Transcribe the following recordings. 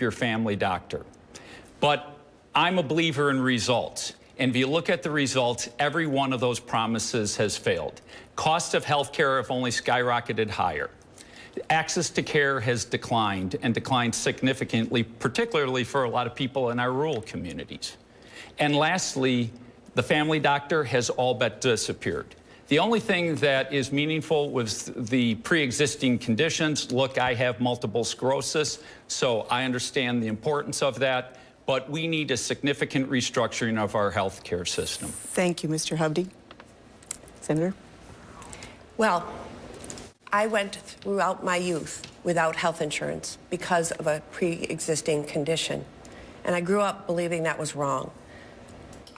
your family doctor. But I'm a believer in results. And if you look at the results, every one of those promises has failed. Costs of health care have only skyrocketed higher. Access to care has declined, and declined significantly, particularly for a lot of people in our rural communities. And lastly, the family doctor has all but disappeared. The only thing that is meaningful was the pre-existing conditions. Look, I have multiple sclerosis, so I understand the importance of that, but we need a significant restructuring of our health care system. Thank you, Mr. Hovde. Senator? Well, I went throughout my youth without health insurance because of a pre-existing condition, and I grew up believing that was wrong.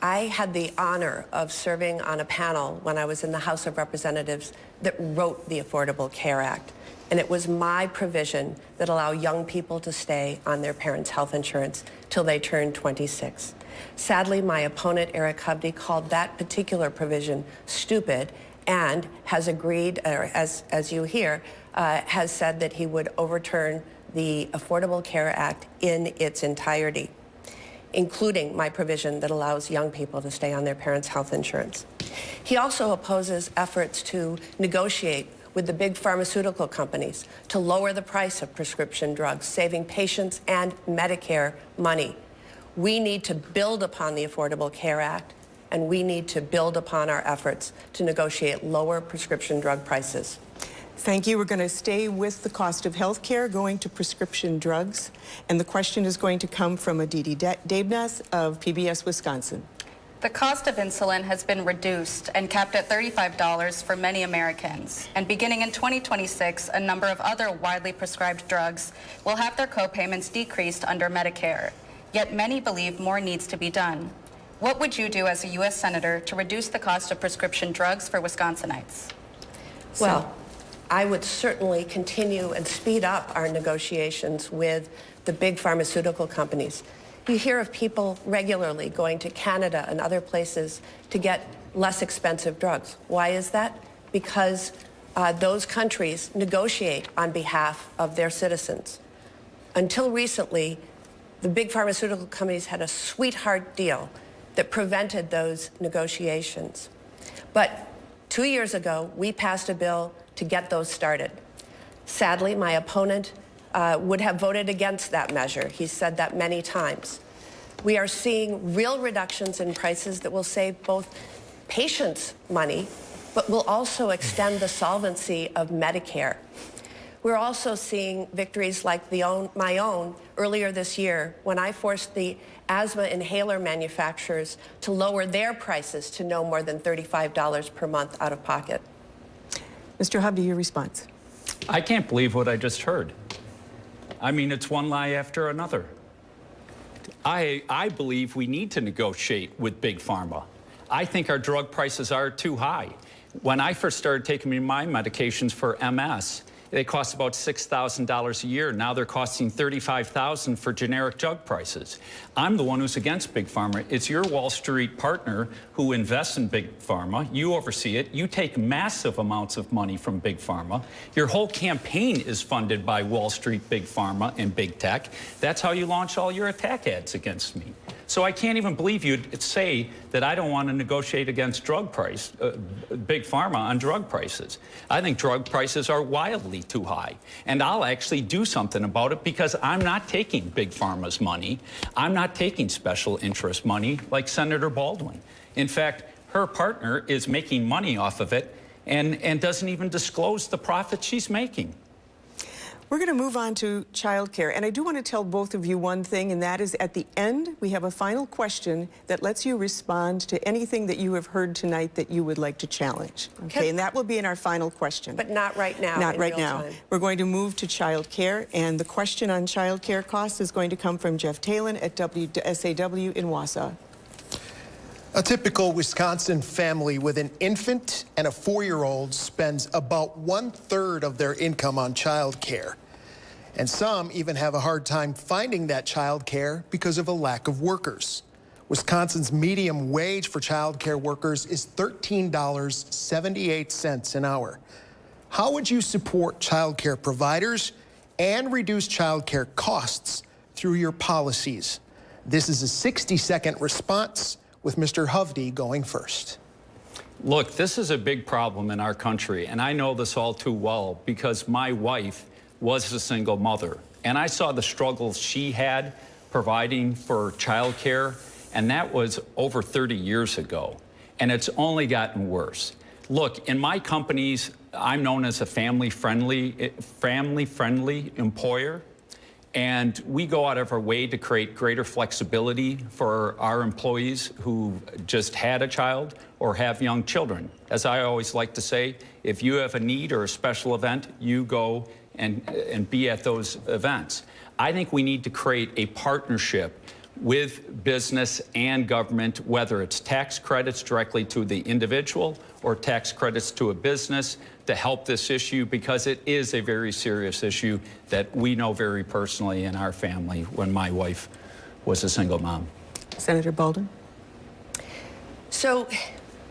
I had the honor of serving on a panel when I was in the House of Representatives that wrote the Affordable Care Act. And it was my provision that allowed young people to stay on their parents' health insurance till they turned 26. Sadly, my opponent, Eric Hovde, called that particular provision stupid and has agreed, or as you hear, has said that he would overturn the Affordable Care Act in its entirety, including my provision that allows young people to stay on their parents' health insurance. He also opposes efforts to negotiate with the big pharmaceutical companies to lower the price of prescription drugs, saving patients and Medicare money. We need to build upon the Affordable Care Act, and we need to build upon our efforts to negotiate lower prescription drug prices. Thank you. We're going to stay with the cost of health care, going to prescription drugs. And the question is going to come from Aditi Debnath of PBS Wisconsin. The cost of insulin has been reduced and capped at $35 for many Americans. And beginning in 2026, a number of other widely prescribed drugs will have their co-payments decreased under Medicare. Yet many believe more needs to be done. What would you do as a U.S. Senator to reduce the cost of prescription drugs for Wisconsinites? Well, I would certainly continue and speed up our negotiations with the big pharmaceutical companies. You hear of people regularly going to Canada and other places to get less expensive drugs. Why is that? Because those countries negotiate on behalf of their citizens. Until recently, the big pharmaceutical companies had a sweetheart deal that prevented those negotiations. But 2 years ago, we passed a bill to get those started. Sadly, my opponent would have voted against that measure. He's said that many times. We are seeing real reductions in prices that will save both patients money, but will also extend the solvency of Medicare. We're also seeing victories like my own earlier this year when I forced the asthma inhaler manufacturers to lower their prices to no more than $35 per month out of pocket. Mr. Hovde, your response. I can't believe what I just heard. I mean, it's one lie after another. I believe we need to negotiate with Big Pharma. I think our drug prices are too high. When I first started taking my medications for MS, they cost about $6,000 a year. Now they're costing $35,000 for generic drug prices. I'm the one who's against Big Pharma. It's your Wall Street partner who invests in Big Pharma. You oversee it. You take massive amounts of money from Big Pharma. Your whole campaign is funded by Wall Street, Big Pharma, and Big Tech. That's how you launch all your attack ads against me. So I can't even believe you'd say that I don't want to negotiate against Big Pharma on drug prices. I think drug prices are wildly too high. And I'll actually do something about it because I'm not taking Big Pharma's money. I'm not taking special interest money like Senator Baldwin. In fact, her partner is making money off of it and doesn't even disclose the profit she's making. We're going to move on to child care. And I do want to tell both of you one thing, and that is at the end, we have a final question that lets you respond to anything that you have heard tonight that you would like to challenge. Okay, and that will be in our final question. But not right now. Not right now. We're going to move to child care, and the question on child care costs is going to come from Jeff Talon at WSAW in Wausau. A typical Wisconsin family with an infant and a 4-year-old spends about 1/3 of their income on child care. And some even have a hard time finding that child care because of a lack of workers. Wisconsin's median wage for child care workers is $13.78 an hour. How would you support child care providers and reduce child care costs through your policies. This is a 60-second response with Mr. Hovde going first. Look, this is a big problem in our country, and I know this all too well because my wife was a single mother, and I saw the struggles she had providing for childcare, and that was over 30 years ago, and it's only gotten worse. Look, in my companies, I'm known as a family-friendly employer, and we go out of our way to create greater flexibility for our employees who just had a child or have young children. As I always like to say, if you have a need or a special event, you go and be at those events. I think we need to create a partnership with business and government, whether it's tax credits directly to the individual or tax credits to a business, to help this issue, because it is a very serious issue that we know very personally in our family when my wife was a single mom. Senator Baldwin? So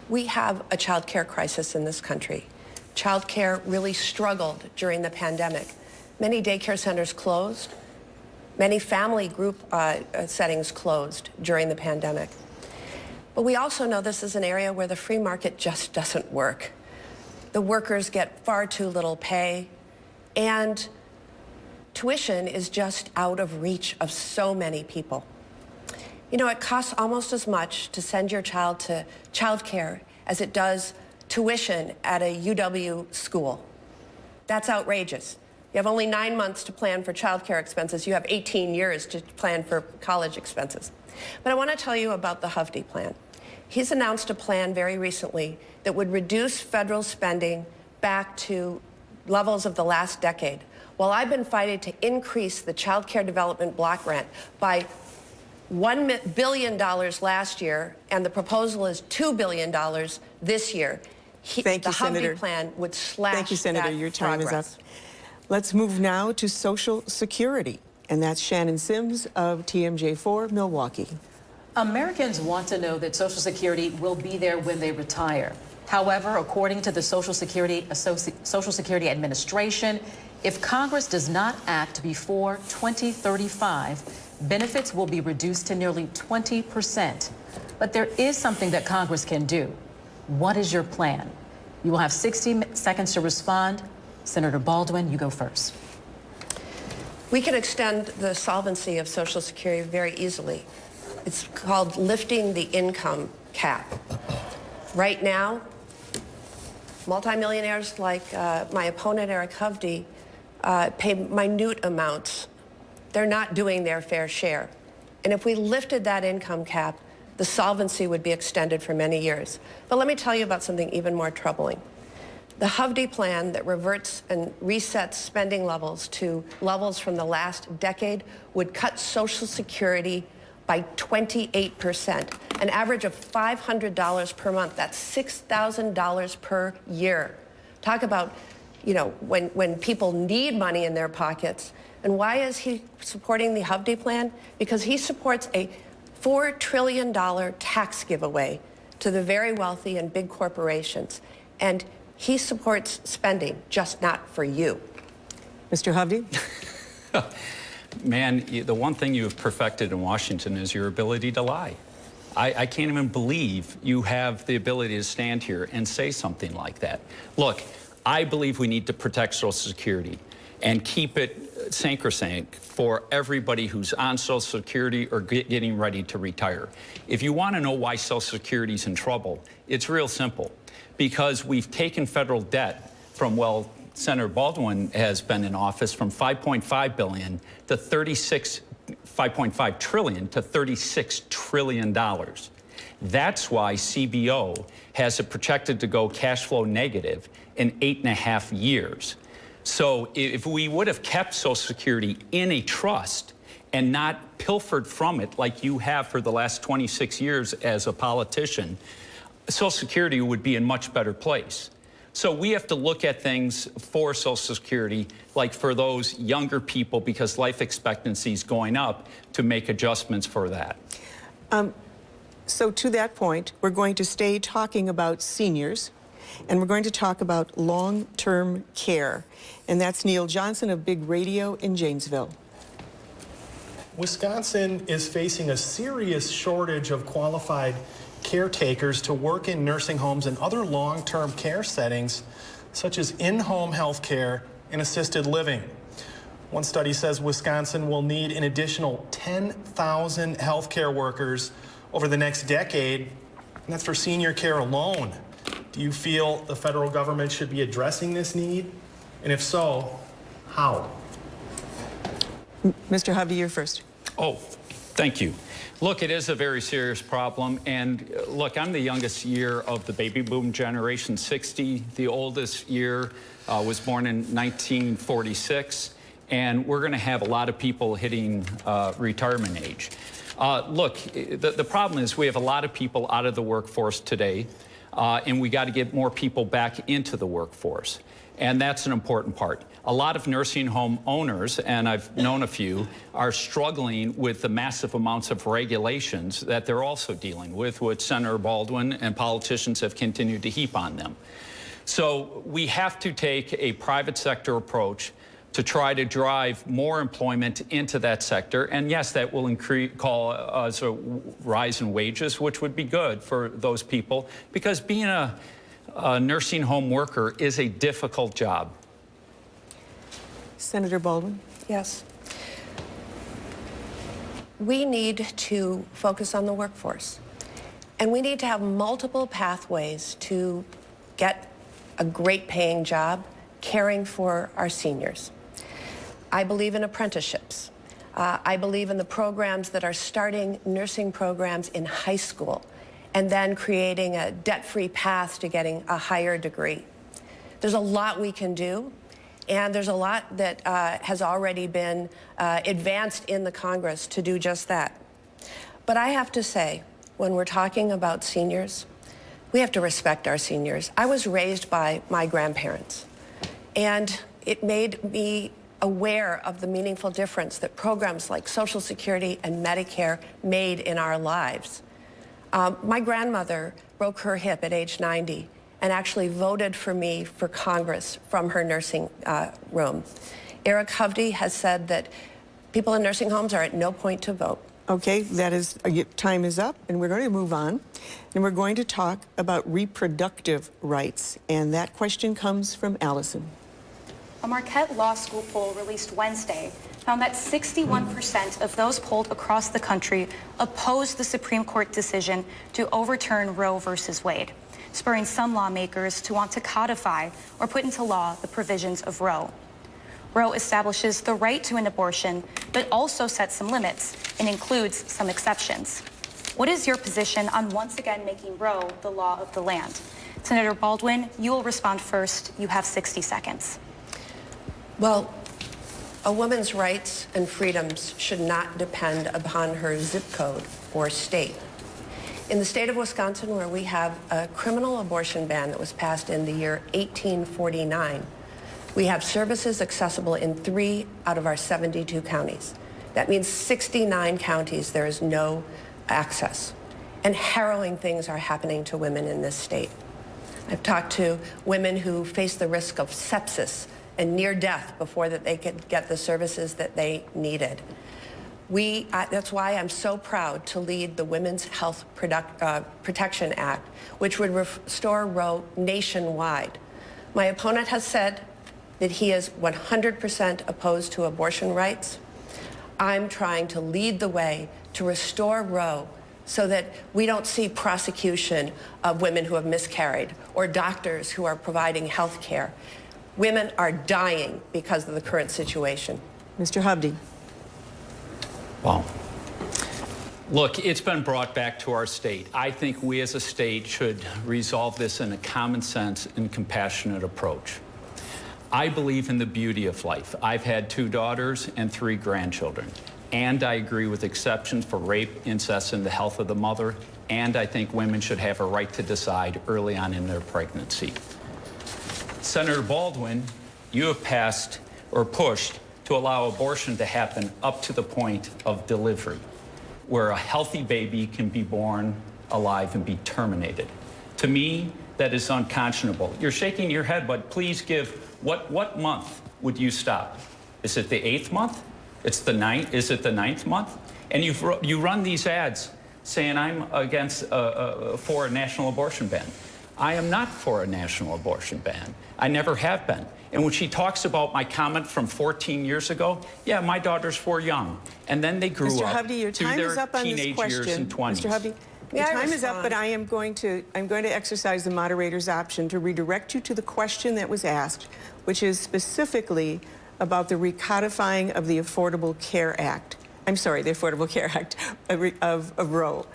we have a child care crisis in this country. Child care really struggled during the pandemic. Many daycare centers closed. Many family group settings closed during the pandemic. But we also know this is an area where the free market just doesn't work. The workers get far too little pay, and tuition is just out of reach of so many people. You know, it costs almost as much to send your child to childcare as it does tuition at a UW school. That's outrageous. You have only 9 months to plan for childcare expenses. You have 18 years to plan for college expenses. But I want to tell you about the Hovde plan. He's announced a plan very recently that would reduce federal spending back to levels of the last decade. While I've been fighting to increase the child care development block grant by $1 billion last year, and the proposal is $2 billion this year, the Hovde plan would slash that. Thank you, Senator. Your time is up. progress. Let's move now to Social Security, and that's Shannon Sims of TMJ4 Milwaukee. Americans want to know that Social Security will be there when they retire. However, according to the Social Security Administration, if Congress does not act before 2035, benefits will be reduced to nearly 20%. But there is something that Congress can do. What is your plan? You will have 60 seconds to respond. Senator Baldwin, you go first. We can extend the solvency of Social Security very easily. It's called lifting the income cap. Right now, multimillionaires like my opponent, Eric Hovde, pay minute amounts. They're not doing their fair share. And if we lifted that income cap, the solvency would be extended for many years. But let me tell you about something even more troubling. The Hovde plan that reverts and resets spending levels to levels from the last decade would cut Social Security by 28%, an average of $500 per month. That's $6,000 per year. Talk about, you know, when people need money in their pockets. And why is he supporting the Hovde plan? Because he supports a $4 trillion tax giveaway to the very wealthy and big corporations. And he supports spending, just not for you. Mr. Hovde? Man, the one thing you have perfected in Washington is your ability to lie. I can't even believe you have the ability to stand here and say something like that. Look, I believe we need to protect Social Security and keep it sacrosanct for everybody who's on Social Security or getting ready to retire. If you want to know why Social Security is in trouble, it's real simple. Because we've taken federal debt from, well, Senator Baldwin has been in office, from $5.5 billion to $5.5 trillion to $36 trillion. That's why CBO has it projected to go cash flow negative in 8.5 years. So if we would have kept Social Security in a trust and not pilfered from it like you have for the last 26 years as a politician, Social Security would be in a much better place. So we have to look at things for Social Security, like for those younger people, because life expectancy is going up, to make adjustments for that. So to that point, we're going to stay talking about seniors, and we're going to talk about long-term care. And that's Neil Johnson of Big Radio in Janesville. Wisconsin is facing a serious shortage of qualified caretakers to work in nursing homes and other long-term care settings, such as in-home health care and assisted living. One study says Wisconsin will need an additional 10,000 healthcare workers over the next decade, and that's for senior care alone. Do you feel the federal government should be addressing this need? And if so, how? Mr. Hovde, you're first. Oh, thank you. Look, it is a very serious problem. And look, I'm the youngest year of the baby boom generation, 60. The oldest year was born in 1946. And we're going to have a lot of people hitting retirement age. Look, the problem is we have a lot of people out of the workforce today, and we got to get more people back into the workforce. And that's an important part. A lot of nursing home owners, and I've known a few, are struggling with the massive amounts of regulations that they're also dealing with, which Senator Baldwin and politicians have continued to heap on them. So we have to take a private sector approach to try to drive more employment into that sector. And yes, that will cause a rise in wages, which would be good for those people, because being a nursing home worker is a difficult job. Senator Baldwin? Yes. We need to focus on the workforce. And we need to have multiple pathways to get a great paying job caring for our seniors. I believe in apprenticeships. I believe in the programs that are starting nursing programs in high school and then creating a debt-free path to getting a higher degree. There's a lot we can do, and there's a lot that has already been advanced in the Congress to do just that. But I have to say, when we're talking about seniors, we have to respect our seniors. I was raised by my grandparents, and it made me aware of the meaningful difference that programs like Social Security and Medicare made in our lives. My grandmother broke her hip at age 90 and actually voted for me for Congress from her nursing room. Eric Hovde has said that people in nursing homes are at no point to vote. Okay, that is, time is up, and we're going to move on. And we're going to talk about reproductive rights. And that question comes from Allison. A Marquette Law School poll released Wednesday found that 61% of those polled across the country opposed the Supreme Court decision to overturn Roe versus Wade, spurring some lawmakers to want to codify or put into law the provisions of Roe. Roe establishes the right to an abortion, but also sets some limits and includes some exceptions. What is your position on once again making Roe the law of the land? Senator Baldwin, you will respond first. You have 60 seconds. Well, a woman's rights and freedoms should not depend upon her zip code or state. In the state of Wisconsin, where we have a criminal abortion ban that was passed in the year 1849, we have services accessible in 3 out of our 72 counties. That means 69 counties there is no access. And harrowing things are happening to women in this state. I've talked to women who face the risk of sepsis and near death before that they could get the services that they needed. That's why I'm so proud to lead the Women's Health Protection Act, which would restore Roe nationwide. My opponent has said that he is 100% opposed to abortion rights. I'm trying to lead the way to restore Roe so that we don't see prosecution of women who have miscarried or doctors who are providing health care. Women are dying because of the current situation. Mr. Hovde. Well, look, it's been brought back to our state. I think we as a state should resolve this in a common sense and compassionate approach. I believe in the beauty of life. I've had 2 daughters and 3 grandchildren. And I agree with exceptions for rape, incest, and the health of the mother. And I think women should have a right to decide early on in their pregnancy. Senator Baldwin, you have passed or pushed to allow abortion to happen up to the point of delivery, where a healthy baby can be born alive and be terminated. To me, that is unconscionable. You're shaking your head, but please give, what month would you stop? Is it the 8th month? It's the ninth. Is it the 9th month? And you run these ads saying I'm against for a national abortion ban. I am not for a national abortion ban. I never have been. And when she talks about my comment from 14 years ago, yeah, my daughters were young, and then they grew Mr. up Hovde, your through time their is up on this teenage question. years and 20s. Mr. Hovde, your time is up, but I'm going to exercise the moderator's option to redirect you to the question that was asked, which is specifically about the recodifying of the Affordable Care Act. I'm sorry, the Affordable Care Act of Roe.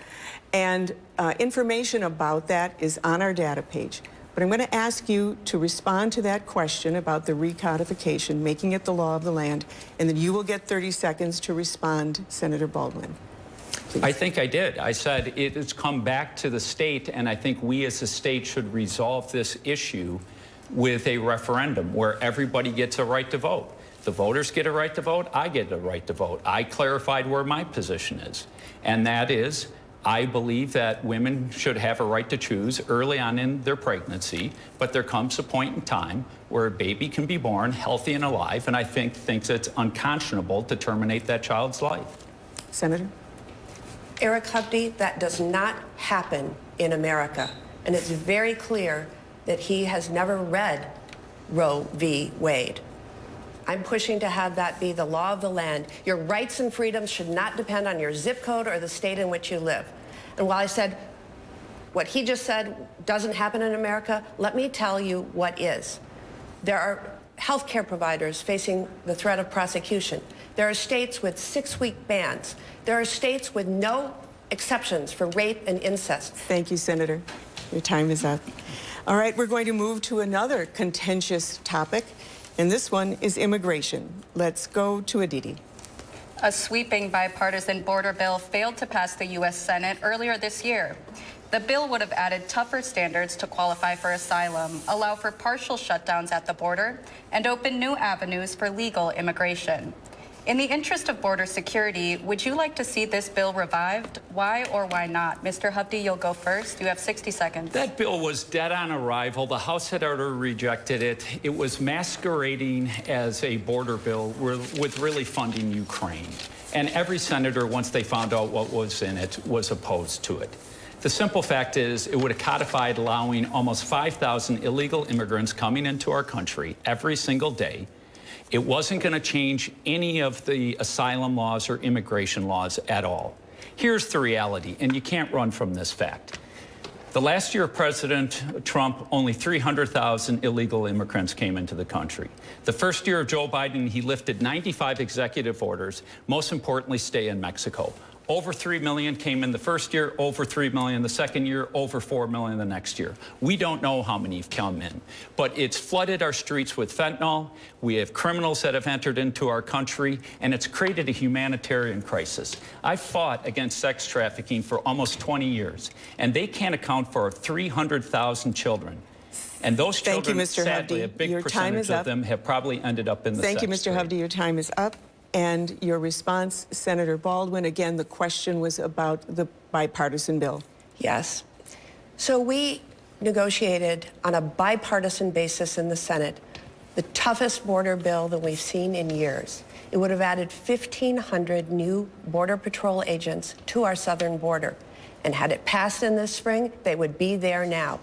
And information about that is on our data page. But I'm going to ask you to respond to that question about the recodification, making it the law of the land, and then you will get 30 seconds to respond, Senator Baldwin. Please. I think I did. I said it has come back to the state, and I think we as a state should resolve this issue with a referendum where everybody gets a right to vote. The voters get a right to vote. I get a right to vote. I clarified where my position is, and that is I believe that women should have a right to choose early on in their pregnancy, but there comes a point in time where a baby can be born healthy and alive, and I think it's unconscionable to terminate that child's life. Senator? Eric Hovde, that does not happen in America. And it's very clear that he has never read Roe v. Wade. I'm pushing to have that be the law of the land. Your rights and freedoms should not depend on your zip code or the state in which you live. And while I said what he just said doesn't happen in America, let me tell you what is. There are healthcare providers facing the threat of prosecution. There are states with 6-week bans. There are states with no exceptions for rape and incest. Thank you, Senator. Your time is up. All right, we're going to move to another contentious topic, and this one is immigration. Let's go to Aditi. A sweeping bipartisan border bill failed to pass the U.S. Senate earlier this year. The bill would have added tougher standards to qualify for asylum, allow for partial shutdowns at the border, and open new avenues for legal immigration. In the interest of border security, would you like to see this bill revived? Why or why not? Mr. Hovde, you'll go first. You have 60 seconds. That bill was dead on arrival. The House had already rejected it. It was masquerading as a border bill with really funding Ukraine. And every senator, once they found out what was in it, was opposed to it. The simple fact is it would have codified allowing almost 5,000 illegal immigrants coming into our country every single day. It wasn't going to change any of the asylum laws or immigration laws at all. Here's the reality, and you can't run from this fact. The last year of President Trump, only 300,000 illegal immigrants came into the country. The first year of Joe Biden, he lifted 95 executive orders, most importantly, stay in Mexico. Over 3 million came in the first year, over 3 million the second year, over 4 million the next year. We don't know how many have come in, but it's flooded our streets with fentanyl. We have criminals that have entered into our country, and it's created a humanitarian crisis. I've fought against sex trafficking for almost 20 years, and they can't account for 300,000 children. And those children, sadly, a big percentage of them have probably ended up in the sex trade. Thank you, Mr. Hovde. Your time is up. And your response, Senator Baldwin, again, the question was about the bipartisan bill. Yes. So we negotiated on a bipartisan basis in the Senate the toughest border bill that we've seen in years. It would have added 1,500 new Border Patrol agents to our southern border. And had it passed in this spring, they would be there now.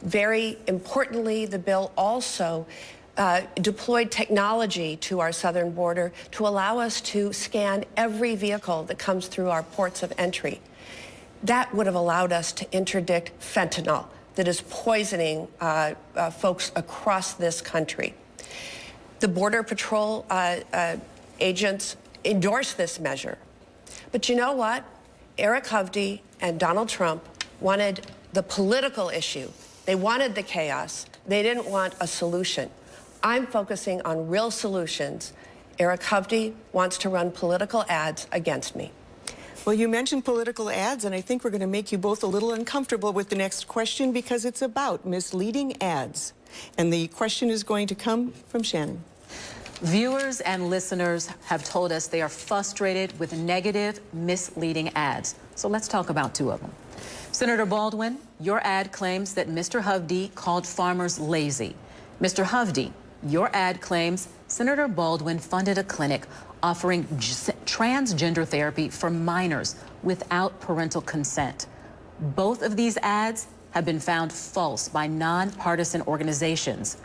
Very importantly, the bill also deployed technology to our southern border to allow us to scan every vehicle that comes through our ports of entry. That would have allowed us to interdict fentanyl that is poisoning folks across this country. The Border Patrol agents endorsed this measure. But you know what? Eric Hovde and Donald Trump wanted the political issue. They wanted the chaos. They didn't want a solution. I'm focusing on real solutions. Eric Hovde wants to run political ads against me. Well, you mentioned political ads, and I think we're going to make you both a little uncomfortable with the next question because it's about misleading ads. And the question is going to come from Shannon. Viewers and listeners have told us they are frustrated with negative, misleading ads. So let's talk about two of them. Senator Baldwin, your ad claims that Mr. Hovde called farmers lazy. Mr. Hovde, your ad claims Senator Baldwin funded a clinic offering transgender therapy for minors without parental consent. Both of these ads have been found false by nonpartisan organizations.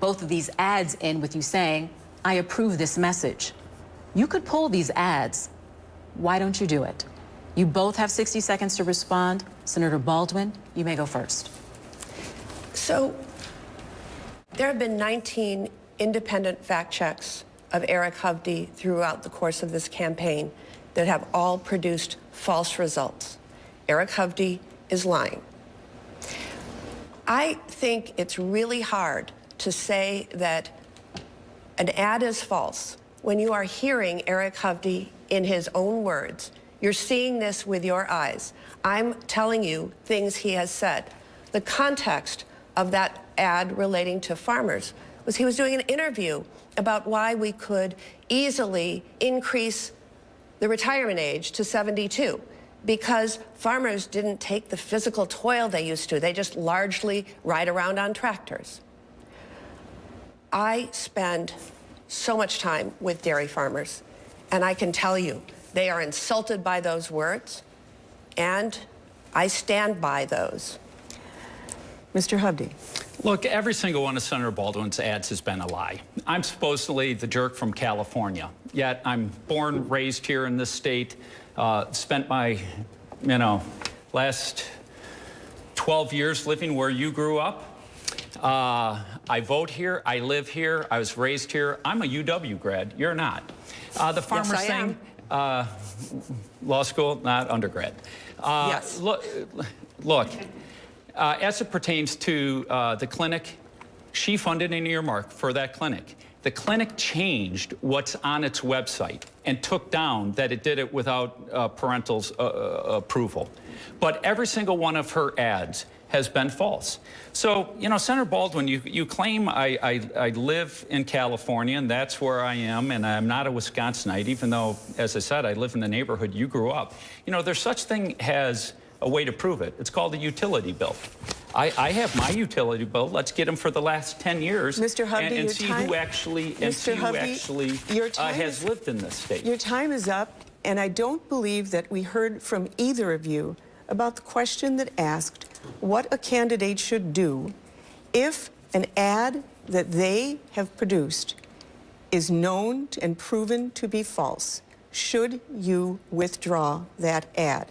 Both of these ads end with you saying, "I approve this message." You could pull these ads. Why don't you do it? You both have 60 seconds to respond. Senator Baldwin, you may go first. So there have been 19 independent fact checks of Eric Hovde throughout the course of this campaign that have all produced false results. Eric Hovde is lying. I think it's really hard to say that an ad is false when you are hearing Eric Hovde in his own words. You're seeing this with your eyes. I'm telling you things he has said. The context of that ad relating to farmers was he was doing an interview about why we could easily increase the retirement age to 72 because farmers didn't take the physical toil they used to. They just largely ride around on tractors. I spend so much time with dairy farmers, and I can tell you they are insulted by those words, and I stand by those. Mr. Hovde. Look, every single one of Senator Baldwin's ads has been a lie. I'm supposedly the jerk from California, yet I'm born, raised here in this state, spent my, last 12 years living where you grew up. I vote here, I live here, I was raised here. I'm a UW grad, you're not. The farmers Yes, I thing, law school, not undergrad. Yes. Look, as it pertains to the clinic, she funded an earmark for that clinic. The clinic changed what's on its website and took down that it did it without parental approval. But every single one of her ads has been false. So, Senator Baldwin, you claim I live in California, and that's where I am, and I'm not a Wisconsinite, even though, as I said, I live in the neighborhood you grew up. There's such thing as a way to prove it. It's called a utility bill. I have my utility bill. Let's get them for the last 10 years Mr. Hovde, and your see time, who actually, has lived in this state. Your time is up, and I don't believe that we heard from either of you about the question that asked what a candidate should do if an ad that they have produced is known and proven to be false. Should you withdraw that ad?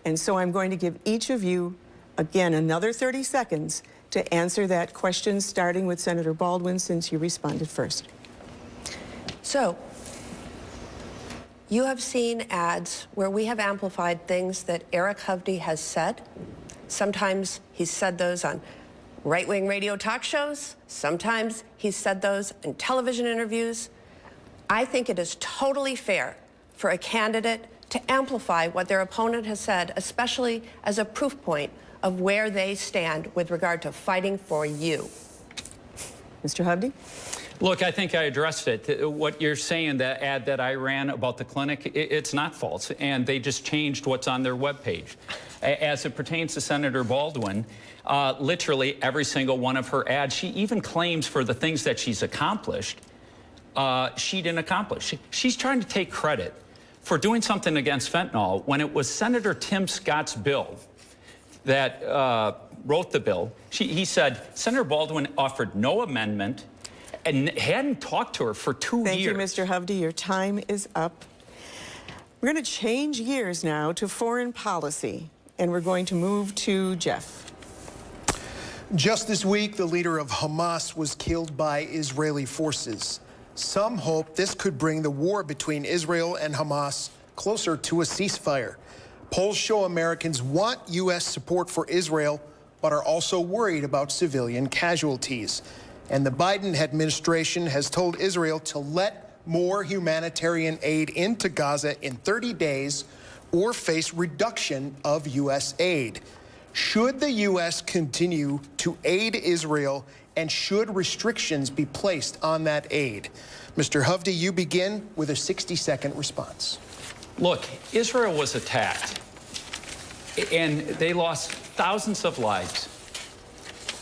And so I'm going to give each of you, again, another 30 seconds to answer that question, starting with Senator Baldwin, since you responded first. So, you have seen ads where we have amplified things that Eric Hovde has said. Sometimes he's said those on right-wing radio talk shows. Sometimes he's said those in television interviews. I think it is totally fair for a candidate to amplify what their opponent has said, especially as a proof point of where they stand with regard to fighting for you. Mr. Hovde? Look, I think I addressed it. What you're saying, that ad that I ran about the clinic, it's not false, and they just changed what's on their webpage. As it pertains to Senator Baldwin, literally every single one of her ads, she even claims for the things that she's accomplished, she didn't accomplish. She's trying to take credit for doing something against fentanyl when it was Senator Tim Scott's bill that wrote the bill. He said Senator Baldwin offered no amendment and hadn't talked to her for 2 years. Thank you, Mr. Hovde. Your time is up. We're going to change gears now to foreign policy, and we're going to move to Jeff. Just this week, the leader of Hamas was killed by Israeli forces. Some hope this could bring the war between Israel and Hamas closer to a ceasefire. Polls show Americans want U.S. support for Israel, but are also worried about civilian casualties. And the Biden administration has told Israel to let more humanitarian aid into Gaza in 30 days or face reduction of U.S. aid. Should the U.S. continue to aid Israel, and should restrictions be placed on that aid? Mr. Hovde, you begin with a 60-second response. Look, Israel was attacked, and they lost thousands of lives.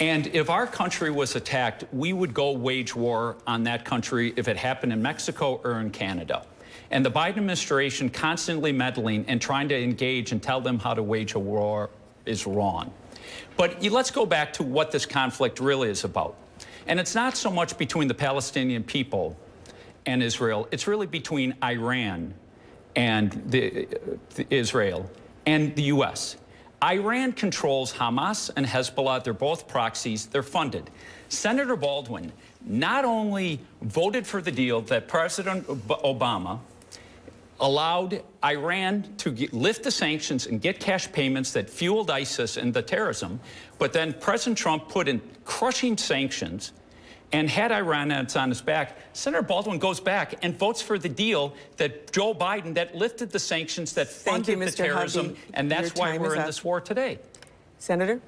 And if our country was attacked, we would go wage war on that country if it happened in Mexico or in Canada. And the Biden administration constantly meddling and trying to engage and tell them how to wage a war is wrong. But let's go back to what this conflict really is about. And it's not so much between the Palestinian people and Israel. It's really between Iran and Israel and the U.S. Iran controls Hamas and Hezbollah. They're both proxies. They're funded. Senator Baldwin not only voted for the deal that President Obama allowed Iran to lift the sanctions and get cash payments that fueled ISIS and the terrorism, but then President Trump put in crushing sanctions and had Iran on his back. Senator Baldwin goes back and votes for the deal that Joe Biden, that lifted the sanctions, that funded the terrorism, Hovde. and that's why we're in this war today. Senator?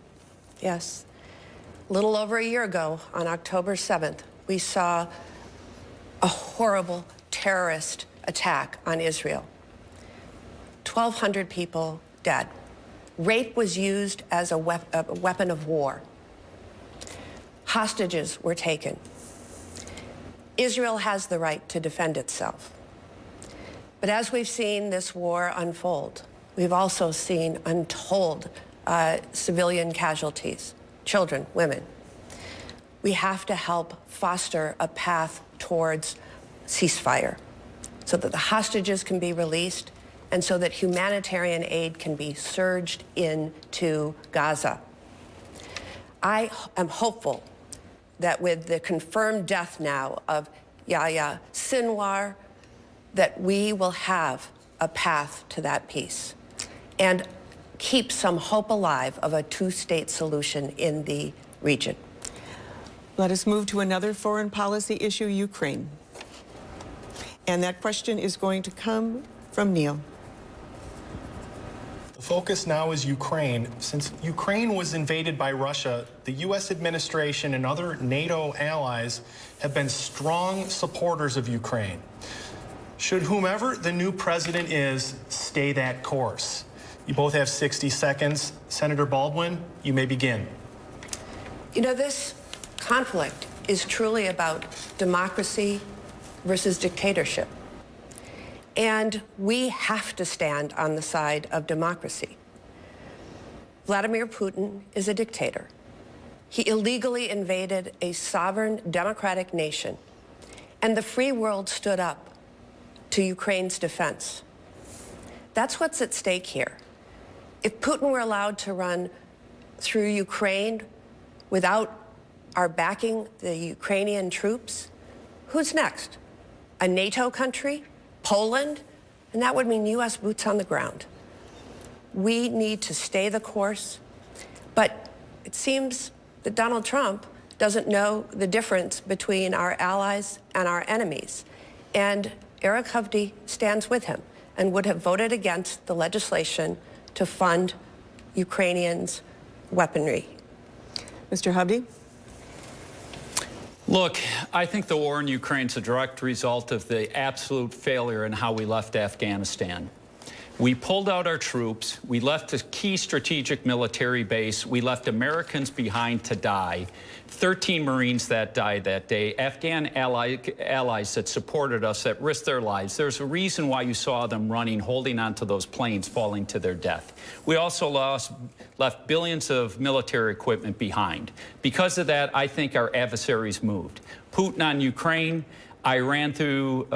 Yes. A little over a year ago, on October 7th, we saw a horrible terrorist attack on Israel. 1,200 people dead. Rape was used as a weapon of war. Hostages were taken. Israel has the right to defend itself. But as we've seen this war unfold, we've also seen untold civilian casualties, children, women. We have to help foster a path towards ceasefire so that the hostages can be released and so that humanitarian aid can be surged into Gaza. I am hopeful that with the confirmed death now of Yahya Sinwar, that we will have a path to that peace and keep some hope alive of a two-state solution in the region. Let us move to another foreign policy issue, Ukraine. And that question is going to come from Neil. The focus now is Ukraine. Since Ukraine was invaded by Russia, the U.S. administration and other NATO allies have been strong supporters of Ukraine. Should whomever the new president is stay that course? You both have 60 seconds. Senator Baldwin, you may begin. You know, this conflict is truly about democracy versus dictatorship. And we have to stand on the side of democracy. Vladimir Putin is a dictator. He illegally invaded a sovereign democratic nation, and the free world stood up to Ukraine's defense. That's what's at stake here. If Putin were allowed to run through Ukraine without our backing the Ukrainian troops, who's next? A NATO country? Poland? And that would mean U.S. boots on the ground. We need to stay the course, but it seems that Donald Trump doesn't know the difference between our allies and our enemies. And Eric Hovde stands with him and would have voted against the legislation to fund Ukrainians' weaponry. Mr. Hovde? Look, I think the war in Ukraine is a direct result of the absolute failure in how we left Afghanistan. We pulled out our troops. We left a key strategic military base. We left Americans behind to die. 13 Marines that died that day. Afghan allies that supported us, that risked their lives. There's a reason why you saw them running, holding onto those planes, falling to their death. We also left billions of military equipment behind. Because of that, I think our adversaries moved. Putin on Ukraine, Iran through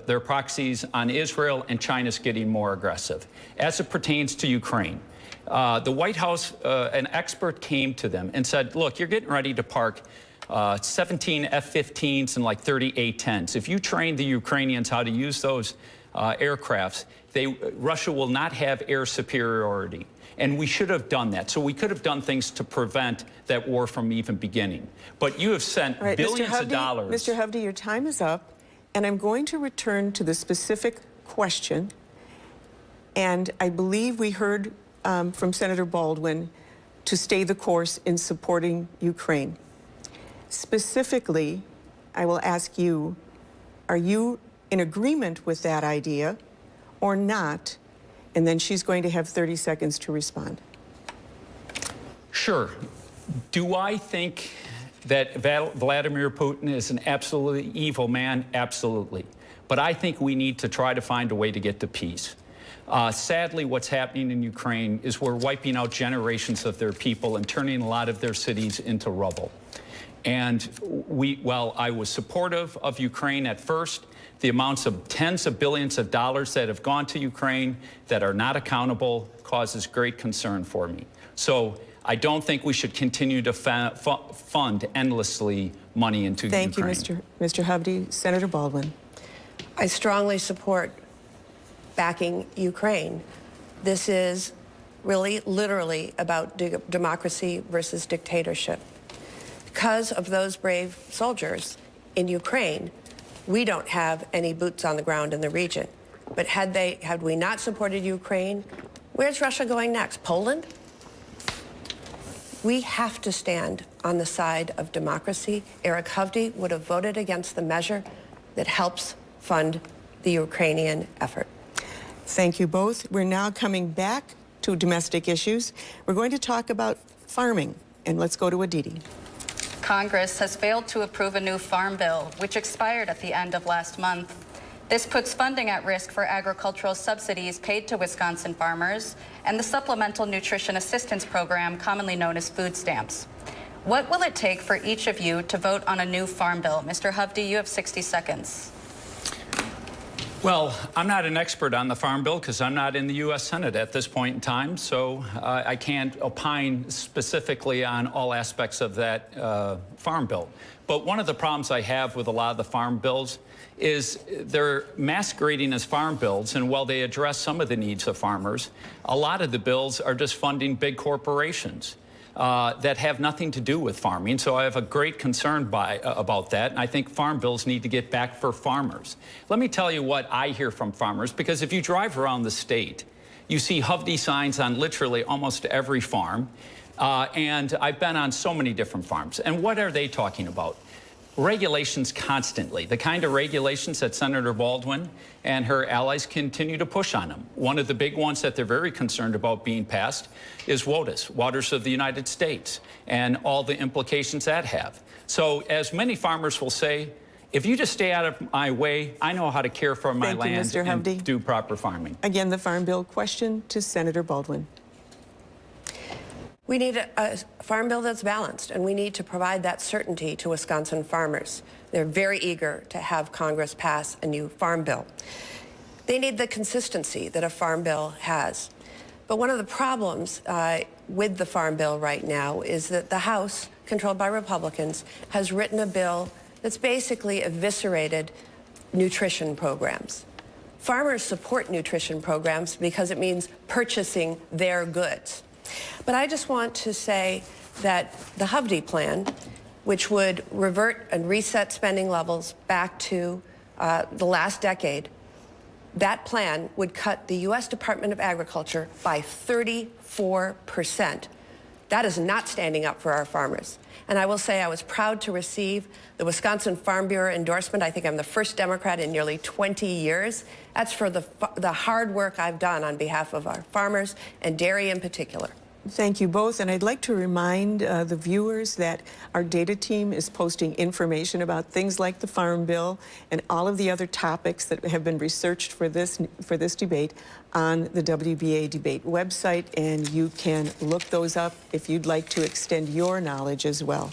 their proxies on Israel, and China's getting more aggressive. As it pertains to Ukraine, the White House, an expert came to them and said, look, you're getting ready to park 17 F-15s and like 30 A-10s. If you train the Ukrainians how to use those aircrafts, Russia will not have air superiority. And we should have done that. So we could have done things to prevent that war from even beginning. But you have sent billions of dollars. Mr. Hovde, your time is up, and I'm going to return to the specific question. And I believe we heard from Senator Baldwin to stay the course in supporting Ukraine. Specifically, I will ask you, are you in agreement with that idea or not? And then she's going to have 30 seconds to respond. Sure. Do I think that Vladimir Putin is an absolutely evil man? Absolutely. But I think we need to try to find a way to get to peace. Sadly, what's happening in Ukraine is we're wiping out generations of their people and turning a lot of their cities into rubble. And while I was supportive of Ukraine at first, the amounts of tens of billions of dollars that have gone to Ukraine that are not accountable causes great concern for me. So I don't think we should continue to fund endlessly money into Ukraine. Thank you, Mr. Hovde. Senator Baldwin. I strongly support backing Ukraine. This is really, literally about democracy versus dictatorship. Because of those brave soldiers in Ukraine, we don't have any boots on the ground in the region. But had we not supported Ukraine, where's Russia going next? Poland? We have to stand on the side of democracy. Eric Hovde would have voted against the measure that helps fund the Ukrainian effort. Thank you both. We're now coming back to domestic issues. We're going to talk about farming, and let's go to Aditi. Congress has failed to approve a new farm bill, which expired at the end of last month. This puts funding at risk for agricultural subsidies paid to Wisconsin farmers and the Supplemental Nutrition Assistance Program, commonly known as food stamps. What will it take for each of you to vote on a new farm bill? Mr. Hovde, you have 60 seconds. Well, I'm not an expert on the Farm Bill because I'm not in the U.S. Senate at this point in time, so I can't opine specifically on all aspects of that Farm Bill. But one of the problems I have with a lot of the farm bills is they're masquerading as farm bills, and while they address some of the needs of farmers, a lot of the bills are just funding big corporations that have nothing to do with farming. So I have a great concern about that, and I think farm bills need to get back for farmers. Let me tell you what I hear from farmers, because if you drive around the state, you see Hovde signs on literally almost every farm, and I've been on so many different farms. And what are they talking about? Regulations constantly, the kind of regulations that Senator Baldwin and her allies continue to push on them. One of the big ones that they're very concerned about being passed is WOTUS, Waters of the United States, and all the implications that have. So as many farmers will say, if you just stay out of my way, I know how to care for my land and do proper farming. Again, the Farm Bill question to Senator Baldwin. We need a farm bill that's balanced, and we need to provide that certainty to Wisconsin farmers. They're very eager to have Congress pass a new farm bill. They need the consistency that a farm bill has. But one of the problems with the farm bill right now is that the House, controlled by Republicans, has written a bill that's basically eviscerated nutrition programs. Farmers support nutrition programs because it means purchasing their goods. But I just want to say that the Hovde plan, which would revert and reset spending levels back to the last decade, that plan would cut the U.S. Department of Agriculture by 34%. That is not standing up for our farmers. And I will say I was proud to receive the Wisconsin Farm Bureau endorsement. I think I'm the first Democrat in nearly 20 years. That's for the hard work I've done on behalf of our farmers and dairy in particular. Thank you both, and I'd like to remind the viewers that our data team is posting information about things like the Farm Bill and all of the other topics that have been researched for this debate on the WBA debate website, and you can look those up if you'd like to extend your knowledge as well.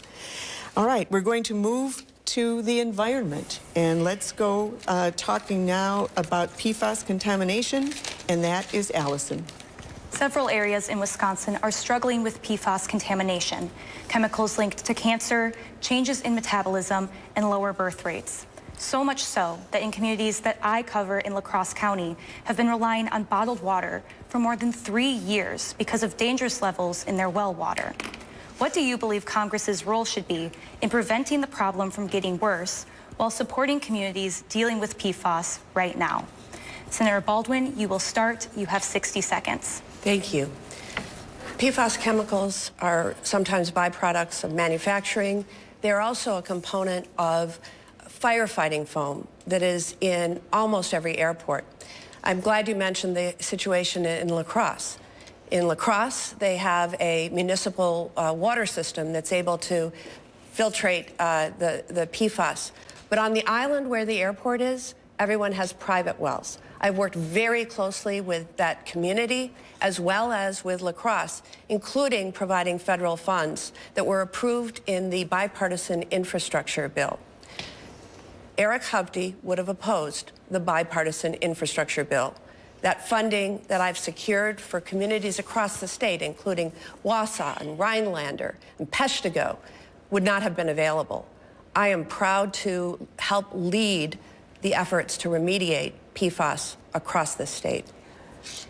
All right, we're going to move to the environment, and let's go talking now about PFAS contamination, and that is Allison. Several areas in Wisconsin are struggling with PFAS contamination, chemicals linked to cancer, changes in metabolism, and lower birth rates. So much so that in communities that I cover in La Crosse County have been relying on bottled water for more than 3 years because of dangerous levels in their well water. What do you believe Congress's role should be in preventing the problem from getting worse while supporting communities dealing with PFAS right now? Senator Baldwin, you will start. You have 60 seconds. Thank you. PFAS chemicals are sometimes byproducts of manufacturing. They're also a component of firefighting foam that is in almost every airport. I'm glad you mentioned the situation in La Crosse. In La Crosse, they have a municipal water system that's able to filtrate the PFAS. But on the island where the airport is, everyone has private wells. I've worked very closely with that community as well as with La Crosse, including providing federal funds that were approved in the bipartisan infrastructure bill. Eric Hovde would have opposed the bipartisan infrastructure bill. That funding that I've secured for communities across the state, including Wausau and Rhinelander and Peshtigo, would not have been available. I am proud to help lead the efforts to remediate PFAS across the state.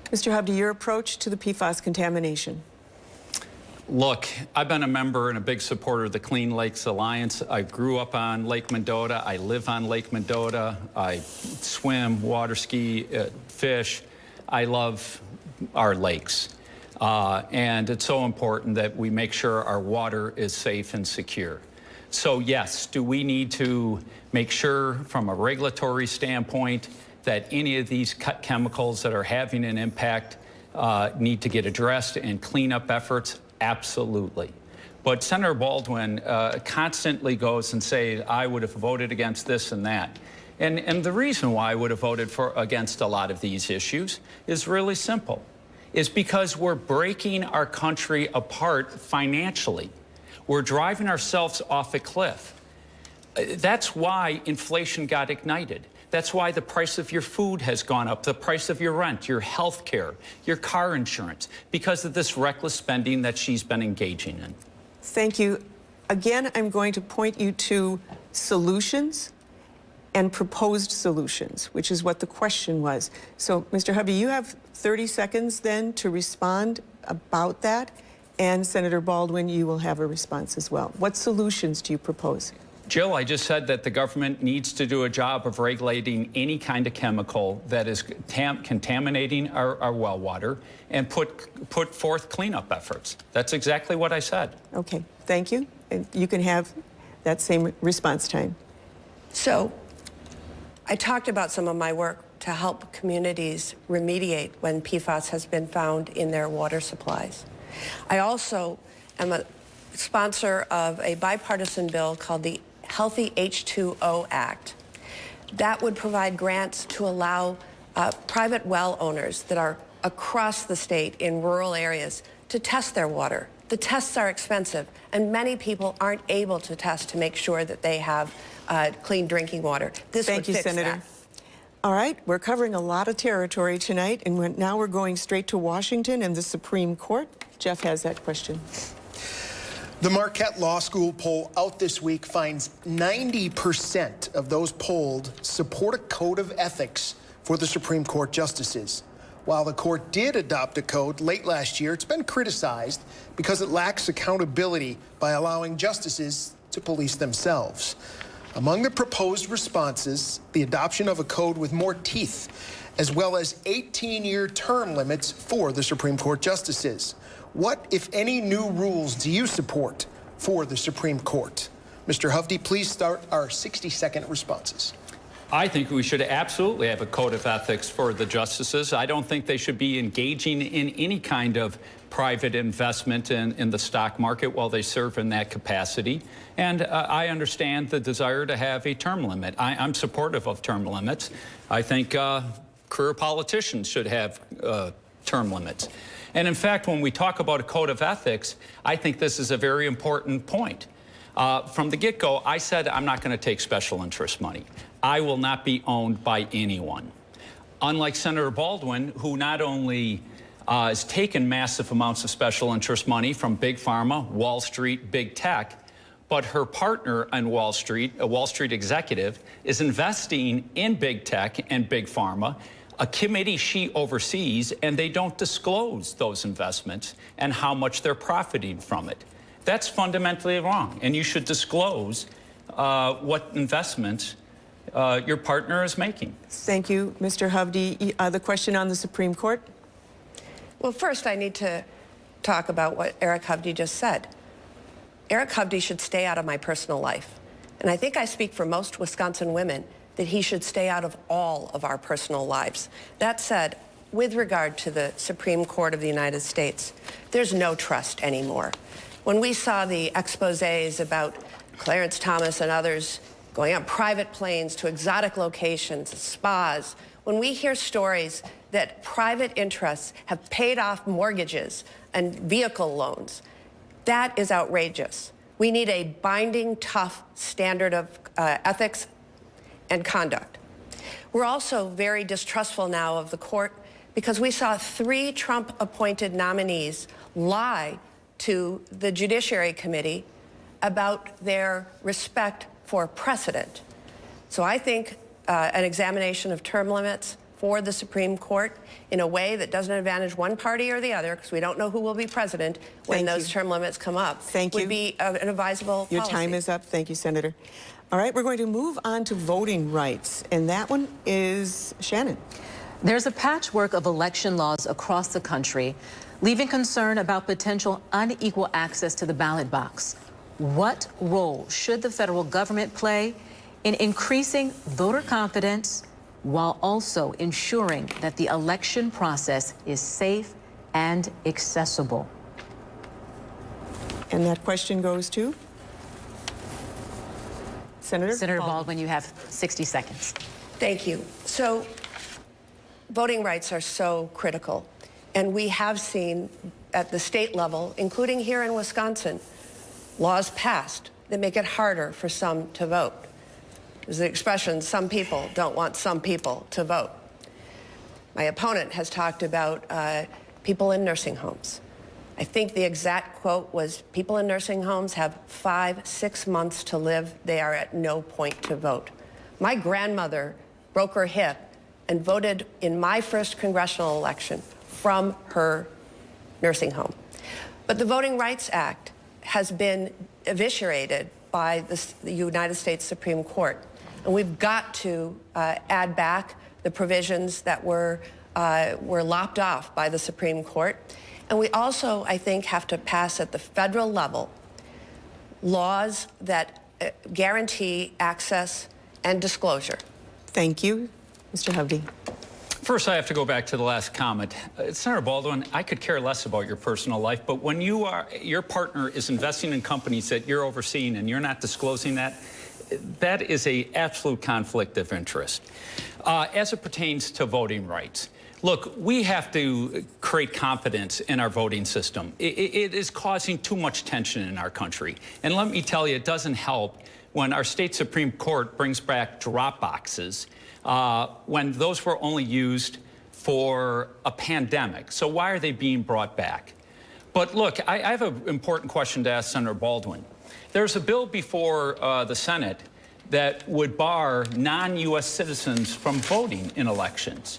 Mr. Hovde, your approach to the PFAS contamination. Look, I've been a member and a big supporter of the Clean Lakes Alliance. I grew up on Lake Mendota. I live on Lake Mendota. I swim, water ski, fish. I love our lakes. And it's so important that we make sure our water is safe and secure. So yes, do we need to make sure from a regulatory standpoint that any of these chemicals that are having an impact need to get addressed and cleanup efforts? Absolutely. But Senator Baldwin constantly goes and says, I would have voted against this and that. And the reason why I would have voted against a lot of these issues is really simple. Is because we're breaking our country apart financially. We're driving ourselves off a cliff. That's why inflation got ignited. That's why the price of your food has gone up, the price of your rent, your health care, your car insurance, because of this reckless spending that she's been engaging in. Thank you. Again, I'm going to point you to solutions and proposed solutions, which is what the question was. So, Mr. Hovde, you have 30 seconds then to respond about that. And Senator Baldwin, you will have a response as well. What solutions do you propose? Jill, I just said that the government needs to do a job of regulating any kind of chemical that is contaminating our well water and put forth cleanup efforts. That's exactly what I said. Okay, thank you. And you can have that same response time. So, I talked about some of my work to help communities remediate when PFAS has been found in their water supplies. I also am a sponsor of a bipartisan bill called the Healthy H2O Act. That would provide grants to allow private well owners that are across the state in rural areas to test their water. The tests are expensive, and many people aren't able to test to make sure that they have clean drinking water. This would fix Senator. that. All right, we're covering a lot of territory tonight, and now we're going straight to Washington and the Supreme Court. Jeff has that question. The Marquette Law School poll out this week finds 90% of those polled support a code of ethics for the Supreme Court justices. While the court did adopt a code late last year, it's been criticized because it lacks accountability by allowing justices to police themselves. Among the proposed responses, the adoption of a code with more teeth, as well as 18-year term limits for the Supreme Court justices. What, if any, new rules do you support for the Supreme Court? Mr. Hovde, please start our 60-second responses. I think we should absolutely have a code of ethics for the justices. I don't think they should be engaging in any kind of private investment in the stock market while they serve in that capacity. And I understand the desire to have a term limit. I'm supportive of term limits. I think career politicians should have term limits. And in fact, when we talk about a code of ethics, I think this is a very important point. From the get-go, I said I'm not going to take special interest money. I will not be owned by anyone. Unlike Senator Baldwin, who not only has taken massive amounts of special interest money from Big Pharma, Wall Street, Big Tech, but her partner on Wall Street, a Wall Street executive, is investing in Big Tech and Big Pharma, a committee she oversees, and they don't disclose those investments and how much they're profiting from it. That's fundamentally wrong, and you should disclose what investments your partner is making. Thank you, Mr. Hovde. The question on the Supreme Court? Well, first I need to talk about what Eric Hovde just said. Eric Hovde should stay out of my personal life. And I think I speak for most Wisconsin women that he should stay out of all of our personal lives. That said, with regard to the Supreme Court of the United States, there's no trust anymore. When we saw the exposés about Clarence Thomas and others going on private planes to exotic locations, spas. When we hear stories that private interests have paid off mortgages and vehicle loans, that is outrageous. We need a binding, tough standard of ethics and conduct. We're also very distrustful now of the court because we saw 3 Trump-appointed nominees lie to the Judiciary Committee about their respect for precedent. So I think an examination of term limits for the Supreme Court in a way that doesn't advantage one party or the other, because we don't know who will be president when those term limits come up, would be an advisable Your policy. time is up. Thank you, Senator. All right, we're going to move on to voting rights, and that one is Shannon. There's a patchwork of election laws across the country, leaving concern about potential unequal access to the ballot box. What role should the federal government play in increasing voter confidence while also ensuring that the election process is safe and accessible? And that question goes to Senator Baldwin, you have 60 seconds. Thank you. So voting rights are so critical. And we have seen at the state level, including here in Wisconsin, laws passed that make it harder for some to vote. There's the expression, some people don't want some people to vote. My opponent has talked about people in nursing homes. I think the exact quote was, people in nursing homes have 5-6 months to live. They are at no point to vote. My grandmother broke her hip and voted in my first congressional election from her nursing home. But the Voting Rights Act has been eviscerated by the United States Supreme Court. And we've got to add back the provisions that were lopped off by the Supreme Court. And we also, I think, have to pass at the federal level laws that guarantee access and disclosure. Thank you. Mr. Hovde. First, I have to go back to the last comment. Senator Baldwin, I could care less about your personal life, but when your partner is investing in companies that you're overseeing and you're not disclosing that, that is an absolute conflict of interest. As it pertains to voting rights, look, we have to create confidence in our voting system. It is causing too much tension in our country. And let me tell you, it doesn't help when our state Supreme Court brings back drop boxes when those were only used for a pandemic. So why are they being brought back? But look, I have an important question to ask Senator Baldwin. There's a bill before the Senate that would bar non-U.S. citizens from voting in elections.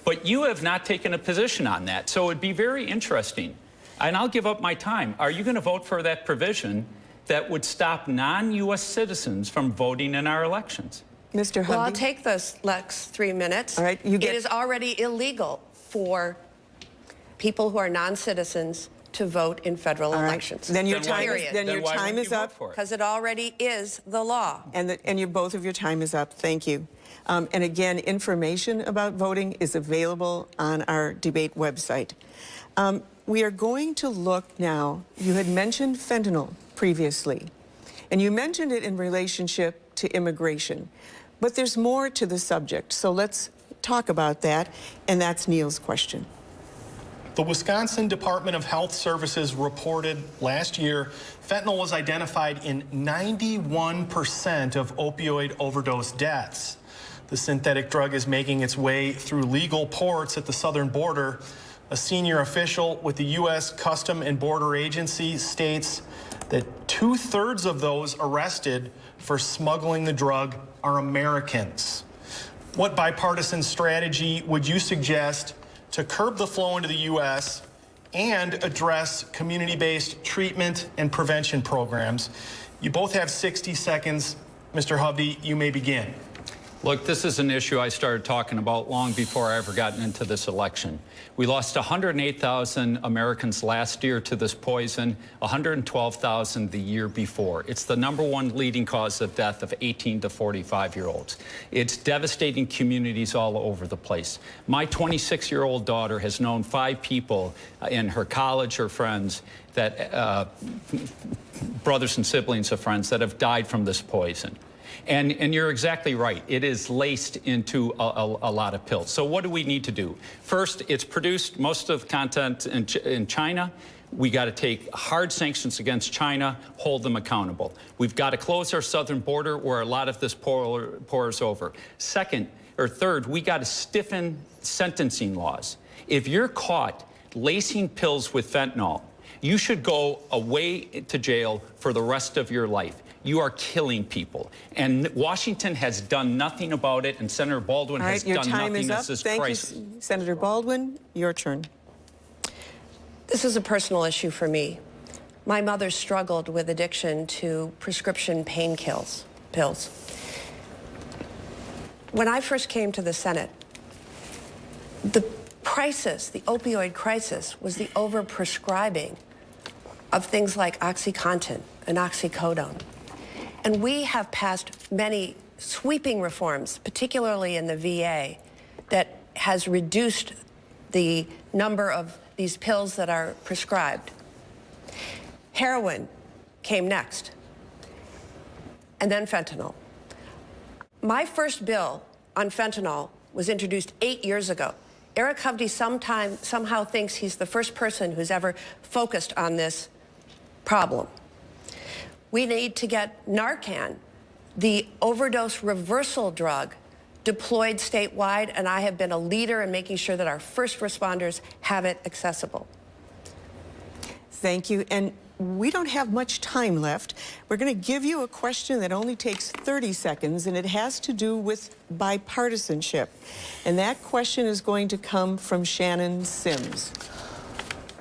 But you have not taken a position on that. So it'd be very interesting. And I'll give up my time. Are you going to vote for that provision that would stop non-U.S. citizens from voting in our elections? Mr. Hovde. Well, I'll take those next 3 minutes. All right, It is already illegal for people who are non-citizens to vote in federal elections. Then your Then why- time is, then your why time wouldn't is you vote up. for it? Because it already is the law. And both of your time is up. Thank you. And again, information about voting is available on our debate website. We are going to look now, you had mentioned fentanyl previously, and you mentioned it in relationship to immigration, but there's more to the subject. So let's talk about that, and that's Neil's question. The Wisconsin Department of Health Services reported last year fentanyl was identified in 91% of opioid overdose deaths. The synthetic drug is making its way through legal ports at the southern border. A senior official with the U.S. Custom and Border Agency states that 2/3 of those arrested for smuggling the drug are Americans. What bipartisan strategy would you suggest to curb the flow into the U.S. and address community-based treatment and prevention programs? You both have 60 seconds. Mr. Hovde, you may begin. Look, this is an issue I started talking about long before I ever gotten into this election. We lost 108,000 Americans last year to this poison, 112,000 the year before. It's the #1 leading cause of death of 18 to 45-year-olds. It's devastating communities all over the place. My 26-year-old daughter has known 5 people in her college, her friends, that brothers and siblings of friends that have died from this poison. And you're exactly right. It is laced into a lot of pills. So what do we need to do? First, it's produced most of the content in China. We got to take hard sanctions against China, hold them accountable. We've got to close our southern border where a lot of this pours over. Second or third, we got to stiffen sentencing laws. If you're caught lacing pills with fentanyl, you should go away to jail for the rest of your life. You are killing people. And Washington has done nothing about it, and Senator Baldwin has done nothing. This is crisis. Thank you, Senator Baldwin. Your turn. This is a personal issue for me. My mother struggled with addiction to prescription pills. When I first came to the Senate, the crisis, the opioid crisis, was the overprescribing of things like OxyContin and oxycodone. And we have passed many sweeping reforms, particularly in the VA, that has reduced the number of these pills that are prescribed. Heroin came next, and then fentanyl. My first bill on fentanyl was introduced 8 years ago. Eric Hovde somehow thinks he's the first person who's ever focused on this problem. We need to get Narcan, the overdose reversal drug, deployed statewide, and I have been a leader in making sure that our first responders have it accessible. Thank you. And we don't have much time left. We're going to give you a question that only takes 30 seconds, and it has to do with bipartisanship. And that question is going to come from Shannon Sims.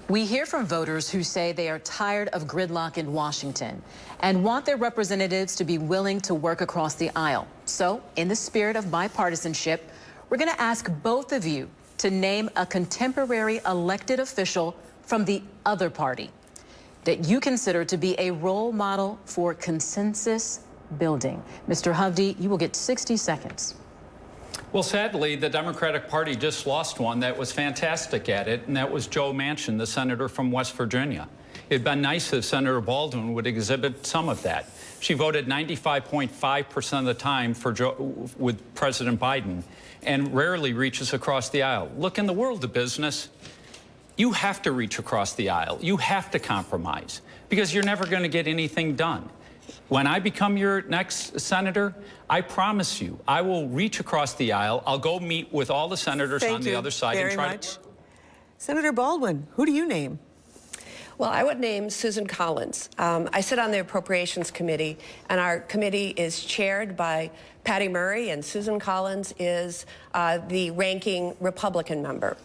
We hear from voters who say they are tired of gridlock in Washington and want their representatives to be willing to work across the aisle. So, in the spirit of bipartisanship, we're going to ask both of you to name a contemporary elected official from the other party that you consider to be a role model for consensus building. Mr. Hovde, you will get 60 seconds. Well, sadly, the Democratic Party just lost one that was fantastic at it, and that was Joe Manchin, the senator from West Virginia. It'd been nice if Senator Baldwin would exhibit some of that. She voted 95.5% of the time with President Biden and rarely reaches across the aisle. Look, in the world of business, you have to reach across the aisle. You have to compromise because you're never going to get anything done. When I become your next senator, I promise you, I will reach across the aisle. I'll go meet with all the senators on the other side and try to... Senator Baldwin, who do you name? Well, I would name Susan Collins. I sit on the Appropriations Committee, and our committee is chaired by Patty Murray, and Susan Collins is the ranking Republican member.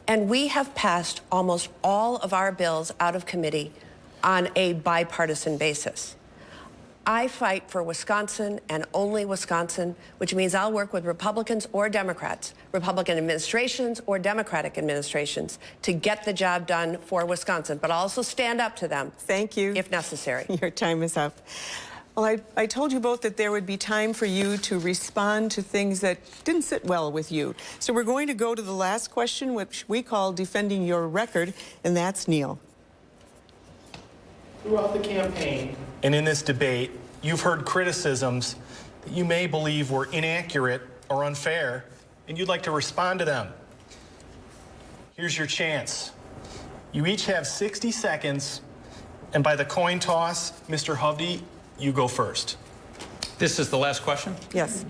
And we have passed almost all of our bills out of committee on a bipartisan basis. I fight for Wisconsin and only Wisconsin, which means I'll work with Republicans or Democrats, Republican administrations or Democratic administrations, to get the job done for Wisconsin, but I'll also stand up to them. Thank you. If necessary. Your time is up. Well, I told you both that there would be time for you to respond to things that didn't sit well with you. So we're going to go to the last question, which we call defending your record, and that's Neil. Throughout the campaign and in this debate, you've heard criticisms that you may believe were inaccurate or unfair, and you'd like to respond to them. Here's your chance. You each have 60 seconds, and by the coin toss, Mr. Hovde, you go first. This is the last question? Yes.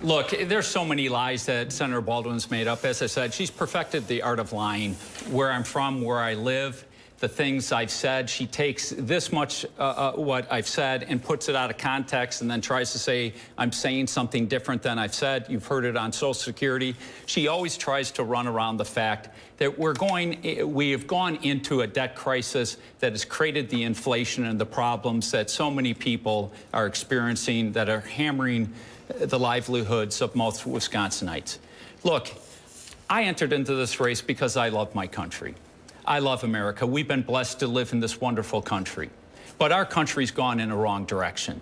Look, there's so many lies that Senator Baldwin's made up. As I said, she's perfected the art of lying. Where I'm from, where I live, the things I've said, she takes this much what I've said and puts it out of context and then tries to say I'm saying something different than I've said. You've heard it on Social Security. She always tries to run around the fact that we have gone into a debt crisis that has created the inflation and the problems that so many people are experiencing that are hammering the livelihoods of most Wisconsinites. Look, I entered into this race because I love my country. I love America. We've been blessed to live in this wonderful country. But our country's gone in a wrong direction.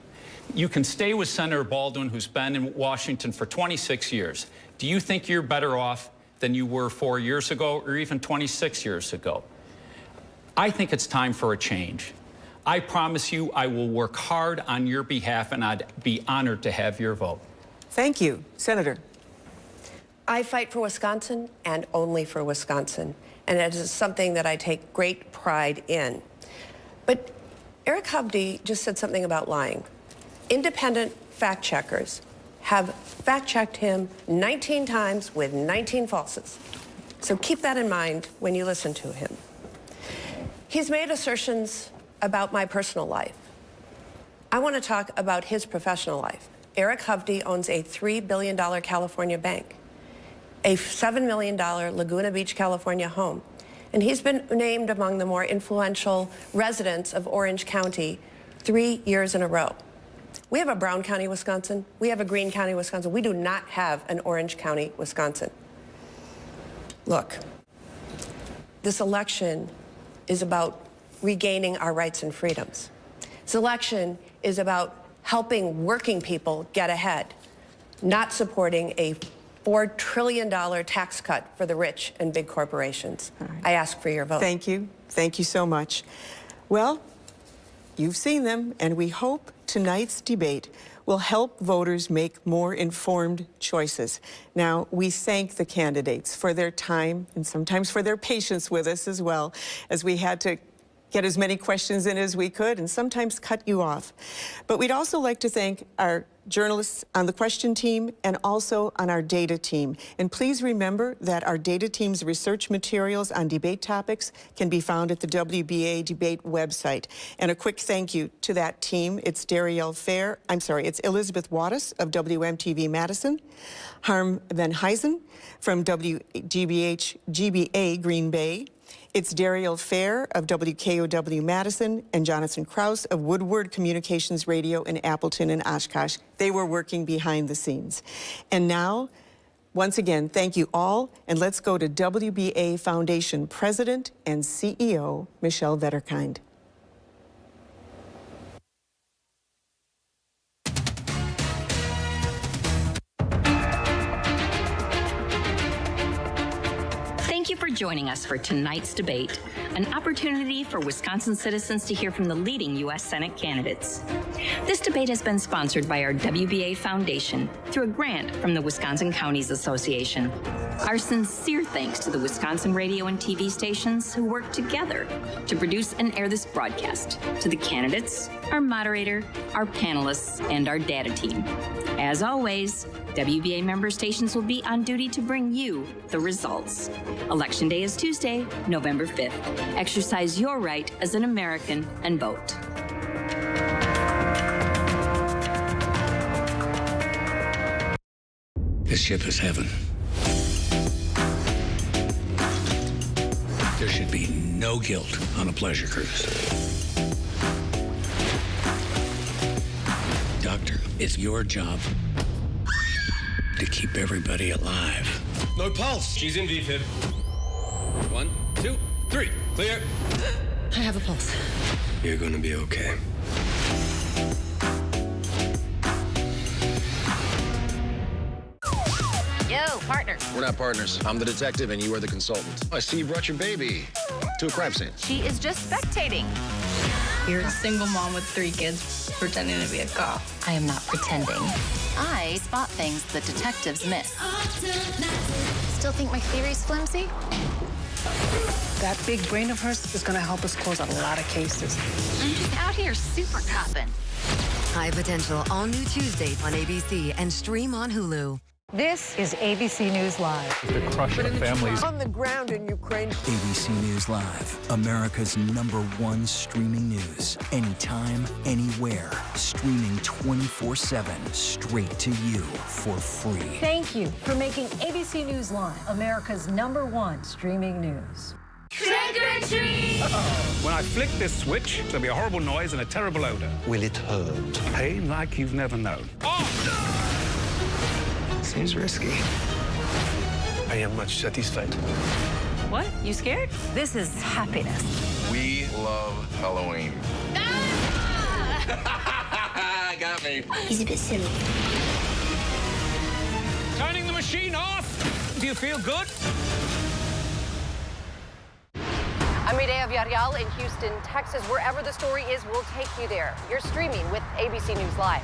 You can stay with Senator Baldwin, who's been in Washington for 26 years. Do you think you're better off than you were 4 years ago or even 26 years ago? I think it's time for a change. I promise you I will work hard on your behalf, and I'd be honored to have your vote. Thank you. Senator. I fight for Wisconsin and only for Wisconsin, and it is something that I take great pride in. But Eric Hovde just said something about lying. Independent fact checkers have fact-checked him 19 times with 19 falses. So keep that in mind when you listen to him. He's made assertions about my personal life. I want to talk about his professional life. Eric Hovde owns a $3 billion California bank, a $7 million Laguna Beach, California home, and he's been named among the more influential residents of Orange County 3 years in a row. We have a Brown County, Wisconsin. We have a Greene County, Wisconsin. We do not have an Orange County, Wisconsin. Look, this election is about regaining our rights and freedoms. This election is about helping working people get ahead, not supporting a $4 trillion tax cut for the rich and big corporations. Right. I ask for your vote. Thank you. Thank you so much. Well, you've seen them, and we hope tonight's debate will help voters make more informed choices. Now, we thank the candidates for their time and sometimes for their patience with us as well, as we had to get as many questions in as we could and sometimes cut you off. But we'd also like to thank our journalists on the question team and also on our data team. And please remember that our data team's research materials on debate topics can be found at the WBA debate website. And a quick thank you to that team. It's it's Elizabeth Wattis of WMTV Madison, Harm Van Heisen from GBA Green Bay, it's Dariel Fair of WKOW Madison and Jonathan Krause of Woodward Communications Radio in Appleton and Oshkosh. They were working behind the scenes. And now, once again, thank you all, and let's go to WBA Foundation President and CEO, Michelle Vetterkind. Thank you for joining us for tonight's debate, an opportunity for Wisconsin citizens to hear from the leading U.S. Senate candidates. This debate has been sponsored by our WBA Foundation through a grant from the Wisconsin Counties Association. Our sincere thanks to the Wisconsin radio and TV stations who work together to produce and air this broadcast, to the candidates, our moderator, our panelists, and our data team. As always, WBA member stations will be on duty to bring you the results. Election Day is Tuesday, November 5th. Exercise your right as an American and vote. This ship is heaven. There should be no guilt on a pleasure cruise. Doctor, it's your job to keep everybody alive. No pulse. She's in VFib. 1, 2, 3. Clear. I have a pulse. You're gonna be okay. Yo, partner. We're not partners. I'm the detective and you are the consultant. I see you brought your baby to a crime scene. She is just spectating. You're a single mom with 3 kids pretending to be a cop. I am not pretending. I spot things that detectives miss. Still think my theory's flimsy? That big brain of hers is going to help us close a lot of cases. I'm just out here super copping. High Potential, all new Tuesday on ABC and stream on Hulu. This is ABC News Live. The crush of families on the ground in Ukraine. ABC News Live, America's #1 streaming news. Anytime, anywhere. Streaming 24/7, straight to you for free. Thank you for making ABC News Live America's #1 streaming news. Trick or treat! When I flick this switch, there'll be a horrible noise and a terrible odor. Will it hurt? Pain like you've never known. Oh! Seems risky. I am much satisfied. What? You scared? This is happiness. We love Halloween. Got me. He's a bit silly. Turning the machine off! Do you feel good? I'm Medea Villarreal in Houston, Texas. Wherever the story is, we'll take you there. You're streaming with ABC News Live.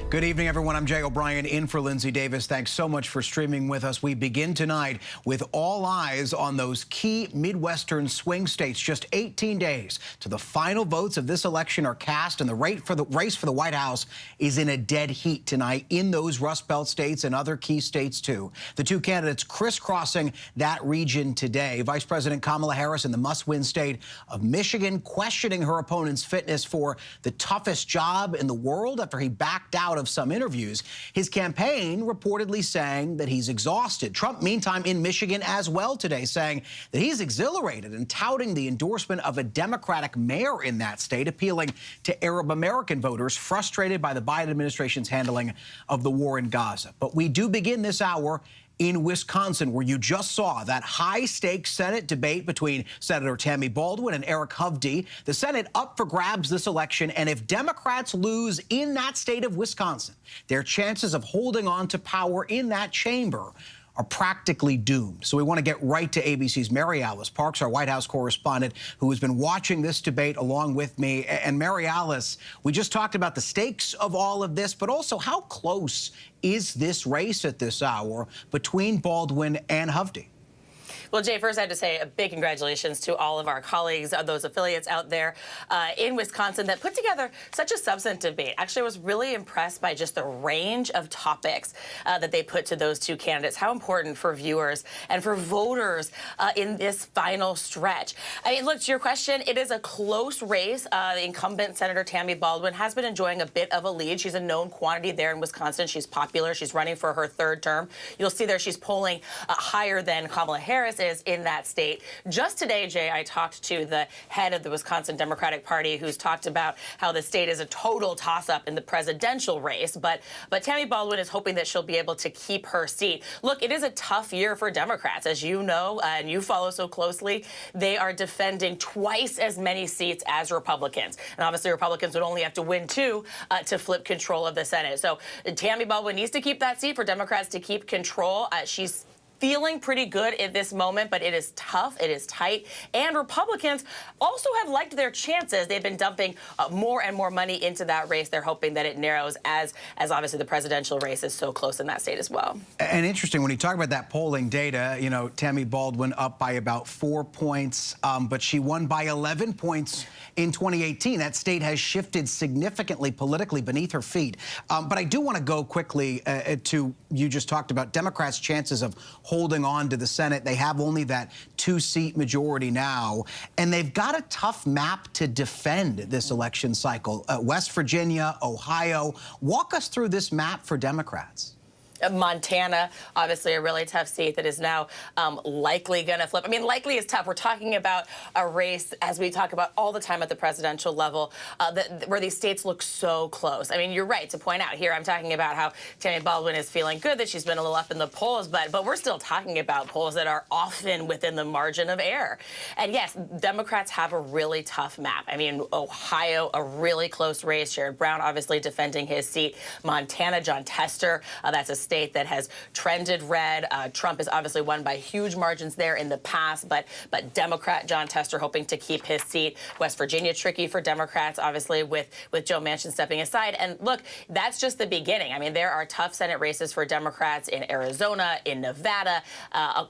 Good evening, everyone. I'm Jay O'Brien in for Linsey Davis. Thanks so much for streaming with us. We begin tonight with all eyes on those key Midwestern swing states. Just 18 days to the final votes of this election are cast, and the race for the White House is in a dead heat tonight in those Rust Belt states and other key states, too. The two candidates crisscrossing that region today. Vice President Kamala Harris in the must-win state of Michigan, questioning her opponent's fitness for the toughest job in the world after he backed out of some interviews. His campaign reportedly saying that he's exhausted. Trump, meantime, in Michigan as well today, saying that he's exhilarated and touting the endorsement of a Democratic mayor in that state, appealing to Arab American voters frustrated by the Biden administration's handling of the war in Gaza. But we do begin this hour in Wisconsin, where you just saw that high-stakes Senate debate between Senator Tammy Baldwin and Eric Hovde. The Senate up for grabs this election, and if Democrats lose in that state of Wisconsin, their chances of holding on to power in that chamber are practically doomed. So we want to get right to ABC's Mary Alice Parks, our White House correspondent, who has been watching this debate along with me. And Mary Alice, we just talked about the stakes of all of this, but also how close is this race at this hour between Baldwin and Hovde? Well, Jay, first I have to say a big congratulations to all of our colleagues, those affiliates out there in Wisconsin that put together such a substantive debate. Actually, I was really impressed by just the range of topics that they put to those two candidates. How important for viewers and for voters in this final stretch. I mean, look, to your question, it is a close race. The incumbent Senator Tammy Baldwin has been enjoying a bit of a lead. She's a known quantity there in Wisconsin. She's popular. She's running for her third term. You'll see there she's polling higher than Kamala Harris is in that state. Just today, Jay, I talked to the head of the Wisconsin Democratic Party, who's talked about how the state is a total toss-up in the presidential race. But Tammy Baldwin is hoping that she'll be able to keep her seat. Look, it is a tough year for Democrats, as you know, and you follow so closely. They are defending twice as many seats as Republicans. And obviously, Republicans would only have to win 2 to flip control of the Senate. So Tammy Baldwin needs to keep that seat for Democrats to keep control. She's feeling pretty good at this moment, but it is tough, it is tight, and Republicans also have liked their chances. They've been dumping more and more money into that race. They're hoping that it narrows as obviously the presidential race is so close in that state as well. And interesting, when you talk about that polling data, you know, Tammy Baldwin up by about 4 points, but she won by 11 points in 2018. That state has shifted significantly politically beneath her feet. But I do want to go quickly to, you just talked about Democrats' chances of holding on to the Senate. They have only that 2-seat majority now, and they've got a tough map to defend this election cycle. West Virginia, Ohio. Walk us through this map for Democrats. Montana, obviously a really tough seat that is now likely going to flip. I mean, likely is tough. We're talking about a race, as we talk about all the time at the presidential level, where these states look so close. I mean, you're right to point out here, I'm talking about how Tammy Baldwin is feeling good, that she's been a little up in the polls, but we're still talking about polls that are often within the margin of error. And yes, Democrats have a really tough map. I mean, Ohio, a really close race. Sherrod Brown obviously defending his seat. Montana, John Tester, that's a state that has trended red. Trump has obviously won by huge margins there in the past, but Democrat John Tester hoping to keep his seat. West Virginia, tricky for Democrats, obviously, with Joe Manchin stepping aside. And look, that's just the beginning. I mean, there are tough Senate races for Democrats in Arizona, in Nevada,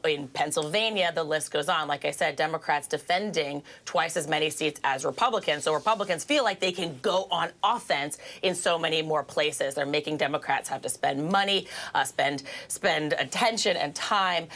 in Pennsylvania. The list goes on. Like I said, Democrats defending twice as many seats as Republicans. So Republicans feel like they can go on offense in so many more places. They're making Democrats have to spend money, spend attention and time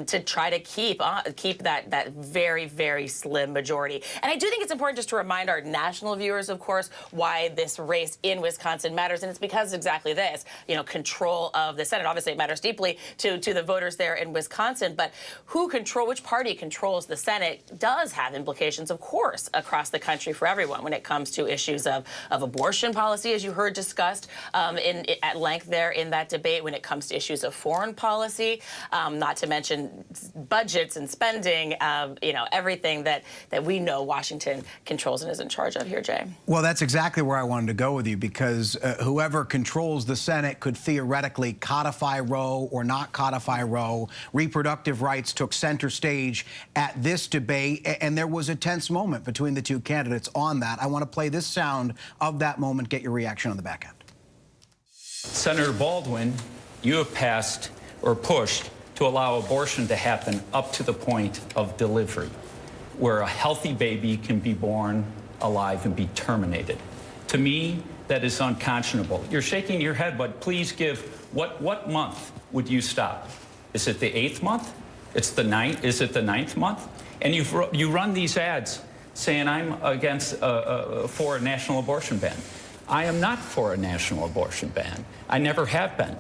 to try to keep that very, very slim majority. And I do think it's important just to remind our national viewers, of course, why this race in Wisconsin matters. And it's because exactly this, you know, control of the Senate. Obviously, it matters deeply to the voters there in Wisconsin. But which party controls the Senate does have implications, of course, across the country for everyone when it comes to issues of abortion policy, as you heard discussed at length there in that debate, when when it comes to issues of foreign policy, not to mention budgets and spending, you know, everything that we know Washington controls and is in charge of here, Jay. Well, that's exactly where I wanted to go with you, because whoever controls the Senate could theoretically codify Roe or not codify Roe. Reproductive rights took center stage at this debate, and there was a tense moment between the two candidates on that. I want to play this sound of that moment, get your reaction on the back end. Senator Baldwin, you have passed or pushed to allow abortion to happen up to the point of delivery, where a healthy baby can be born alive and be terminated. To me, that is unconscionable. You're shaking your head, but please give, what month would you stop? Is it the 8th month? It's the 9th? Is it the 9th month? And you run these ads saying I'm against, for a national abortion ban. I am not for a national abortion ban. I never have been.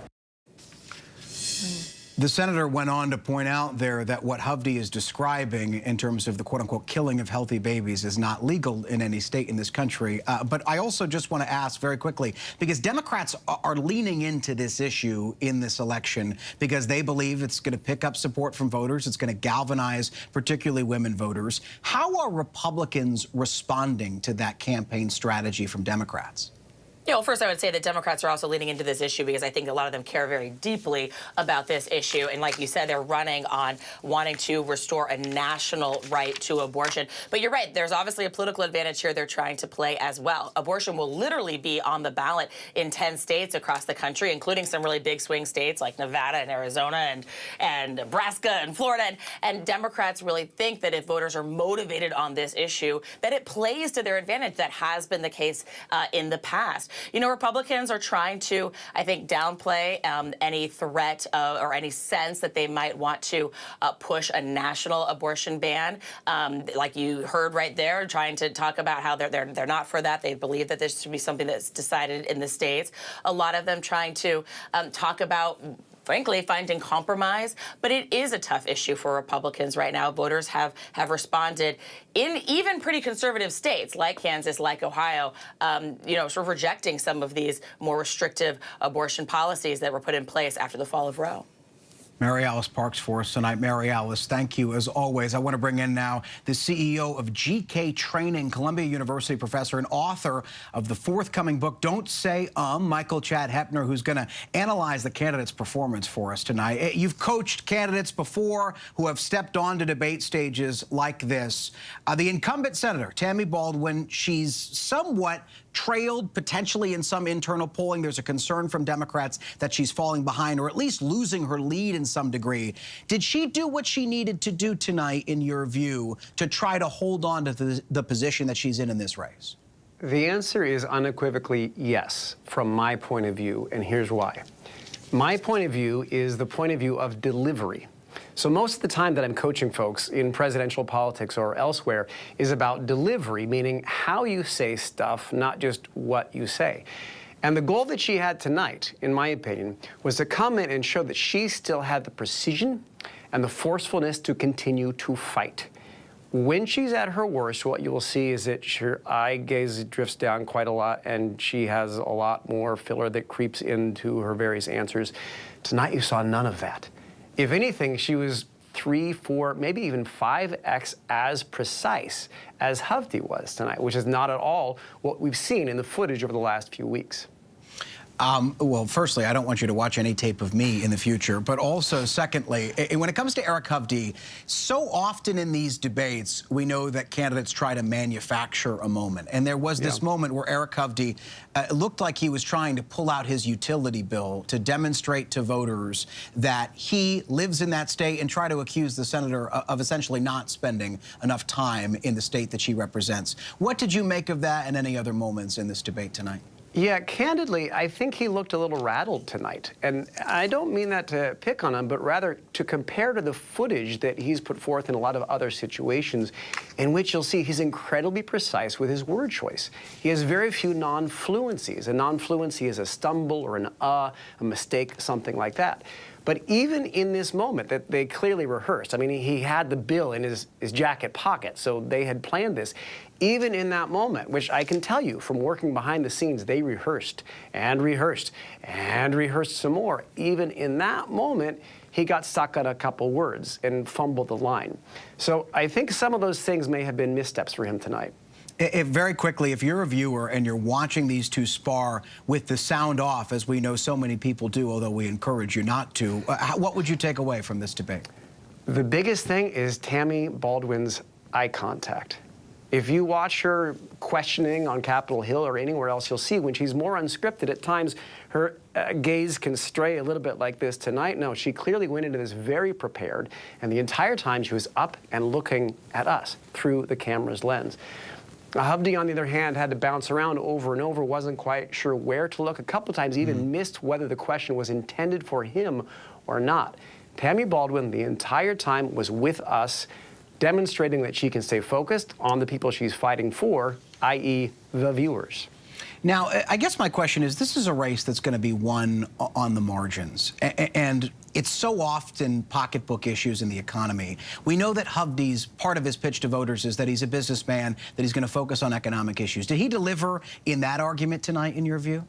The senator went on to point out there that what Hovde is describing in terms of the quote-unquote killing of healthy babies is not legal in any state in this country. But I also just want to ask very quickly, because Democrats are leaning into this issue in this election because they believe it's going to pick up support from voters. It's going to galvanize particularly women voters. How are Republicans responding to that campaign strategy from Democrats? Yeah, well, first I would say that Democrats are also leaning into this issue because I think a lot of them care very deeply about this issue. And like you said, they're running on wanting to restore a national right to abortion. But you're right, there's obviously a political advantage here they're trying to play as well. Abortion will literally be on the ballot in 10 states across the country, including some really big swing states like Nevada and Arizona and Nebraska and Florida. And Democrats really think that if voters are motivated on this issue, that it plays to their advantage. That has been the case in the past. You know, Republicans are trying to, I think, downplay any threat or any sense that they might want to push a national abortion ban. Like you heard right there, trying to talk about how they're not for that. They believe that this should be something that's decided in the states. A lot of them trying to talk about, frankly, finding compromise. But it is a tough issue for Republicans right now. Voters have responded in even pretty conservative states like Kansas, like Ohio, you know, sort of rejecting some of these more restrictive abortion policies that were put in place after the fall of Roe. Mary Alice Parks for us tonight. Mary Alice, thank you as always. I want to bring in now the CEO of GK Training, Columbia University professor and author of the forthcoming book, Don't Say Michael Chad Hepner, who's going to analyze the candidates' performance for us tonight. You've coached candidates before who have stepped onto debate stages like this. The incumbent senator, Tammy Baldwin, she's somewhat trailed potentially in some internal polling. There's a concern from Democrats that she's falling behind or at least losing her lead in some degree. Did she do what she needed to do tonight, in your view, to try to hold on to the position that she's in this race? The answer is unequivocally yes, from my point of view, and here's why. My point of view is the point of view of delivery. So most of the time that I'm coaching folks in presidential politics or elsewhere is about delivery, meaning how you say stuff, not just what you say. And the goal that she had tonight, in my opinion, was to come in and show that she still had the precision and the forcefulness to continue to fight. When she's at her worst, what you will see is that her eye gaze drifts down quite a lot, and she has a lot more filler that creeps into her various answers. Tonight, you saw none of that. If anything, she was 3, 4, maybe even 5x as precise as Hovde was tonight, which is not at all what we've seen in the footage over the last few weeks. Well, firstly, I don't want you to watch any tape of me in the future, but also, secondly, when it comes to Eric Hovde, so often in these debates, we know that candidates try to manufacture a moment. And there was this moment where Eric Hovde looked like he was trying to pull out his utility bill to demonstrate to voters that he lives in that state and try to accuse the senator of essentially not spending enough time in the state that she represents. What did you make of that and any other moments in this debate tonight? Yeah, candidly, I think he looked a little rattled tonight. And I don't mean that to pick on him, but rather to compare to the footage that he's put forth in a lot of other situations in which you'll see he's incredibly precise with his word choice. He has very few non-fluencies. A non-fluency is a stumble or a mistake, something like that. But even in this moment that they clearly rehearsed, I mean, he had the bill in his jacket pocket, so they had planned this. Even in that moment, which I can tell you from working behind the scenes, they rehearsed and rehearsed and rehearsed some more. Even in that moment, he got stuck on a couple words and fumbled the line. So I think some of those things may have been missteps for him tonight. Very quickly, if you're a viewer and you're watching these two spar with the sound off, as we know so many people do, although we encourage you not to, what would you take away from this debate? The biggest thing is Tammy Baldwin's eye contact. If you watch her questioning on Capitol Hill or anywhere else, you'll see when she's more unscripted, at times her gaze can stray a little bit like this tonight. No, she clearly went into this very prepared, and the entire time she was up and looking at us through the camera's lens. Hovde, on the other hand, had to bounce around over and over, wasn't quite sure where to look. A couple times even missed whether the question was intended for him or not. Tammy Baldwin, the entire time, was with us, demonstrating that she can stay focused on the people she's fighting for, i.e. the viewers. Now, I guess my question is, this is a race that's going to be won on the margins. And it's so often pocketbook issues in the economy. We know that Hovde's part of his pitch to voters is that he's a businessman, that he's going to focus on economic issues. Did he deliver in that argument tonight, in your view?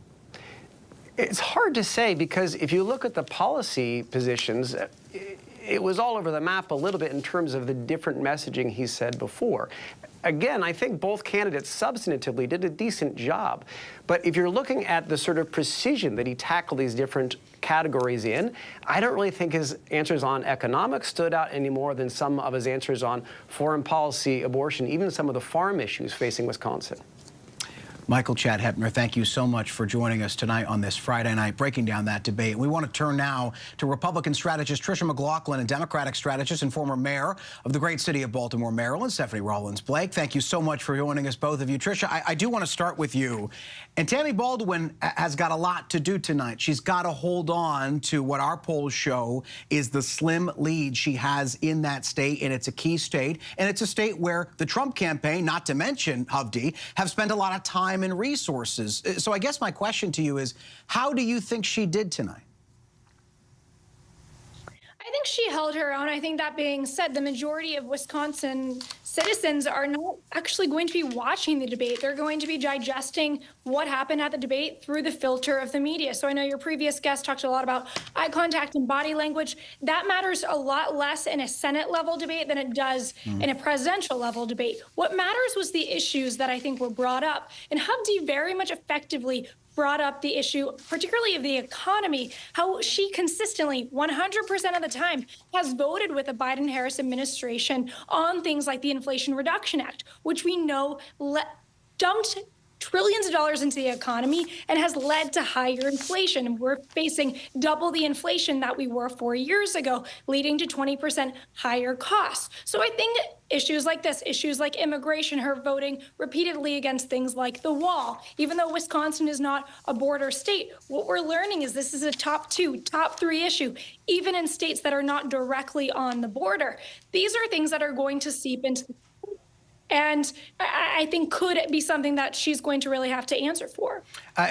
It's hard to say, because if you look at the policy positions, it was all over the map a little bit in terms of the different messaging he said before. Again, I think both candidates substantively did a decent job. But if you're looking at the sort of precision that he tackled these different categories in, I don't really think his answers on economics stood out any more than some of his answers on foreign policy, abortion, even some of the farm issues facing Wisconsin. Michael Chad Hepner, thank you so much for joining us tonight on this Friday night, breaking down that debate. We want to turn now to Republican strategist Tricia McLaughlin and Democratic strategist and former mayor of the great city of Baltimore, Maryland, Stephanie Rawlins-Blake. Thank you so much for joining us, both of you. Tricia, I do want to start with you. And Tammy Baldwin has got a lot to do tonight. She's got to hold on to what our polls show is the slim lead she has in that state, and it's a key state. And it's a state where the Trump campaign, not to mention Hovde, have spent a lot of time and resources. So I guess my question to you is, how do you think she did tonight? I think she held her own. I think, that being said, the majority of Wisconsin citizens are not actually going to be watching the debate. They're going to be digesting what happened at the debate through the filter of the media. So I know your previous guest talked a lot about eye contact and body language. That matters a lot less in a Senate level debate than it does in a presidential level debate. What matters was the issues that I think were brought up. And Hovde very much effectively brought up the issue, particularly of the economy, how she consistently, 100% of the time, has voted with the Biden-Harris administration on things like the Inflation Reduction Act, which we know dumped trillions of dollars into the economy and has led to higher inflation. We're facing double the inflation that we were 4 years ago, leading to 20% higher costs. So I think issues like this, issues like immigration, her voting repeatedly against things like the wall, even though Wisconsin is not a border state, what we're learning is this is a top 2, top 3 issue, even in states that are not directly on the border. These are things that are going to seep into the and I think could be something that she's going to really have to answer for.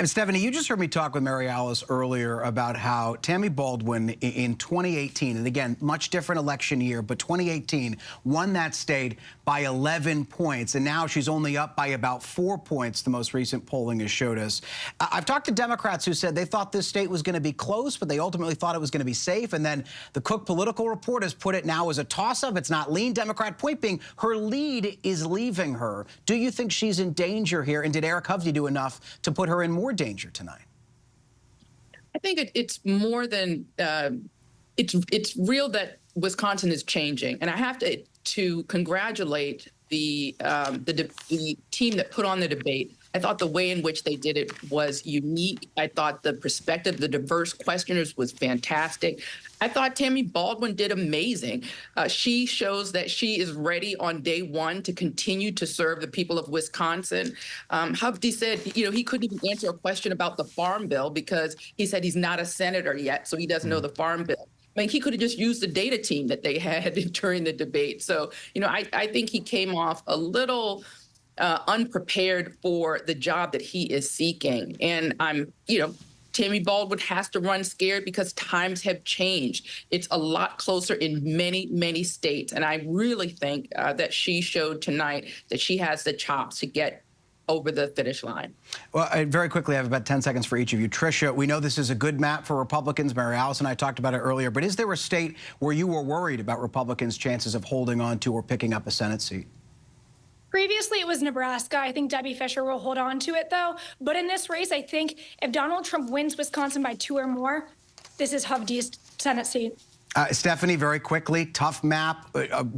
Stephanie, you just heard me talk with Mary Alice earlier about how Tammy Baldwin in 2018, and again, much different election year, but 2018 won that state by 11 points, and now she's only up by about 4 points, the most recent polling has showed us. I've talked to Democrats who said they thought this state was going to be close, but they ultimately thought it was going to be safe, and then the Cook Political Report has put it now as a toss-up. It's not lean Democrat, point being her lead is leaving her. Do you think she's in danger here, and did Eric Hovde do enough to put her in more danger tonight? I think it's more than it's real that Wisconsin is changing, and I have to congratulate the team that put on the debate. I thought the way in which they did it was unique. I thought the perspective, the diverse questioners was fantastic. I thought Tammy Baldwin did amazing. She shows that she is ready on day one to continue to serve the people of Wisconsin. Hovde said, he couldn't even answer a question about the Farm Bill because he said he's not a senator yet, so he doesn't know the Farm Bill. I mean, he could have just used the data team that they had during the debate. So, I think he came off a little unprepared for the job that he is seeking. And I'm, Tammy Baldwin has to run scared because times have changed. It's a lot closer in many, many states. And I really think that she showed tonight that she has the chops to get over the finish line. Well, very quickly, I have about 10 seconds for each of you. Tricia, we know this is a good map for Republicans. Mary Alice and I talked about it earlier. But is there a state where you were worried about Republicans' chances of holding on to or picking up a Senate seat? Previously, it was Nebraska. I think Debbie Fisher will hold on to it, though. But in this race, I think if Donald Trump wins Wisconsin by 2 or more, this is Hovde's Senate seat. Stephanie, very quickly, tough map.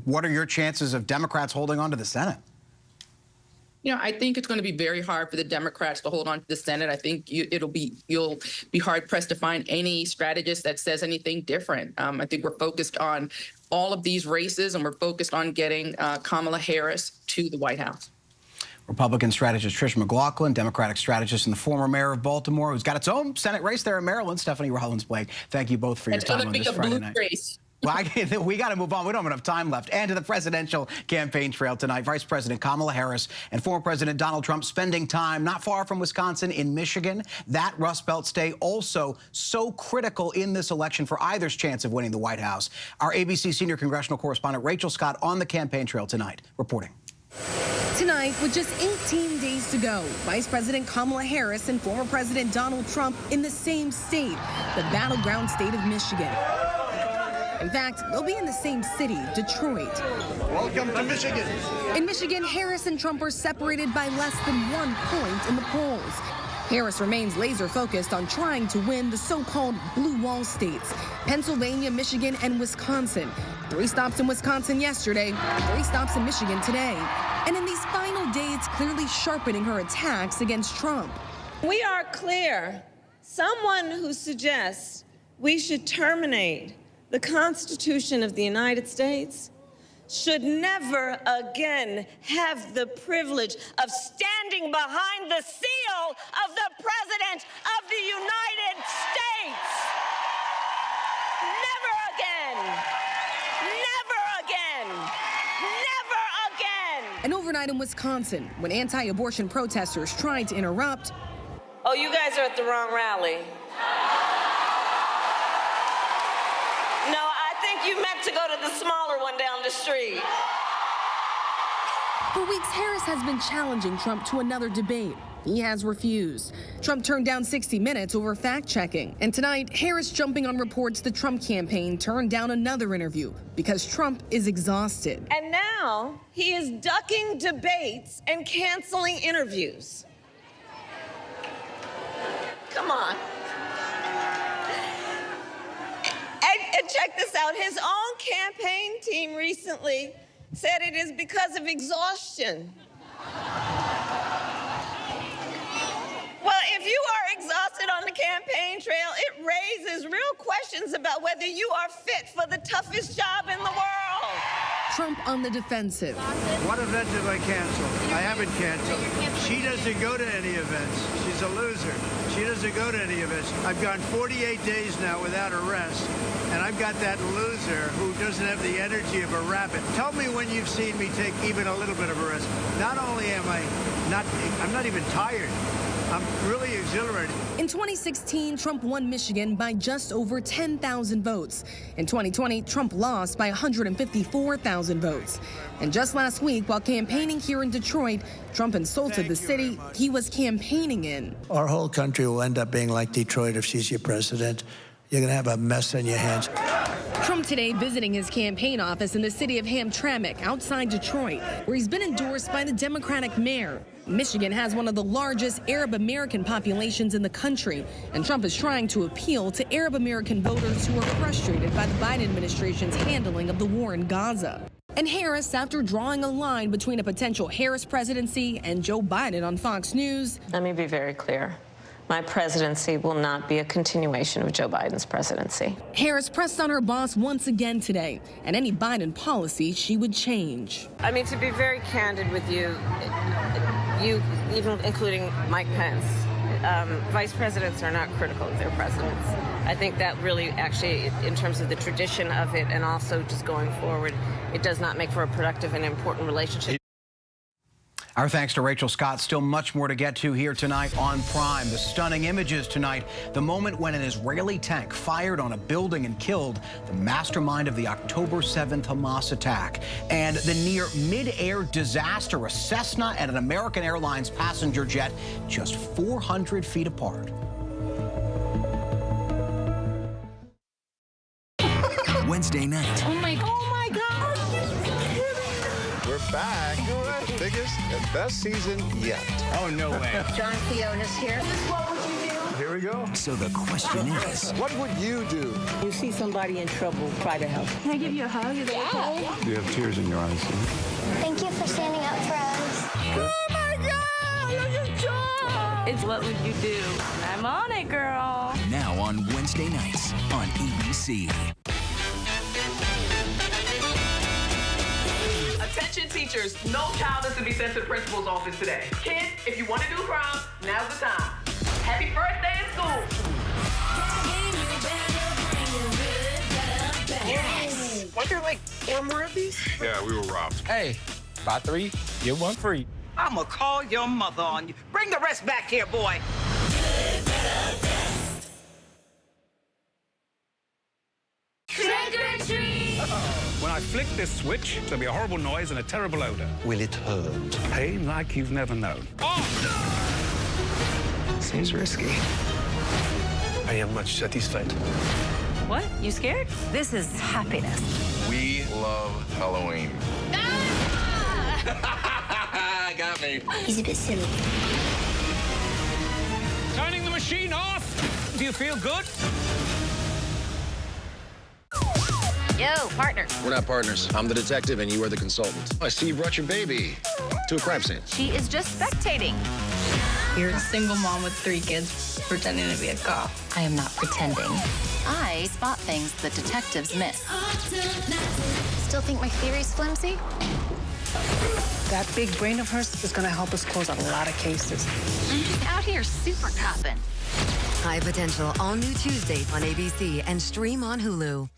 What are your chances of Democrats holding on to the Senate? You know, I think it's going to be very hard for the Democrats to hold on to the Senate. I think you'll be hard pressed to find any strategist that says anything different. I think we're focused on all of these races, and we're focused on getting Kamala Harris to the White House. Republican strategist Tricia McLaughlin, Democratic strategist and the former mayor of Baltimore, who's got its own Senate race there in Maryland, Stephanie Rollins-Blake. Thank you both for your time on this Friday night. Race. Well, we got to move on. We don't have enough time left. And to the presidential campaign trail tonight, Vice President Kamala Harris and former President Donald Trump spending time not far from Wisconsin in Michigan. That Rust Belt state also so critical in this election for either's chance of winning the White House. Our ABC senior congressional correspondent Rachel Scott on the campaign trail tonight, reporting. Tonight, with just 18 days to go, Vice President Kamala Harris and former President Donald Trump in the same state, the battleground state of Michigan. In fact, they'll be in the same city, Detroit. Welcome to Michigan. In Michigan, Harris and Trump are separated by less than 1 point in the polls. Harris remains laser-focused on trying to win the so-called blue wall states, Pennsylvania, Michigan, and Wisconsin. 3 stops in Wisconsin yesterday, 3 stops in Michigan today. And in these final days, clearly sharpening her attacks against Trump. We are clear. Someone who suggests we should terminate the Constitution of the United States should never again have the privilege of standing behind the seal of the President of the United States. Never again. Never again. Never again. And overnight in Wisconsin, when anti-abortion protesters tried to interrupt. Oh, you guys are at the wrong rally. No, I think you meant to go to the smaller one down the street. For weeks, Harris has been challenging Trump to another debate. He has refused. Trump turned down 60 Minutes over fact-checking. And tonight, Harris jumping on reports the Trump campaign turned down another interview because Trump is exhausted. And now he is ducking debates and canceling interviews. Come on. And check this out. His own campaign team recently said it is because of exhaustion. Well, if you are exhausted on the campaign trail, it raises real questions about whether you are fit for the toughest job in the world. Trump on the defensive. What event did I cancel? I haven't canceled. She doesn't go to any events. She's a loser. She doesn't go to any events. I've gone 48 days now without a rest, and I've got that loser who doesn't have the energy of a rabbit. Tell me when you've seen me take even a little bit of a rest. Not only am I'm not even tired. I'm really exhilarated. In 2016, Trump won Michigan by just over 10,000 votes. In 2020, Trump lost by 154,000 votes. And just last week, while campaigning here in Detroit, Trump insulted the city he was campaigning in. Our whole country will end up being like Detroit if she's your president. You're going to have a mess on your hands. Trump today visiting his campaign office in the city of Hamtramck outside Detroit, where he's been endorsed by the Democratic mayor. Michigan has one of the largest Arab American populations in the country, and Trump is trying to appeal to Arab American voters who are frustrated by the Biden administration's handling of the war in Gaza. And Harris, after drawing a line between a potential Harris presidency and Joe Biden on Fox News. Let me be very clear. My presidency will not be a continuation of Joe Biden's presidency. Harris pressed on her boss once again today, and any Biden policy she would change. I mean, to be very candid with you, even including Mike Pence, vice presidents are not critical of their presidents. I think that really actually, in terms of the tradition of it and also just going forward, it does not make for a productive and important relationship. Our thanks to Rachel Scott. Still much more to get to here tonight on Prime. The stunning images tonight, the moment when an Israeli tank fired on a building and killed the mastermind of the October 7th Hamas attack. And the near mid-air disaster, a Cessna and an American Airlines passenger jet just 400 feet apart. Wednesday night. Oh my God. We're back. The biggest and best season yet. Oh, no way. John Fiona's here. What would you do? Here we go. So the question is, what would you do? You see somebody in trouble, try to help. Can I give you a hug? Is that okay? You have tears in your eyes. Thank you for standing up for us. Oh my God! Look at John! It's what would you do? I'm on it, girl. Now on Wednesday nights on ABC. Attention teachers, no child is to be sent to the principal's office today. Kids, if you want to do prom, now's the time. Happy first day in school. Yes. Weren't there like 4 more of these? Yeah, we were robbed. Hey, buy 3, get 1 free. I'ma call your mother on you. Bring the rest back here, boy. Trick or treat! When I flick this switch, there'll be a horrible noise and a terrible odor. Will it hurt? Pain like you've never known. Seems risky. I am much satisfied. What? You scared? This is happiness. We love Halloween. Got me. He's a bit silly. Turning the machine off! Do you feel good? Yo, partner. We're not partners. I'm the detective and you are the consultant. I see you brought your baby to a crime scene. She is just spectating. You're a single mom with 3 kids pretending to be a cop. I am not pretending. I spot things that detectives miss. Still think my theory's flimsy? That big brain of hers is gonna help us close a lot of cases. I'm just out here super copping. High Potential, all new Tuesdays on ABC and stream on Hulu.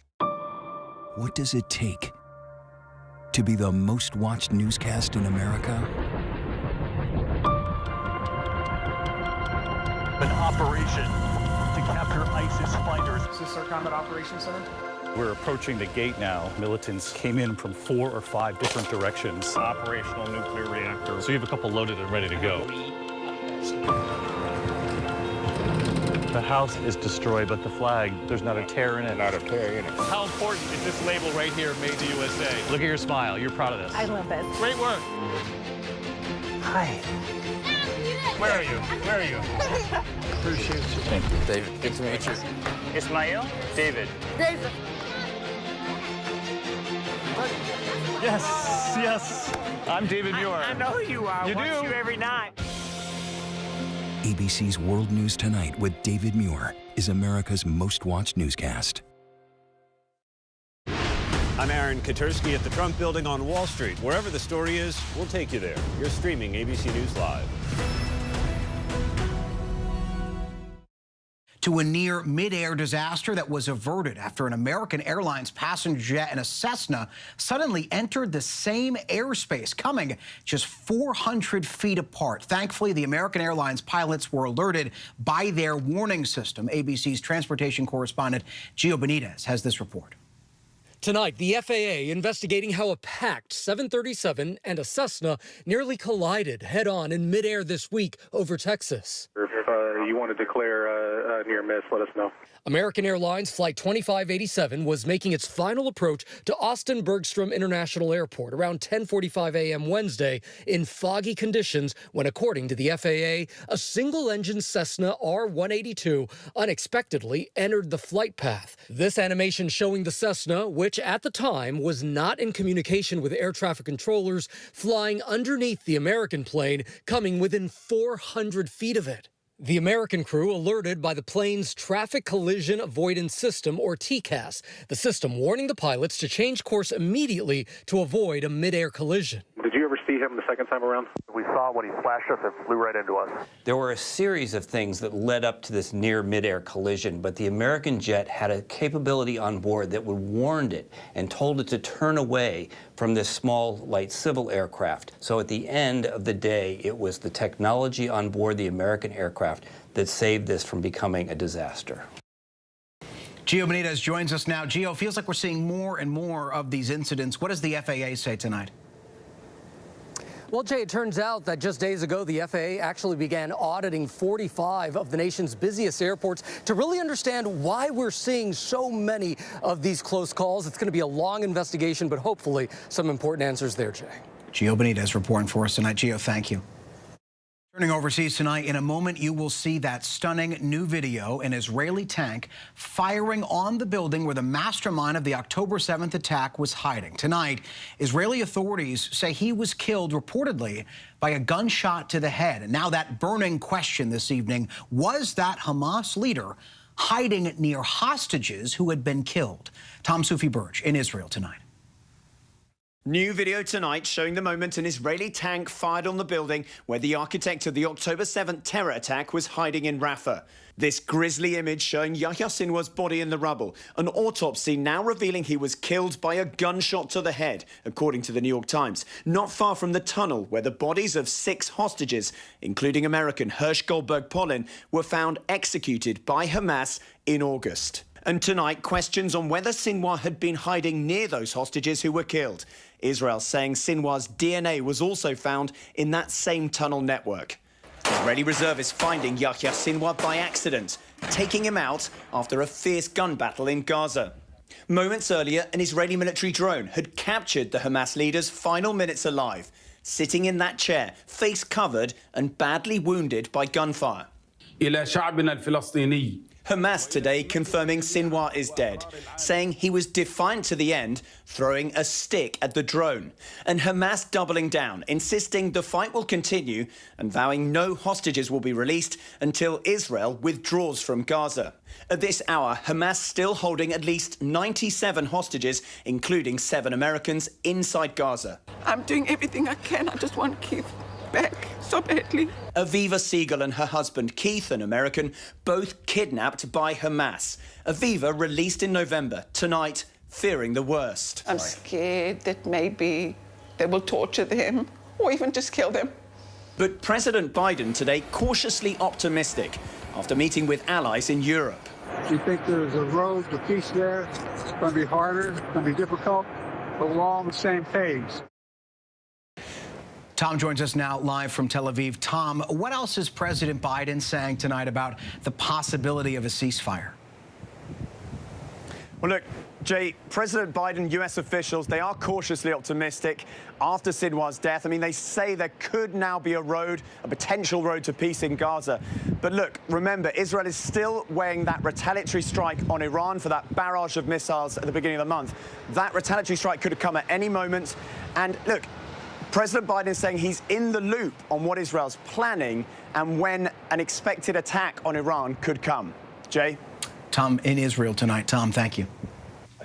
What does it take to be the most watched newscast in America? An operation to capture ISIS fighters. Is this our Combat Operations Center? We're approaching the gate now. Militants came in from 4 or 5 different directions. Operational nuclear reactor. So you have a couple loaded and ready to go. The house is destroyed, but the flag, there's not a tear in it. Not a tear in it. How important is this label right here, Made in the USA? Look at your smile. You're proud of this. I love this. Great work. Hi. Where are you? Where are you? Appreciate you. Thank you, David. Good to meet you. Ismail? David. David. Yes, yes. I'm David Muir. I know who you are. You Watch do? you every night. ABC's World News Tonight with David Muir is America's most watched newscast. I'm Aaron Katursky at the Trump Building on Wall Street. Wherever the story is, we'll take you there. You're streaming ABC News Live. To a near mid-air disaster that was averted after an American Airlines passenger jet and a Cessna suddenly entered the same airspace, coming just 400 feet apart. Thankfully, the American Airlines pilots were alerted by their warning system. ABC's transportation correspondent Gio Benitez has this report. Tonight, the FAA investigating how a packed 737 and a Cessna nearly collided head-on in midair this week over Texas. If you want to declare a near miss, let us know. American Airlines Flight 2587 was making its final approach to Austin Bergstrom International Airport around 10:45 a.m. Wednesday in foggy conditions when, according to the FAA, a single-engine Cessna R-182 unexpectedly entered the flight path. This animation showing the Cessna, which at the time was not in communication with air traffic controllers, flying underneath the American plane, coming within 400 feet of it. The American crew alerted by the plane's Traffic Collision Avoidance System, or TCAS, the system warning the pilots to change course immediately to avoid a mid-air collision. Did you ever see see him the second time around? We saw when he flashed us, it flew right into us. There were a series of things that led up to this near midair collision, but the American jet had a capability on board that would warned it and told it to turn away from this small, light civil aircraft. So at the end of the day, it was the technology on board the American aircraft that saved this from becoming a disaster. Gio Benitez joins us now. Gio, feels like we're seeing more and more of these incidents. What does the FAA say tonight? Well, Jay, it turns out that just days ago, the FAA actually began auditing 45 of the nation's busiest airports to really understand why we're seeing so many of these close calls. It's going to be a long investigation, but hopefully some important answers there, Jay. Gio Benitez reporting for us tonight. Gio, thank you. Turning overseas tonight, in a moment you will see that stunning new video, an Israeli tank firing on the building where the mastermind of the October 7th attack was hiding. Tonight, Israeli authorities say he was killed reportedly by a gunshot to the head. And now that burning question this evening, was that Hamas leader hiding near hostages who had been killed? Tom Sufi-Burge in Israel tonight. New video tonight showing the moment an Israeli tank fired on the building where the architect of the October 7th terror attack was hiding in Rafah. This grisly image showing Yahya Sinwar's body in the rubble. An autopsy now revealing he was killed by a gunshot to the head, according to the New York Times, not far from the tunnel where the bodies of 6 hostages, including American Hersh Goldberg-Polin, were found executed by Hamas in August. And tonight, questions on whether Sinwar had been hiding near those hostages who were killed. Israel saying Sinwar's DNA was also found in that same tunnel network. Israeli reservists finding Yahya Sinwar by accident, taking him out after a fierce gun battle in Gaza. Moments earlier, an Israeli military drone had captured the Hamas leader's final minutes alive, sitting in that chair, face covered and badly wounded by gunfire. Hamas today confirming Sinwar is dead, saying he was defiant to the end, throwing a stick at the drone. And Hamas doubling down, insisting the fight will continue and vowing no hostages will be released until Israel withdraws from Gaza. At this hour, Hamas still holding at least 97 hostages, including 7 Americans, inside Gaza. I'm doing everything I can. I just want Keith back so badly. Aviva Siegel and her husband, Keith, an American, both kidnapped by Hamas. Aviva released in November. Tonight, fearing the worst. I'm scared that maybe they will torture them or even just kill them. But President Biden today cautiously optimistic after meeting with allies in Europe. Do you think there's a road to peace there? It's going to be harder, it's going to be difficult, but we're all on the same page. Tom joins us now live from Tel Aviv. Tom, what else is President Biden saying tonight about the possibility of a ceasefire? Well, look, Jay, President Biden, U.S. officials, they are cautiously optimistic after Sinwar's death. I mean, they say there could now be a potential road to peace in Gaza. But look, remember, Israel is still weighing that retaliatory strike on Iran for that barrage of missiles at the beginning of the month. That retaliatory strike could have come at any moment. And look, President Biden is saying he's in the loop on what Israel's planning and when an expected attack on Iran could come. Jay? Tom, in Israel tonight. Tom, thank you.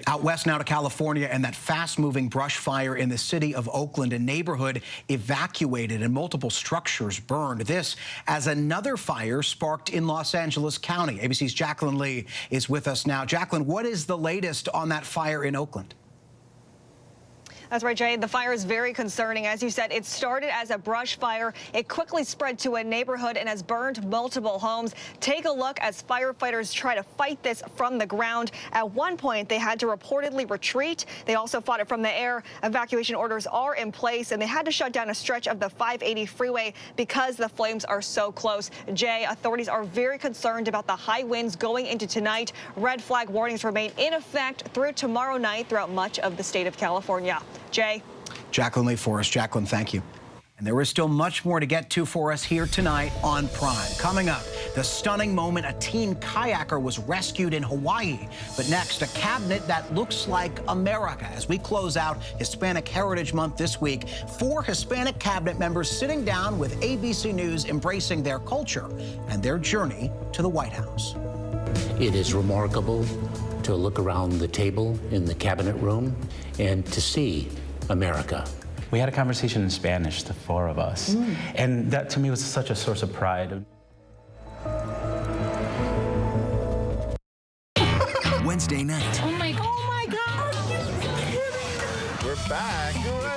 Out west now to California, and that fast-moving brush fire in the city of Oakland, a neighborhood evacuated and multiple structures burned. This as another fire sparked in Los Angeles County. ABC's Jacqueline Lee is with us now. Jacqueline, what is the latest on that fire in Oakland? That's right, Jay. The fire is very concerning. As you said, it started as a brush fire. It quickly spread to a neighborhood and has burned multiple homes. Take a look as firefighters try to fight this from the ground. At one point, they had to reportedly retreat. They also fought it from the air. Evacuation orders are in place, and they had to shut down a stretch of the 580 freeway because the flames are so close. Jay, authorities are very concerned about the high winds going into tonight. Red flag warnings remain in effect through tomorrow night throughout much of the state of California. Jay. Jacqueline Lee for us. Jacqueline, thank you. And there is still much more to get to for us here tonight on Prime. Coming up, the stunning moment a teen kayaker was rescued in Hawaii. But next, a cabinet that looks like America. As we close out Hispanic Heritage Month this week, 4 Hispanic cabinet members sitting down with ABC News, embracing their culture and their journey to the White House. It is remarkable to look around the table in the cabinet room and to see America. We had a conversation in Spanish, the four of us. And that to me was such a source of pride. Wednesday night. Oh my God. We're back.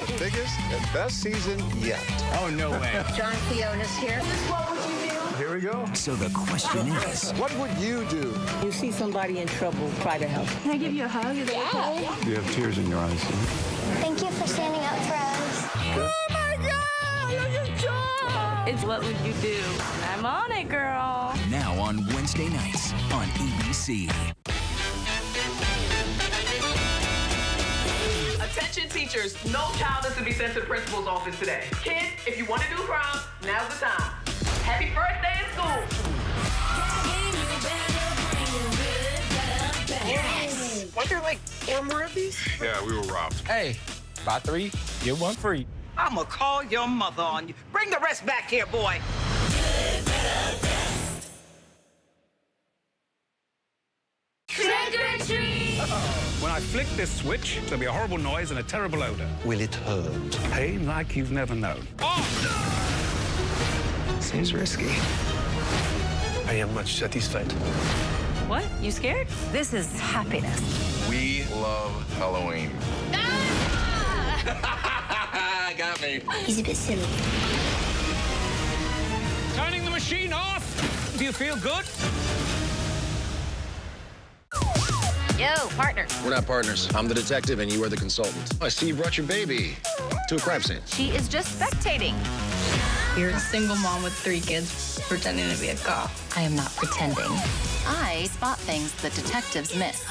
The biggest and best season yet. Oh, no way. John Fiona's here. What would you do? Here we go. So the question is, what would you do? You see somebody in trouble, try to help. Can I give you a hug? Is that okay? You have tears in your eyes. Thank you for standing up for us. Oh my God! Look at John! It's what would you do? I'm on it, girl. now on Wednesday nights on ABC. Attention teachers, no child is to be sent to the principal's office today. Kids, if you want to do prom, now's the time. Happy first day in school. Yes. Weren't there like 4 more of these? Yeah, we were robbed. Hey, buy 3, get 1 free. I'ma call your mother on you. Bring the rest back here, boy. Trick or treat! When I flick this switch, there'll be a horrible noise and a terrible odor. Will it hurt? Pain like you've never known. Seems risky. I am much satisfied. What? You scared? This is happiness. We love Halloween. Got me. He's a bit silly. Turning the machine off. Do you feel good? Yo, partner. We're not partners. I'm the detective and you are the consultant. I see you brought your baby to a crime scene. She is just spectating. You're a single mom with 3 kids pretending to be a cop. I am not pretending. I spot things that detectives miss.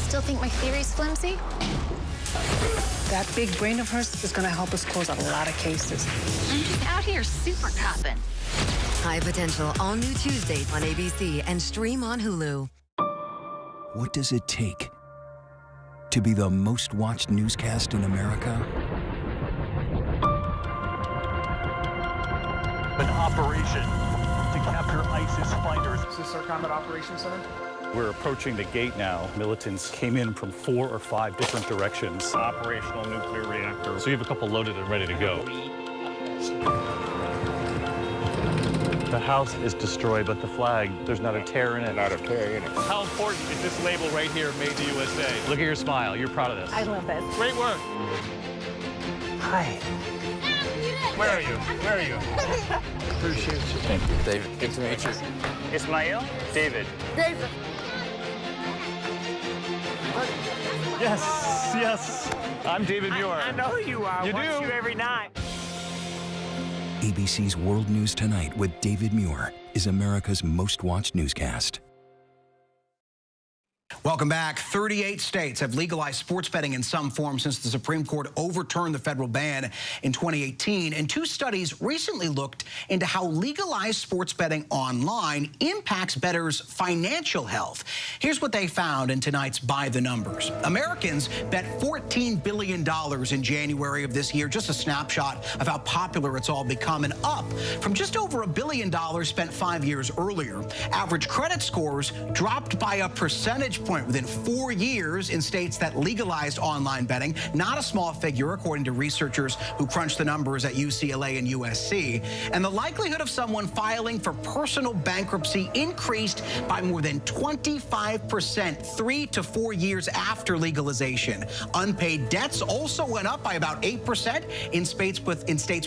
Still think my theory's flimsy? That big brain of hers is gonna help us close a lot of cases. I'm just out here super copping. High Potential, all new Tuesdays on ABC and stream on Hulu. What does it take to be the most watched newscast in America? An operation to capture ISIS fighters. Is this our Combat Operations Center? We're approaching the gate now. Militants came in from 4 or 5 different directions. Operational nuclear reactor. So you have a couple loaded and ready to go. The house is destroyed, but the flag, there's not a tear in it. Not a tear in it. How important is this label right here, Made in the USA? Look at your smile. You're proud of this. I love this. Great work. Hi. Where are you? Where are you? Appreciate you. Thank you, David. Good to meet you. Ismail? David. David. Yes, yes. I'm David Muir. I know who you are. You Watch do? you every night. ABC's World News Tonight with David Muir is America's most watched newscast. Welcome back. 38 states have legalized sports betting in some form since the Supreme Court overturned the federal ban in 2018. And 2 studies recently looked into how legalized sports betting online impacts bettors' financial health. Here's what they found in tonight's By the Numbers. Americans bet $14 billion in January of this year, just a snapshot of how popular it's all become, and up from just over $1 billion spent 5 years earlier. Average credit scores dropped by a percentage point within 4 years in states that legalized online betting. Not a small figure, according to researchers who crunched the numbers at UCLA and USC. And the likelihood of someone filing for personal bankruptcy increased by more than 25% 3 to 4 years after legalization. Unpaid debts also went up by about 8% in states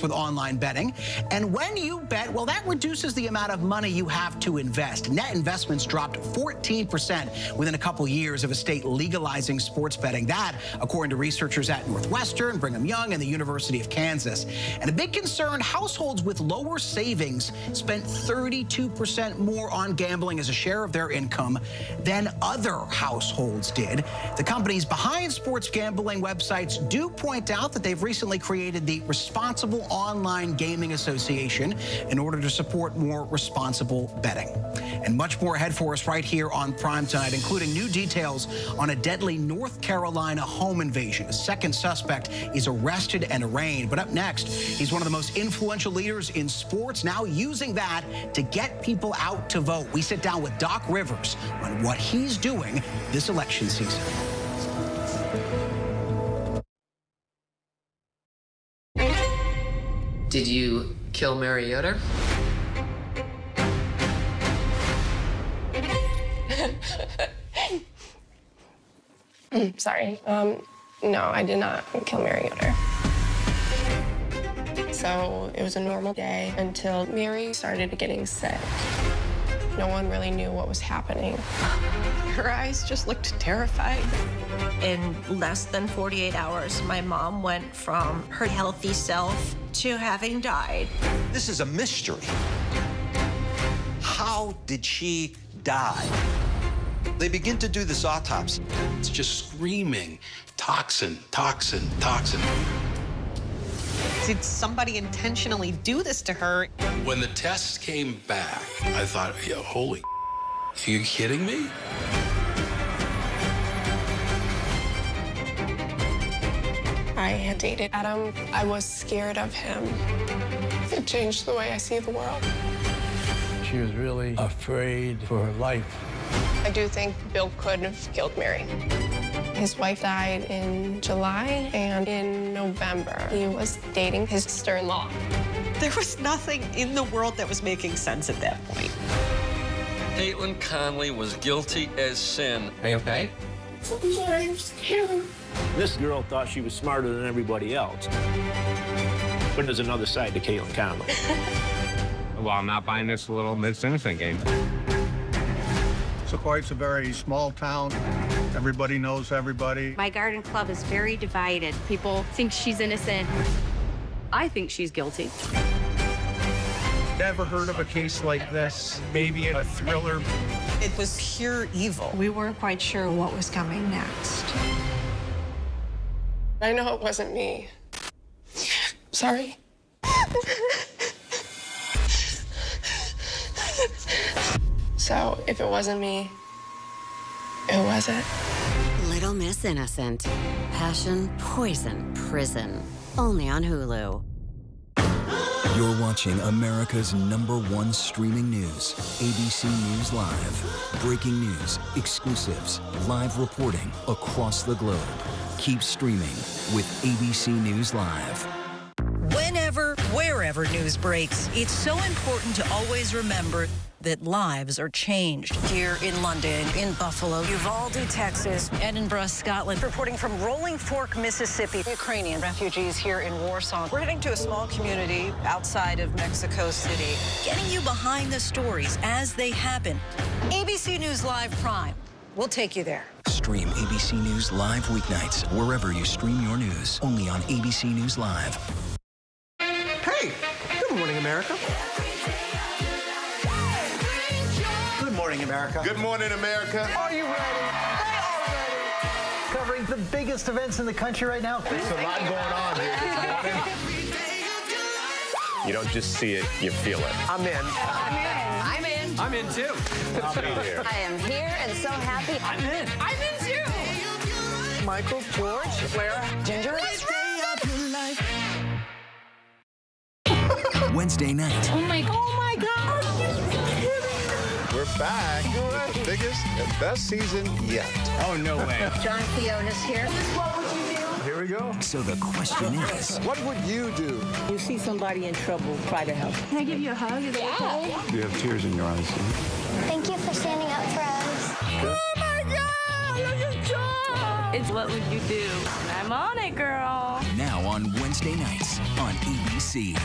with online betting. And when you bet, well, that reduces the amount of money you have to invest. Net investments dropped 14% within a couple years of a state legalizing sports betting. That, according to researchers at Northwestern, Brigham Young, and the University of Kansas. And a big concern, households with lower savings spent 32% more on gambling as a share of their income than other households did. The companies behind sports gambling websites do point out that they've recently created the Responsible Online Gaming Association in order to support more responsible betting. And much more ahead for us right here on Prime Tonight, including new details on a deadly North Carolina home invasion. A second suspect is arrested and arraigned. But up next, he's one of the most influential leaders in sports, now using that to get people out to vote. We sit down with Doc Rivers on what he's doing this election season. Did you kill Mary Yoder? Sorry. No, I did not kill Mary Yoder. So it was a normal day until Mary started getting sick. No one really knew what was happening. Her eyes just looked terrified. In less than 48 hours, my mom went from her healthy self to having died. This is a mystery. How did she die? They begin to do this autopsy. It's just screaming, toxin, toxin, toxin. Did somebody intentionally do this to her? When the tests came back, I thought, yo, holy, are you kidding me? I had dated Adam. I was scared of him. It changed the way I see the world. She was really afraid for her life. I do think Bill could have killed Mary. His wife died in July, and in November, he was dating his sister-in-law. There was nothing in the world that was making sense at that point. Caitlin Conley was guilty as sin. Are you okay? I'm scared. This girl thought she was smarter than everybody else. But there's another side to Caitlin Conley. Well, I'm not buying this little Miss Innocent game. Sequoia's a very small town. Everybody knows everybody. My garden club is very divided. People think she's innocent. I think she's guilty. Never heard of a case like this. Maybe a thriller. It was pure evil. We weren't quite sure what was coming next. I know it wasn't me. Sorry. So, if it wasn't me, who was it? Little Miss Innocent. Passion, poison, prison. Only on Hulu. You're watching America's #1 streaming news, ABC News Live. Breaking news, exclusives, live reporting across the globe. Keep streaming with ABC News Live. Whenever, wherever news breaks, it's so important to always remember that lives are changed. Here in London, in Buffalo, Uvalde, Texas, Edinburgh, Scotland. Reporting from Rolling Fork, Mississippi. Ukrainian refugees here in Warsaw. We're heading to a small community outside of Mexico City. Getting you behind the stories as they happen. ABC News Live Prime. We'll take you there. Stream ABC News Live weeknights wherever you stream your news. Only on ABC News Live. Hey, good morning, America. Good morning, America. Good morning, America. Are you ready? They are ready. Covering the biggest events in the country right now. There's a lot going on here this morning. You don't just see it, you feel it. I'm in. I'm in. I'm in too. I'll be here. I am here and so happy. I'm in. I'm in too. Michael, George, Clara, Ginger. Wednesday night. Oh my God. We're back with the biggest and best season yet. Oh, no way. John Fiona's here. What would you do? Here we go. So the question is, what would you do? You see somebody in trouble, try to help. Can I give you a hug? Is that okay? You have tears in your eyes. Thank you for standing up for us. Oh my God! Look at John! It's what would you do? I'm on it, girl. now on Wednesday nights on ABC.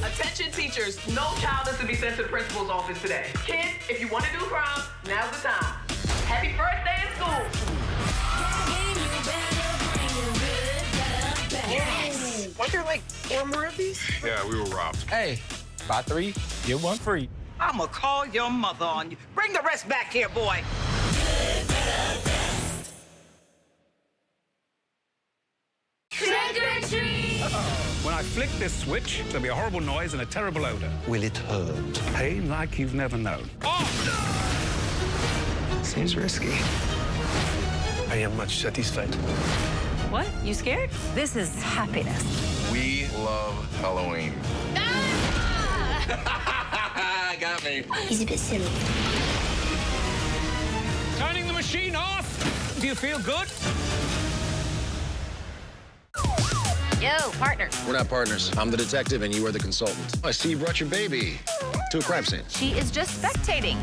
Attention teachers, no child is to be sent to the principal's office today. Kids, if you want to do crime, now's the time. Happy first day in school. Yes. Weren't there like 4 more of these? Yeah, we were robbed. Hey, buy 3, get 1 free. I'ma call your mother on you. Bring the rest back here, boy. Trick or treat! When I flick this switch, there'll be a horrible noise and a terrible odor. Will it hurt? Pain like you've never known. Seems risky. I am much satisfied. What? You scared? This is happiness. We love Halloween. Got me. He's a bit silly. Turning the machine off. Do you feel good? Yo, partner. We're not partners. I'm the detective and you are the consultant. I see you brought your baby to a crime scene. She is just spectating.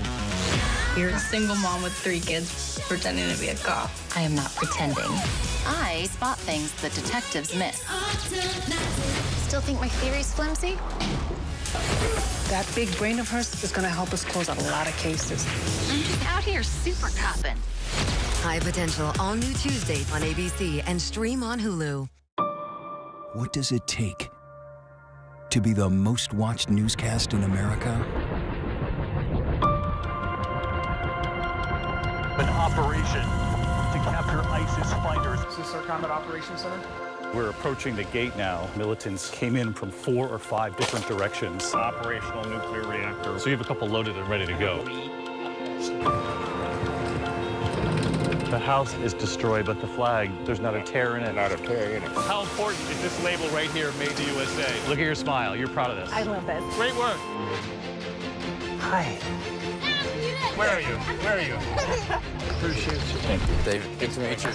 You're a single mom with 3 kids pretending to be a cop. I am not pretending. I spot things that detectives miss. Still think my theory's flimsy? That big brain of hers is going to help us close out a lot of cases. I'm just out here super copping. High Potential, all new Tuesday on ABC and stream on Hulu. What does it take to be the most watched newscast in America? An operation to capture ISIS fighters. Is this our Combat Operations Center? We're approaching the gate now. Militants came in from 4 or 5 different directions. Operational nuclear reactor. So you have a couple loaded and ready to go. The house is destroyed, but the flag, there's not a tear in it. Not a tear in it. How important is this label right here, Made in the USA? Look at your smile. You're proud of this. I love this. Great work. Hi. Where are you? Where are you? Appreciate you. Thank you. David, good to meet you.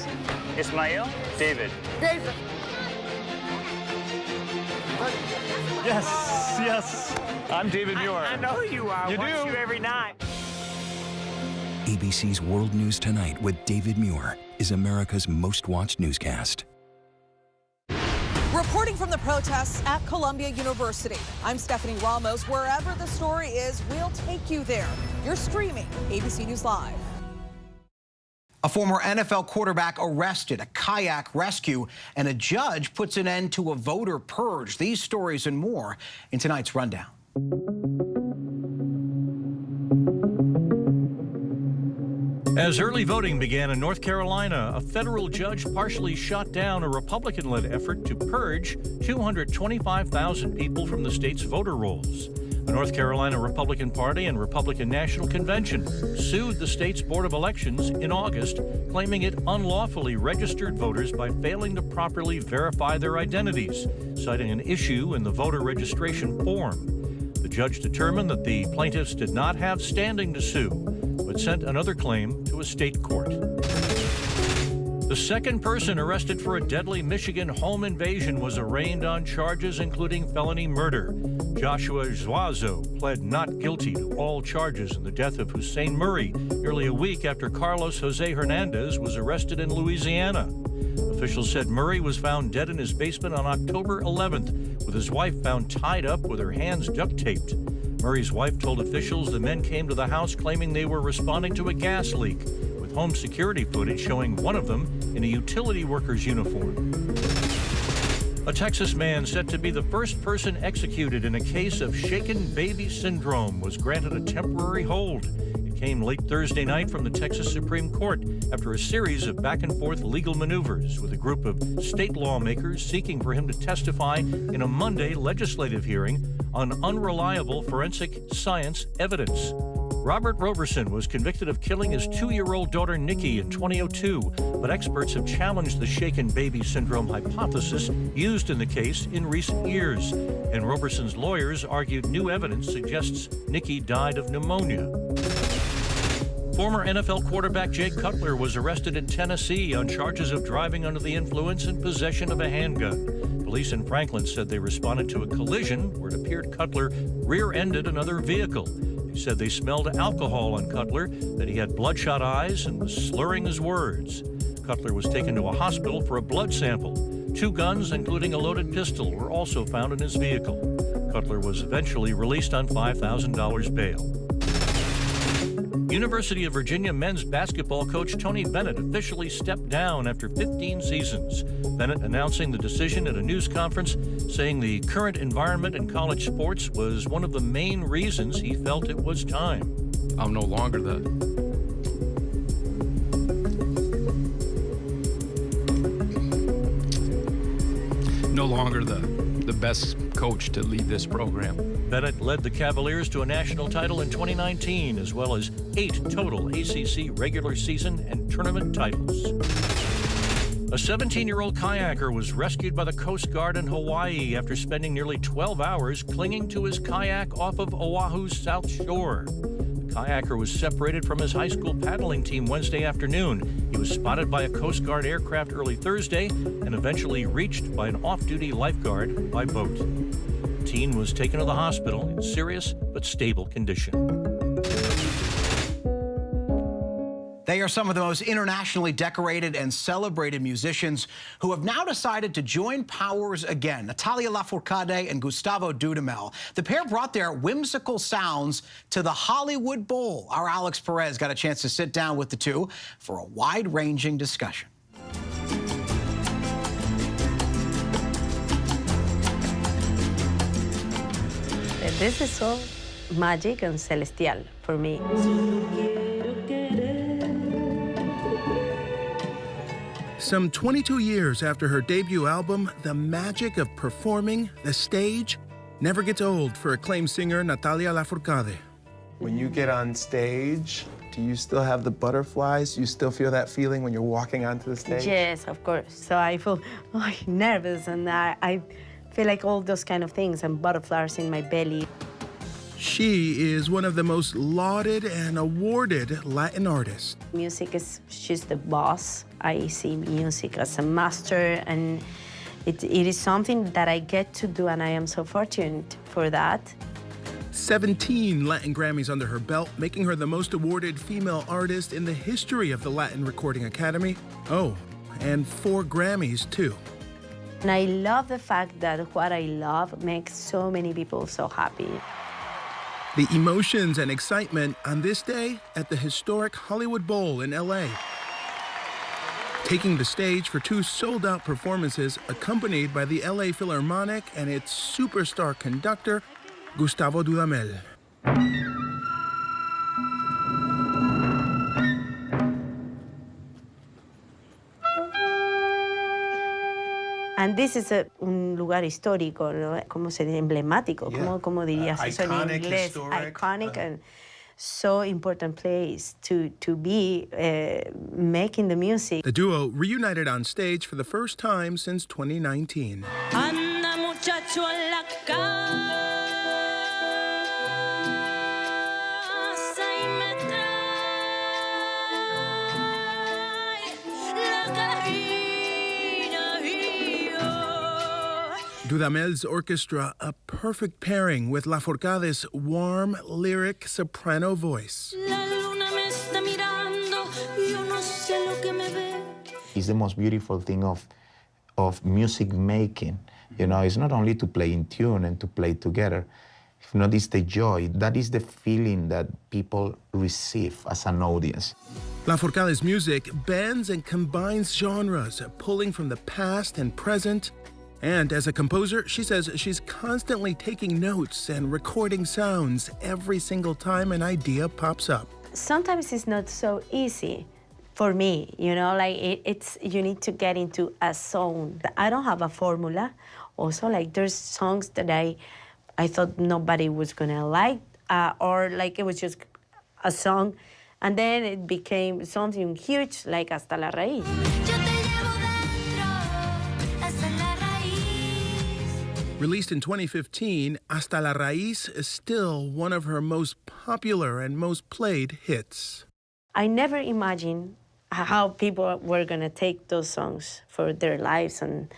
Ismail? David. David. Yes, yes. I'm David Muir. I know who you are. You I watch do? you every night. ABC's World News Tonight with David Muir is America's most watched newscast. Reporting from the protests at Columbia University, I'm Stephanie Ramos. Wherever the story is, we'll take you there. You're streaming ABC News Live. A former NFL quarterback arrested, a kayak rescue, and a judge puts an end to a voter purge. These stories and more in tonight's Rundown. As early voting began in North Carolina, a federal judge partially shot down a Republican-led effort to purge 225,000 people from the state's voter rolls. The North Carolina Republican Party and Republican National Convention sued the state's Board of Elections in August, claiming it unlawfully registered voters by failing to properly verify their identities, citing an issue in the voter registration form. The judge determined that the plaintiffs did not have standing to sue, but sent another claim to a state court. The second person arrested for a deadly Michigan home invasion was arraigned on charges including felony murder. Joshua Zuazo pled not guilty to all charges in the death of Hussein Murray nearly a week after Carlos Jose Hernandez was arrested in Louisiana. Officials said Murray was found dead in his basement on October 11th, with his wife found tied up with her hands duct taped. Murray's wife told officials the men came to the house claiming they were responding to a gas leak, with home security footage showing one of them in a utility worker's uniform. A Texas man said to be the first person executed in a case of shaken baby syndrome was granted a temporary hold. It came late Thursday night from the Texas Supreme Court after a series of back-and-forth legal maneuvers with a group of state lawmakers seeking for him to testify in a Monday legislative hearing on unreliable forensic science evidence. Robert Roberson was convicted of killing his 2-year-old daughter Nikki in 2002, but experts have challenged the shaken baby syndrome hypothesis used in the case in recent years. And Roberson's lawyers argued new evidence suggests Nikki died of pneumonia. Former NFL quarterback Jay Cutler was arrested in Tennessee on charges of driving under the influence and possession of a handgun. Police in Franklin said they responded to a collision where it appeared Cutler rear-ended another vehicle. They said they smelled alcohol on Cutler, that he had bloodshot eyes and was slurring his words. Cutler was taken to a hospital for a blood sample. 2 guns, including a loaded pistol, were also found in his vehicle. Cutler was eventually released on $5,000 bail. University of Virginia men's basketball coach Tony Bennett officially stepped down after 15 seasons. Bennett announcing the decision at a news conference, saying the current environment in college sports was one of the main reasons he felt it was time. I'm no longer the best coach to lead this program. Bennett led the Cavaliers to a national title in 2019, as well as 8 total ACC regular season and tournament titles. A 17-year-old kayaker was rescued by the Coast Guard in Hawaii after spending nearly 12 hours clinging to his kayak off of Oahu's south shore. The Kayaker was separated from his high school paddling team Wednesday afternoon. He was spotted by a Coast Guard aircraft early Thursday and eventually reached by an off-duty lifeguard by boat. The teen was taken to the hospital in serious but stable condition. They are some of the most internationally decorated and celebrated musicians who have now decided to join powers again. Natalia Lafourcade and Gustavo Dudamel. The pair brought their whimsical sounds to the Hollywood Bowl. Our Alex Perez got a chance to sit down with the two for a wide-ranging discussion. This is so magic and celestial for me. Some 22 years after her debut album, the magic of performing the stage never gets old for acclaimed singer Natalia Lafourcade. When you get on stage, do you still have the butterflies? Do you still feel that feeling when you're walking onto the stage? Yes, of course. So I feel nervous, and I feel like all those kind of things and butterflies in my belly. She is one of the most lauded and awarded Latin artists. She's the boss. I see music as a master, and it is something that I get to do, and I am so fortunate for that. 17 Latin Grammys under her belt, making her the most awarded female artist in the history of the Latin Recording Academy. Oh, and 4 Grammys, too. And I love the fact that what I love makes so many people so happy. The emotions and excitement on this day at the historic Hollywood Bowl in LA. Taking the stage for 2 sold-out performances accompanied by the LA Philharmonic and its superstar conductor, Gustavo Dudamel. And this is un lugar histórico, ¿no? Como se dice, emblemático, como dirías eso en inglés, iconic, and so important place to be making the music. The duo reunited on stage for the first time since 2019. Anda muchacho a la casa y me trae la cabina y yo. Dudamel's orchestra, a perfect pairing with Lafourcade's warm, lyric soprano voice. It's the most beautiful thing of music making. You know, it's not only to play in tune and to play together. If not, it's the joy. That is the feeling that people receive as an audience. Lafourcade's music bends and combines genres, pulling from the past and present. And as a composer, she says she's constantly taking notes and recording sounds every single time an idea pops up. Sometimes it's not so easy for me, you know, like it's you need to get into a zone. I don't have a formula. Also, like there's songs that I thought nobody was gonna like, or like it was just a song, and then it became something huge, like Hasta la Raíz. Released in 2015, Hasta la Raíz is still one of her most popular and most played hits. I never imagined how people were going to take those songs for their lives, and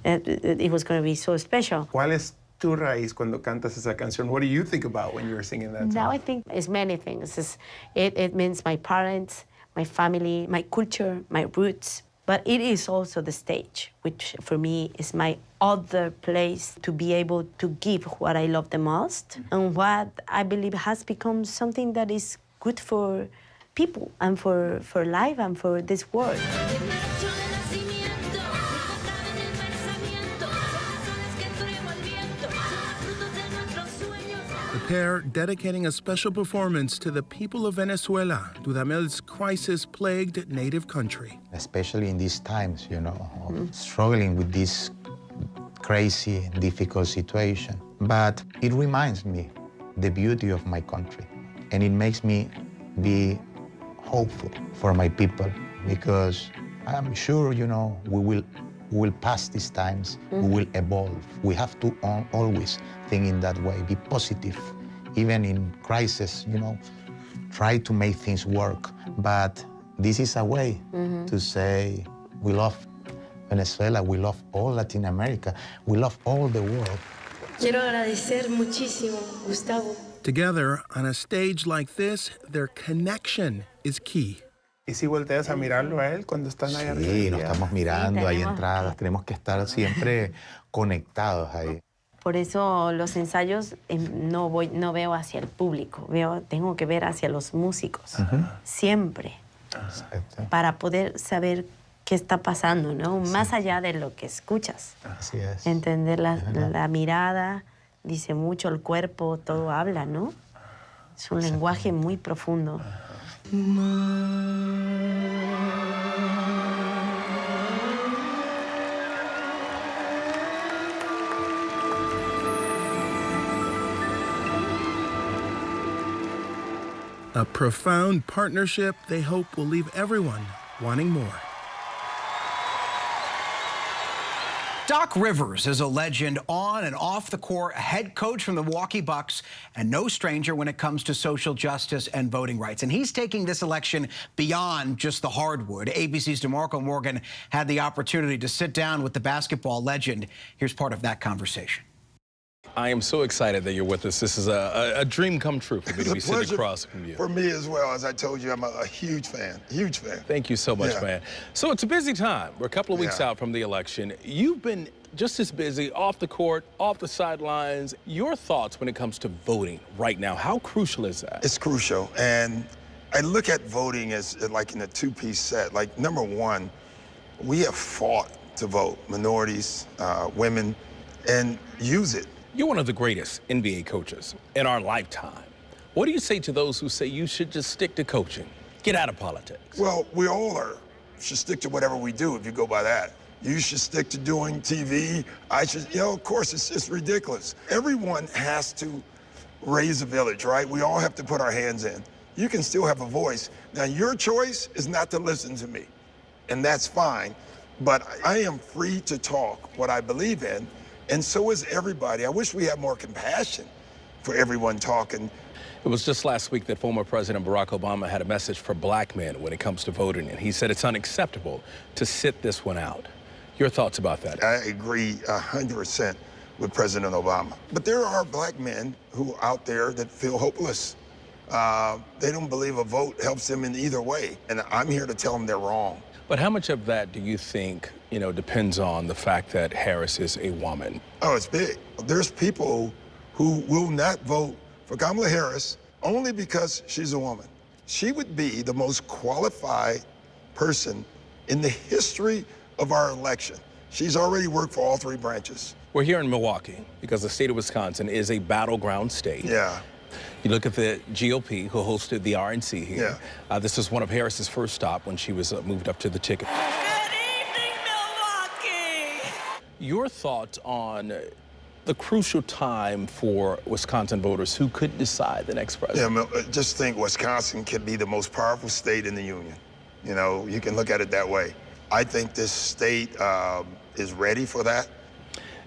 it was going to be so special. ¿Cuál es tu raíz cuando cantas esa canción? What do you think about when you were singing that song? Now I think it's many things. It means my parents, my family, my culture, my roots. But it is also the stage, which for me is my other place to be able to give what I love the most and what I believe has become something that is good for people and for life and for this world. The pair dedicating a special performance to the people of Venezuela, Dudamel's crisis-plagued native country. Especially in these times, you know, of struggling with this crazy, difficult situation. But it reminds me the beauty of my country. And it makes me be hopeful for my people, because I'm sure, you know, we will pass these times, we will evolve. We have to always think in that way, be positive. Even in crisis, you know, try to make things work. But this is a way to say we love Venezuela, we love all Latin America, we love all the world. Quiero agradecer muchísimo, Gustavo. Together, on a stage like this, their connection is key. ¿Y si volteas a mirarlo a él cuando están ahí arriba? Sí, nos estamos mirando, hay entradas, tenemos que estar siempre conectados ahí. Por eso los ensayos no veo hacia el público, tengo que ver hacia los músicos, siempre, para poder saber qué está pasando, ¿no? Más allá de lo que escuchas. Así es. Entender la mirada, dice mucho, el cuerpo, todo habla, ¿no? Es un lenguaje muy profundo. A profound partnership they hope will leave everyone wanting more. Doc Rivers is a legend on and off the court, a head coach from the Milwaukee Bucks, and no stranger when it comes to social justice and voting rights. And he's taking this election beyond just the hardwood. ABC's DeMarco Morgan had the opportunity to sit down with the basketball legend. Here's part of that conversation. I am so excited that you're with us. This is a dream come true for me to be sitting across from you. For me as well. As I told you, I'm a huge fan, huge fan. Thank you so much, man. So it's a busy time. We're a couple of weeks out from the election. You've been just as busy off the court, off the sidelines. Your thoughts when it comes to voting right now, how crucial is that? It's crucial. And I look at voting as like in a two-piece set. Like, number one, we have fought to vote, minorities, women, and use it. You're one of the greatest NBA coaches in our lifetime. What do you say to those who say you should just stick to coaching, get out of politics? Well, we all should stick to whatever we do if you go by that. You should stick to doing TV. I should, of course, it's just ridiculous. Everyone has to raise a village, right? We all have to put our hands in. You can still have a voice. Now, your choice is not to listen to me, and that's fine, but I am free to talk what I believe in. And so is everybody. I wish we had more compassion for everyone talking. It was just last week that former President Barack Obama had a message for black men when it comes to voting, and he said it's unacceptable to sit this one out. Your thoughts about that? I agree 100% with President Obama. But there are black men who are out there that feel hopeless. They don't believe a vote helps them in either way, and I'm here to tell them they're wrong. But how much of that do you think, depends on the fact that Harris is a woman? Oh, it's big. There's people who will not vote for Kamala Harris only because she's a woman. She would be the most qualified person in the history of our election. She's already worked for all three branches. We're here in Milwaukee because the state of Wisconsin is a battleground state. Yeah. You look at the GOP, who hosted the RNC here. Yeah. This was one of Harris's first stop when she was moved up to the ticket. Good evening, Milwaukee! Your thoughts on the crucial time for Wisconsin voters who could decide the next president? Yeah, just think Wisconsin could be the most powerful state in the union. You can look at it that way. I think this state is ready for that.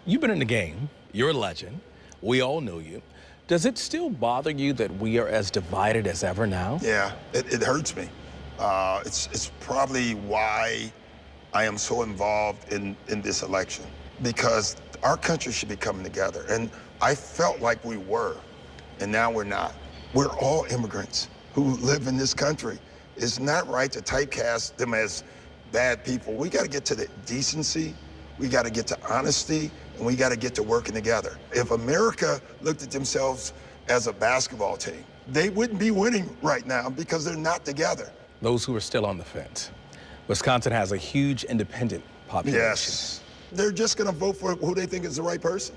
You've been in the game. You're a legend. We all know you. Does it still bother you that we are as divided as ever now? Yeah, it hurts me. It's probably why I am so involved in this election, because our country should be coming together. And I felt like we were, and now we're not. We're all immigrants who live in this country. It's not right to typecast them as bad people. We got to get to the decency, we got to get to honesty, and we got to get to working together. If America looked at themselves as a basketball team, they wouldn't be winning right now because they're not together. Those who are still on the fence. Wisconsin has a huge independent population. Yes. They're just going to vote for who they think is the right person.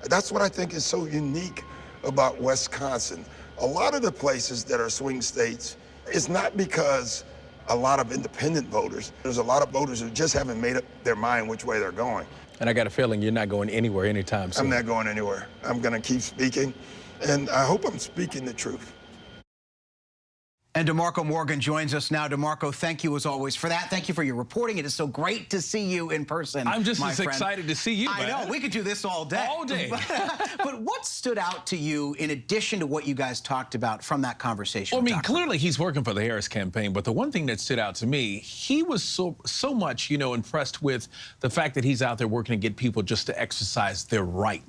That's what I think is so unique about Wisconsin. A lot of the places that are swing states, it's not because a lot of independent voters. There's a lot of voters who just haven't made up their mind which way they're going. And I got a feeling you're not going anywhere anytime soon. I'm not going anywhere. I'm going to keep speaking, and I hope I'm speaking the truth. And DeMarco Morgan joins us now. DeMarco, thank you as always for that. Thank you for your reporting. It is so great to see you in person. I'm just my as friend. excited to see you, I man. know. We could do this all day. All day. But what stood out to you in addition to what you guys talked about from that conversation? Well, I mean, clearly he's working for the Harris campaign, but the one thing that stood out to me, he was so much, impressed with the fact that he's out there working to get people just to exercise their right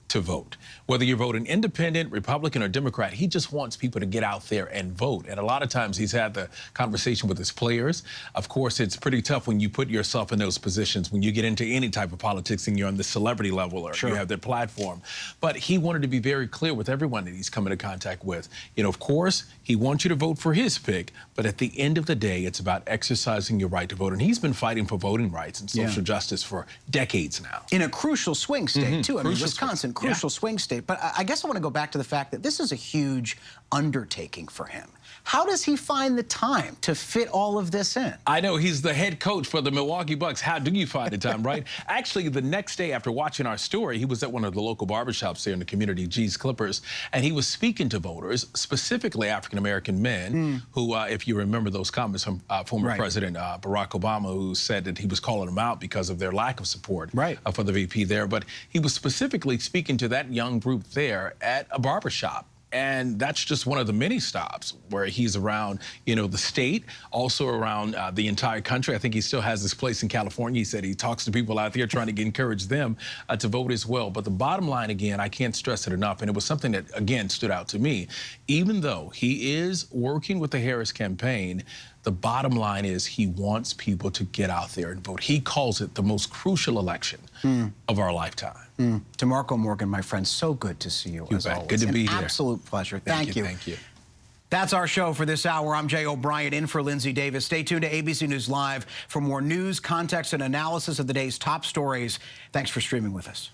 to vote. Whether you're voting independent, Republican, or Democrat, he just wants people to get out there and vote. And a lot of times he's had the conversation with his players. Of course, it's pretty tough when you put yourself in those positions, when you get into any type of politics and you're on the celebrity level or you have their platform. But he wanted to be very clear with everyone that he's come into contact with. Of course, he wants you to vote for his pick, but at the end of the day, it's about exercising your right to vote. And he's been fighting for voting rights and social justice for decades now. In a crucial swing state, too. I mean, Crucial Wisconsin, crucial swing state. But I guess I want to go back to the fact that this is a huge undertaking for him. How does he find the time to fit all of this in? I know, he's the head coach for the Milwaukee Bucks. How do you find the time, right? Actually, the next day after watching our story, he was at one of the local barbershops there in the community, G's Clippers, and he was speaking to voters, specifically African-American men, who, if you remember those comments from former President Barack Obama, who said that he was calling them out because of their lack of support for the VP there. But he was specifically speaking to that young group there at a barbershop. And that's just one of the many stops where he's around, the state, also around the entire country. I think he still has this place in California. He said he talks to people out there trying to encourage them to vote as well. But the bottom line, again, I can't stress it enough, and it was something that, again, stood out to me. Even though he is working with the Harris campaign, the bottom line is he wants people to get out there and vote. He calls it the most crucial election of our lifetime. DeMarco Morgan, my friend, so good to see you as always. Good to be here. Absolute pleasure. Thank you. Thank you. That's our show for this hour. I'm Jay O'Brien, in for Linsey Davis. Stay tuned to ABC News Live for more news, context, and analysis of the day's top stories. Thanks for streaming with us.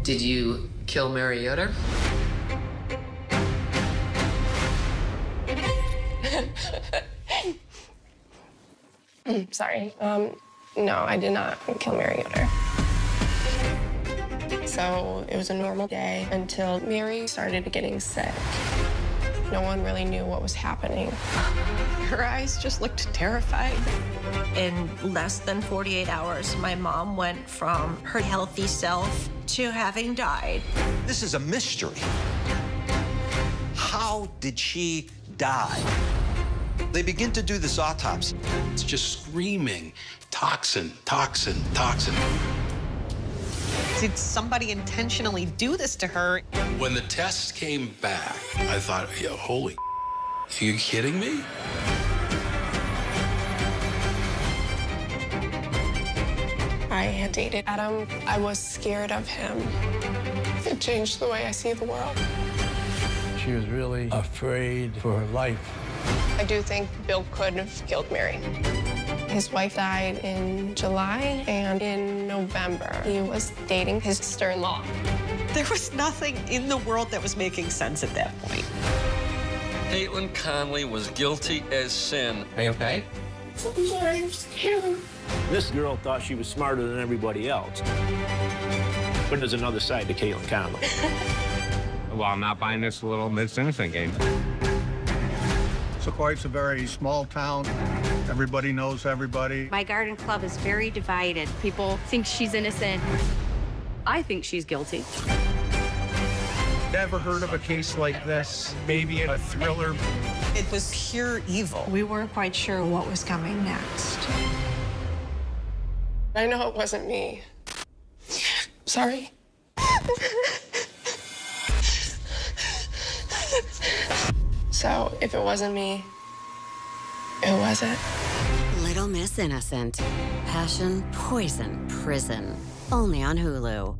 Did you kill Mary Yoder? Sorry. No, I did not kill Mary Yoder. So it was a normal day until Mary started getting sick. No one really knew what was happening. Her eyes just looked terrified. In less than 48 hours, my mom went from her healthy self to having died. This is a mystery. How did she die? They begin to do this autopsy. It's just screaming, toxin, toxin, toxin. Did somebody intentionally do this to her? When the test came back, I thought, holy, are you kidding me? I had dated Adam. I was scared of him. It changed the way I see the world. She was really afraid for her life. I do think Bill could have killed Mary. His wife died in July, and in November, he was dating his sister-in-law. There was nothing in the world that was making sense at that point. Caitlin Conley was guilty as sin. Are you okay? I'm scared. This girl thought she was smarter than everybody else. But there's another side to Caitlin Conley. Well, I'm not buying this little Miss Innocent game. Sequoia's a very small town. Everybody knows everybody. My garden club is very divided. People think she's innocent. I think she's guilty. Never heard of a case like this? Maybe in a thriller. It was pure evil. We weren't quite sure what was coming next. I know it wasn't me. Sorry. So, if it wasn't me, who was it? Little Miss Innocent. Passion, poison, prison. Only on Hulu.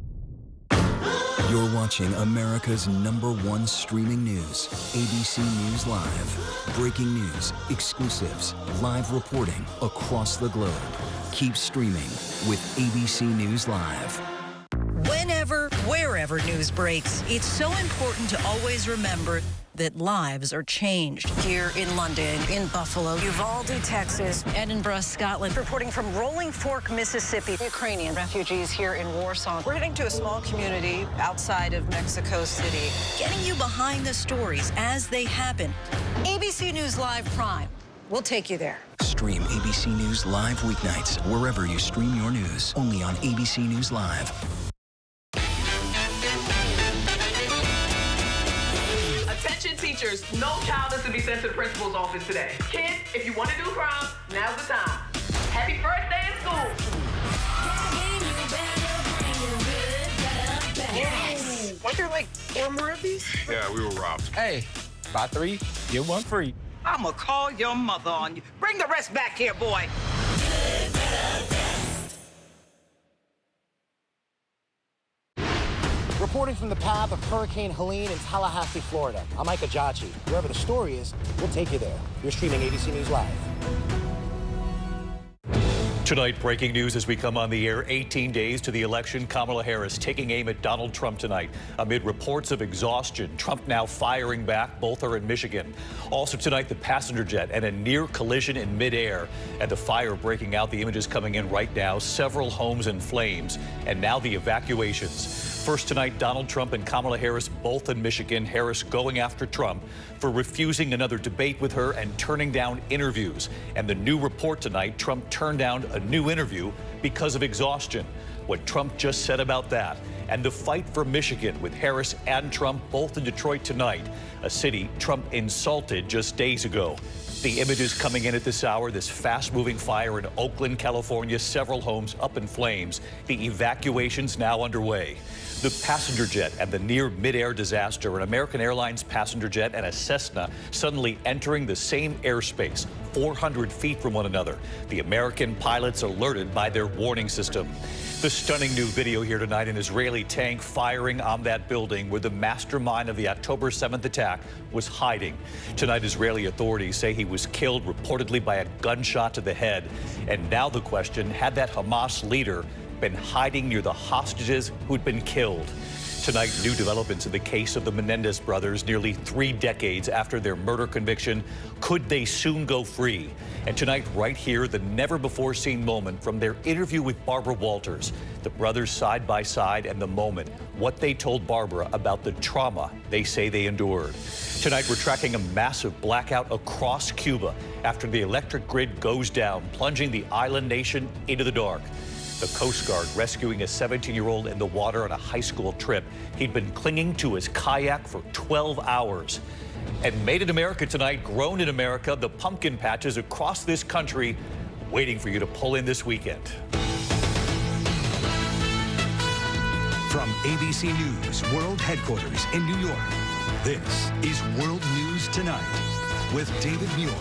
You're watching America's #1 streaming news, ABC News Live. Breaking news, exclusives, live reporting across the globe. Keep streaming with ABC News Live. Whenever, wherever news breaks, it's so important to always remember that lives are changed. Here in London, in Buffalo, Uvalde, Texas, Edinburgh, Scotland. Reporting from Rolling Fork, Mississippi. Ukrainian refugees here in Warsaw. We're heading to a small community outside of Mexico City. Getting you behind the stories as they happen. ABC News Live Prime. We'll take you there. Stream ABC News Live weeknights wherever you stream your news. Only on ABC News Live. Attention teachers, no child is to be sent to the principal's office today. Kids, if you want to do crime, now's the time. Happy first day of school. Weren't there like 4 more of these? Yeah, we were robbed. Hey, buy 3, get 1 free. I'ma call your mother on you. Bring the rest back here, boy. Reporting from the path of Hurricane Helene in Tallahassee, Florida, I'm Mike Ajachi. Wherever the story is, we'll take you there. You're streaming ABC News Live. Tonight, breaking news as we come on the air. 18 days to the election. Kamala Harris taking aim at Donald Trump tonight amid reports of exhaustion. Trump now firing back. Both are in Michigan. Also tonight, the passenger jet and a near collision in midair and the fire breaking out. The images coming in right now. Several homes in flames and now the evacuations. First tonight, Donald Trump and Kamala Harris both in Michigan. Harris going after Trump for refusing another debate with her and turning down interviews. And the new report tonight, Trump turned down a new interview because of exhaustion. What Trump just said about that. And the fight for Michigan with Harris and Trump both in Detroit tonight, a city Trump insulted just days ago. The images coming in at this hour, this fast-moving fire in Oakland, California, several homes up in flames. The evacuations now underway. The passenger jet and the near midair disaster, an American Airlines passenger jet and a Cessna suddenly entering the same airspace, 400 feet from one another. The American pilots alerted by their warning system. The stunning new video here tonight, an Israeli tank firing on that building where the mastermind of the October 7th attack was hiding. Tonight, Israeli authorities say he was killed reportedly by a gunshot to the head. And now the question, had that Hamas leader been hiding near the hostages who'd been killed? Tonight, new developments in the case of the Menendez brothers nearly 3 decades after their murder conviction. Could they soon go free? And tonight, right here, the never-before-seen moment from their interview with Barbara Walters. The brothers side by side and the moment, what they told Barbara about the trauma they say they endured. Tonight, we're tracking a massive blackout across Cuba after the electric grid goes down, plunging the island nation into the dark. The Coast Guard rescuing a 17-year-old in the water on a high school trip. He'd been clinging to his kayak for 12 hours. And made in America tonight, grown in America, the pumpkin patches across this country waiting for you to pull in this weekend. From ABC News World Headquarters in New York, this is World News Tonight with David Muir.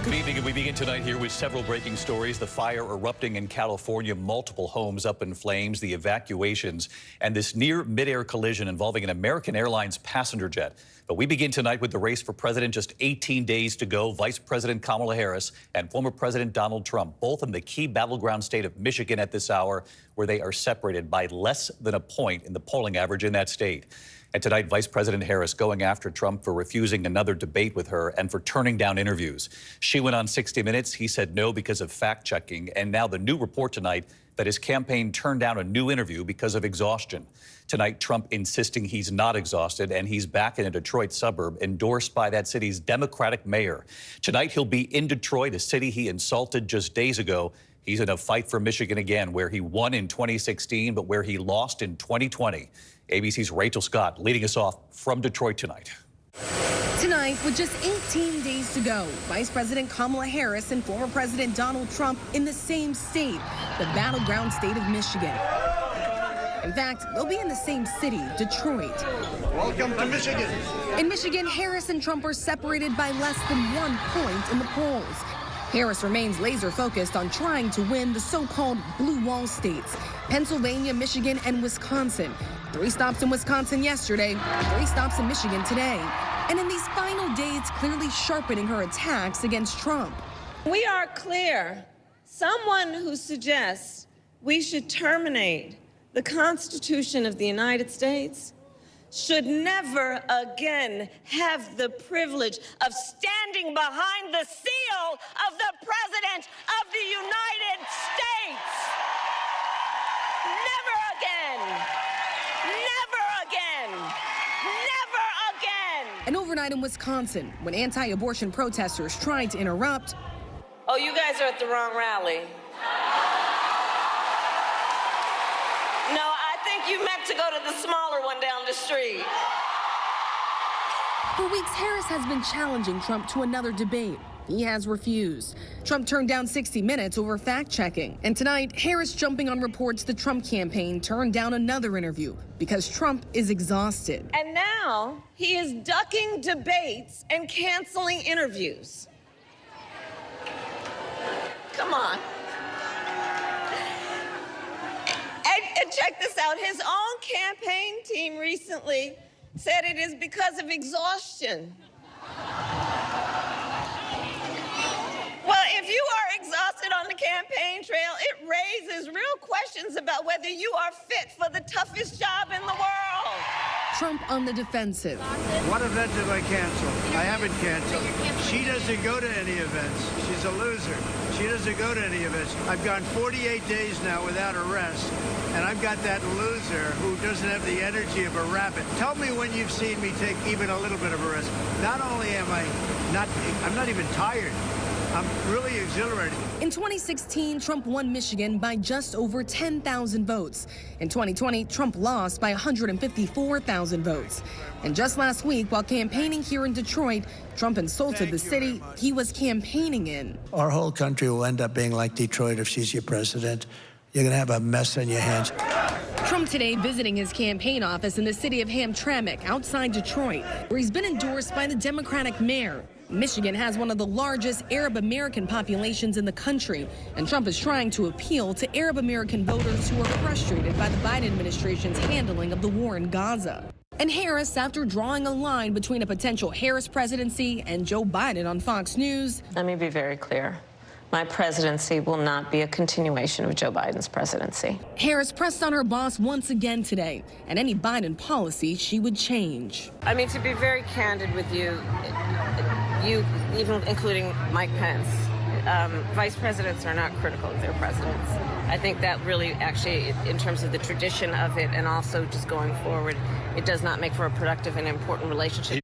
Good evening, and we begin tonight here with several breaking stories. The fire erupting in California, multiple homes up in flames, the evacuations, and this near midair collision involving an American Airlines passenger jet. But we begin tonight with the race for president, just 18 days to go. Vice President Kamala Harris and former President Donald Trump, both in the key battleground state of Michigan at this hour, where they are separated by less than a point in the polling average in that state. And tonight, Vice President Harris going after Trump for refusing another debate with her and for turning down interviews. She went on 60 Minutes. He said no because of fact-checking. And now the new report tonight that his campaign turned down a new interview because of exhaustion. Tonight, Trump insisting he's not exhausted and he's back in a Detroit suburb endorsed by that city's Democratic mayor. Tonight, he'll be in Detroit, a city he insulted just days ago. He's in a fight for Michigan again, where he won in 2016, but where he lost in 2020. ABC's Rachel Scott leading us off from Detroit tonight. Tonight, with just 18 days to go, Vice President Kamala Harris and former President Donald Trump in the same state, the battleground state of Michigan. In fact, they'll be in the same city, Detroit. Welcome to Michigan. In Michigan, Harris and Trump are separated by less than 1 point in the polls. Harris remains laser-focused on trying to win the so-called blue wall states, Pennsylvania, Michigan, and Wisconsin. 3 stops in Wisconsin yesterday, 3 stops in Michigan today. And in these final days, clearly sharpening her attacks against Trump. We are clear. Someone who suggests we should terminate the Constitution of the United States should never again have the privilege of standing behind the seal of the President of the United States. Never again. Never again. Never again. And overnight in Wisconsin, when anti-abortion protesters tried to interrupt. Oh, you guys are at the wrong rally. No, I think you meant to go to the smaller one down the street. For weeks, Harris has been challenging Trump to another debate. He has refused. Trump turned down 60 Minutes over fact-checking. And tonight, Harris jumping on reports the Trump campaign turned down another interview because Trump is exhausted. And now he is ducking debates and canceling interviews. Come on. And check this out. His own campaign team recently said it is because of exhaustion. Well, if you are exhausted on the campaign trail, it raises real questions about whether you are fit for the toughest job in the world. Trump on the defensive. What event have I canceled? I haven't canceled. She doesn't go to any events. She's a loser. She doesn't go to any events. I've gone 48 days now without arrest, and I've got that loser who doesn't have the energy of a rabbit. Tell me when you've seen me take even a little bit of a risk. Not only am I'm not even tired. I'm really exhilarated. In 2016, Trump won Michigan by just over 10,000 votes. In 2020, Trump lost by 154,000 votes. And just last week, while campaigning here in Detroit, Trump insulted the city he was campaigning in. Our whole country will end up being like Detroit if she's your president. You're going to have a mess on your hands. Trump today visiting his campaign office in the city of Hamtramck outside Detroit, where he's been endorsed by the Democratic mayor. Michigan has one of the largest Arab American populations in the country, and Trump is trying to appeal to Arab American voters who are frustrated by the Biden administration's handling of the war in Gaza. And Harris, after drawing a line between a potential Harris presidency and Joe Biden on Fox News. Let me be very clear. My presidency will not be a continuation of Joe Biden's presidency. Harris pressed on her boss once again today, and any Biden policy she would change. I mean, to be very candid with you, even including Mike Pence, vice presidents are not critical of their presidents. I think that really actually, in terms of the tradition of it and also just going forward, it does not make for a productive and important relationship.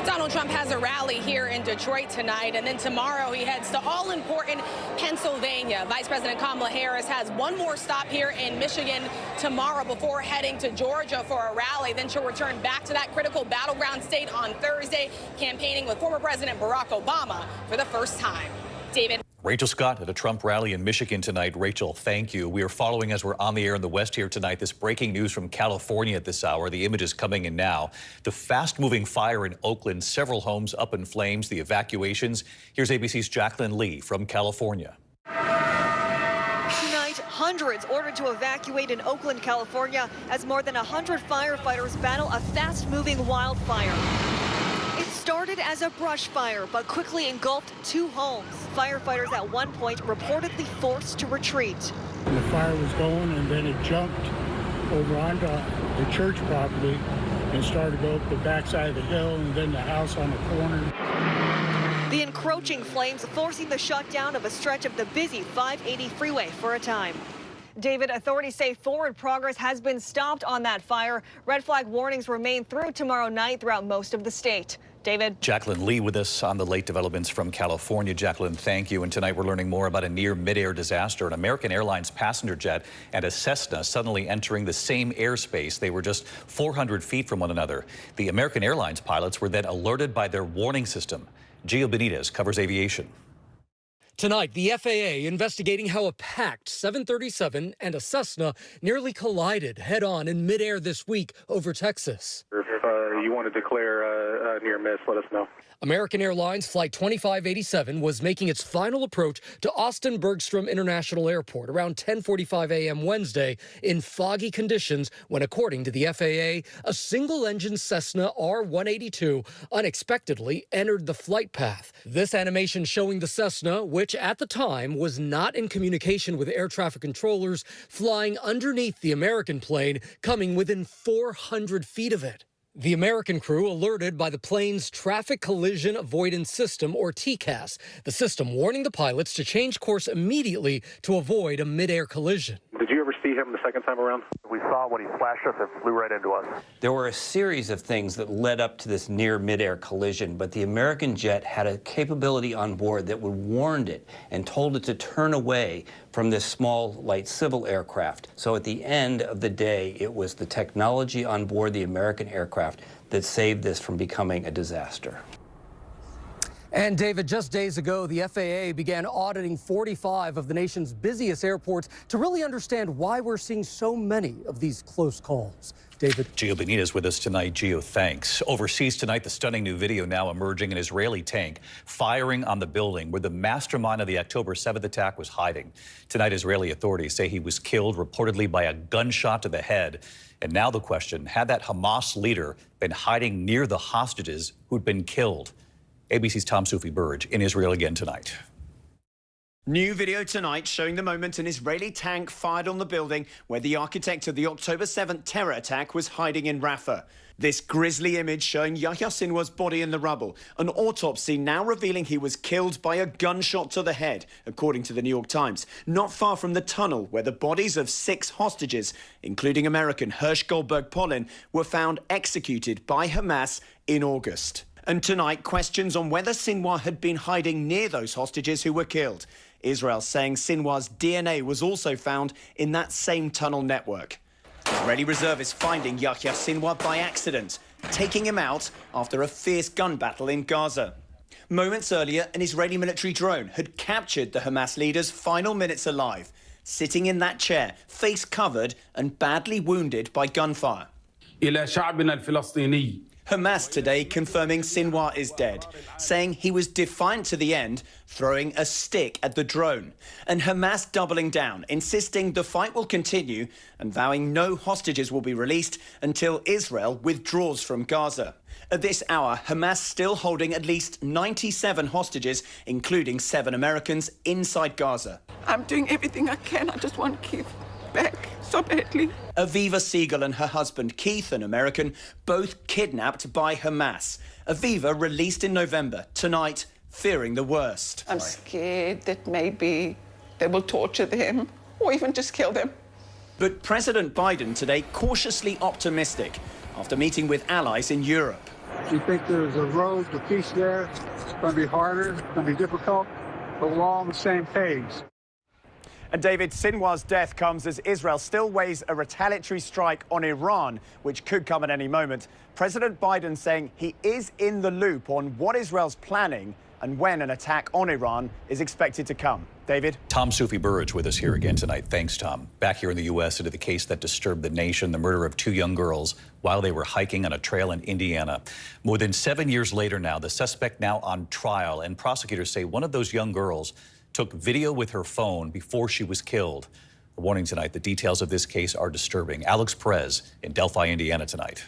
Donald Trump has a rally here in Detroit tonight, and then tomorrow he heads to all-important Pennsylvania. Vice President Kamala Harris has one more stop here in Michigan tomorrow before heading to Georgia for a rally. Then she'll return back to that critical battleground state on Thursday, campaigning with former President Barack Obama for the first time. David. Rachel Scott at a Trump rally in Michigan tonight. Rachel, thank you. We are following as we're on the air in the West here tonight this breaking news from California at this hour. The images coming in now. The fast-moving fire in Oakland, several homes up in flames, the evacuations. Here's ABC's Jacqueline Lee from California. Tonight, hundreds ordered to evacuate in Oakland, California, as more than 100 firefighters battle a fast-moving wildfire. It started as a brush fire, but quickly engulfed 2 homes. Firefighters at one point reportedly forced to retreat. The fire was going, and then it jumped over onto the church property and started to go up the backside of the hill and then the house on the corner. The encroaching flames forcing the shutdown of a stretch of the busy 580 freeway for a time. David, authorities say forward progress has been stopped on that fire. Red flag warnings remain through tomorrow night throughout most of the state. David. Jacqueline Lee with us on the late developments from California. Jacqueline, thank you. And tonight we're learning more about a near mid-air disaster. An American Airlines passenger jet and a Cessna suddenly entering the same airspace. They were just 400 feet from one another. The American Airlines pilots were then alerted by their warning system. Gio Benitez covers aviation. Tonight, the FAA investigating how a packed 737 and a Cessna nearly collided head-on in midair this week over Texas. If you want to declare a near miss, let us know. American Airlines Flight 2587 was making its final approach to Austin Bergstrom International Airport around 10:45 a.m. Wednesday in foggy conditions when, according to the FAA, a single-engine Cessna R-182 unexpectedly entered the flight path. This animation showing the Cessna, which at the time was not in communication with air traffic controllers, flying underneath the American plane, coming within 400 feet of it. The American crew alerted by the plane's Traffic Collision Avoidance System, or TCAS, the system warning the pilots to change course immediately to avoid a mid-air collision. Did you ever see him the second time around? We saw when he flashed us and flew right into us. There were a series of things that led up to this near mid-air collision, but the American jet had a capability on board that would warned it and told it to turn away from this small, light civil aircraft. So at the end of the day, it was the technology on board the American aircraft that saved this from becoming a disaster. And David, just days ago, the FAA began auditing 45 of the nation's busiest airports to really understand why we're seeing so many of these close calls. David. Gio Benitez with us tonight. Gio, thanks. Overseas tonight, the stunning new video now emerging, an Israeli tank firing on the building where the mastermind of the October 7th attack was hiding. Tonight, Israeli authorities say he was killed reportedly by a gunshot to the head. And now the question, had that Hamas leader been hiding near the hostages who'd been killed? ABC's Tom Soufi-Burge in Israel again tonight. New video tonight showing the moment an Israeli tank fired on the building where the architect of the October 7th terror attack was hiding in Rafah. This grisly image showing Yahya Sinwar's body in the rubble. An autopsy now revealing he was killed by a gunshot to the head, according to the New York Times, not far from the tunnel where the bodies of 6 hostages, including American Hersh Goldberg-Polin, were found executed by Hamas in August. And tonight, questions on whether Sinwar had been hiding near those hostages who were killed. Israel saying Sinwar's DNA was also found in that same tunnel network. Israeli reservists finding Yahya Sinwar by accident, taking him out after a fierce gun battle in Gaza. Moments earlier, an Israeli military drone had captured the Hamas leader's final minutes alive, sitting in that chair, face covered and badly wounded by gunfire. Hamas today confirming Sinwar is dead, saying he was defiant to the end, throwing a stick at the drone. And Hamas doubling down, insisting the fight will continue and vowing no hostages will be released until Israel withdraws from Gaza. At this hour, Hamas still holding at least 97 hostages, including 7 Americans, inside Gaza. I'm doing everything I can. I just want Keith back so badly. Aviva Siegel and her husband, Keith, an American, both kidnapped by Hamas. Aviva released in November. Tonight, fearing the worst. I'm scared that maybe they will torture them or even just kill them. But President Biden today cautiously optimistic after meeting with allies in Europe. Do you think there's a road to peace there? It's going to be harder, it's going to be difficult, but we're all on the same page. And David, Sinwar's death comes as Israel still weighs a retaliatory strike on Iran, which could come at any moment. President Biden saying he is in the loop on what Israel's planning and when an attack on Iran is expected to come. David? Tom Soufi-Burge with us here again tonight. Thanks, Tom. Back here in the U.S. into the case that disturbed the nation, the murder of 2 young girls while they were hiking on a trail in Indiana. More than 7 years later now, the suspect now on trial, and prosecutors say one of those young girls took video with her phone before she was killed. A warning tonight, the details of this case are disturbing. Alex Perez in Delphi, Indiana tonight.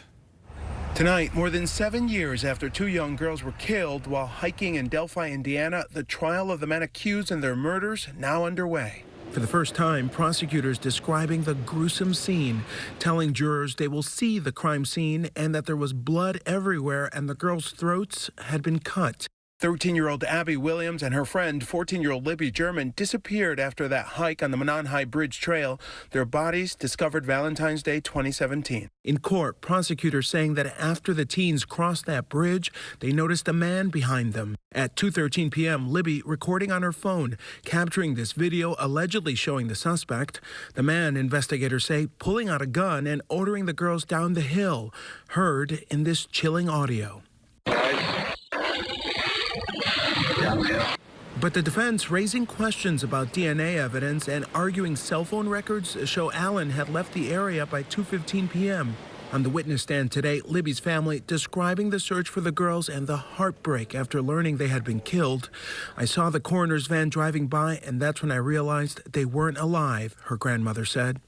Tonight, more than 7 years after 2 young girls were killed while hiking in Delphi, Indiana, the trial of the men accused in their murders now underway. For the first time, prosecutors describing the gruesome scene, telling jurors they will see the crime scene and that there was blood everywhere and the girls' throats had been cut. 13-year-old Abby Williams and her friend, 14-year-old Libby German, disappeared after that hike on the Manon High Bridge Trail. Their bodies discovered Valentine's Day 2017. In court, prosecutors saying that after the teens crossed that bridge, they noticed a man behind them. At 2:13 p.m., Libby recording on her phone, capturing this video allegedly showing the suspect. The man, investigators say, pulling out a gun and ordering the girls down the hill, heard in this chilling audio. But the defense raising questions about DNA evidence and arguing cell phone records show Allen had left the area by 2:15 p.m. On the witness stand today, Libby's family describing the search for the girls and the heartbreak after learning they had been killed. I saw the coroner's van driving by, and that's when I realized they weren't alive, her grandmother said.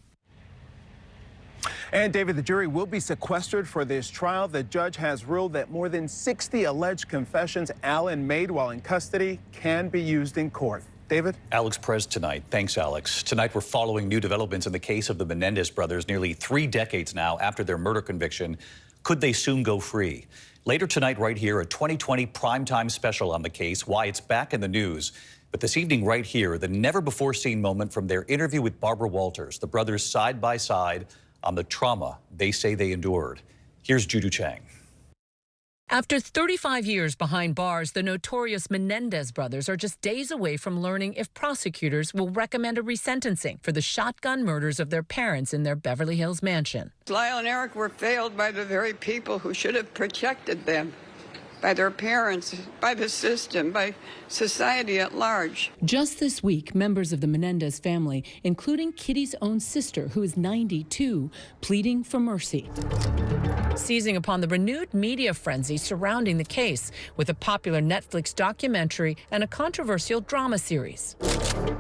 And David, the jury will be sequestered for this trial. The judge has ruled that more than 60 alleged confessions Allen made while in custody can be used in court. David? Alex Perez tonight. Thanks, Alex. Tonight we're following new developments in the case of the Menendez brothers nearly 3 decades now after their murder conviction. Could they soon go free? Later tonight, right here, a 2020 primetime special on the case, why it's back in the news. But this evening, right here, the never-before-seen moment from their interview with Barbara Walters, the brothers side by side on the trauma they say they endured. Here's Judu Chang. After 35 years behind bars, the notorious Menendez brothers are just days away from learning if prosecutors will recommend a resentencing for the shotgun murders of their parents in their Beverly Hills mansion. Lyle and Eric were failed by the very people who should have protected them, by their parents, by the system, by society at large. Just this week, members of the Menendez family, including Kitty's own sister, who is 92, pleading for mercy. Seizing upon the renewed media frenzy surrounding the case with a popular Netflix documentary and a controversial drama series.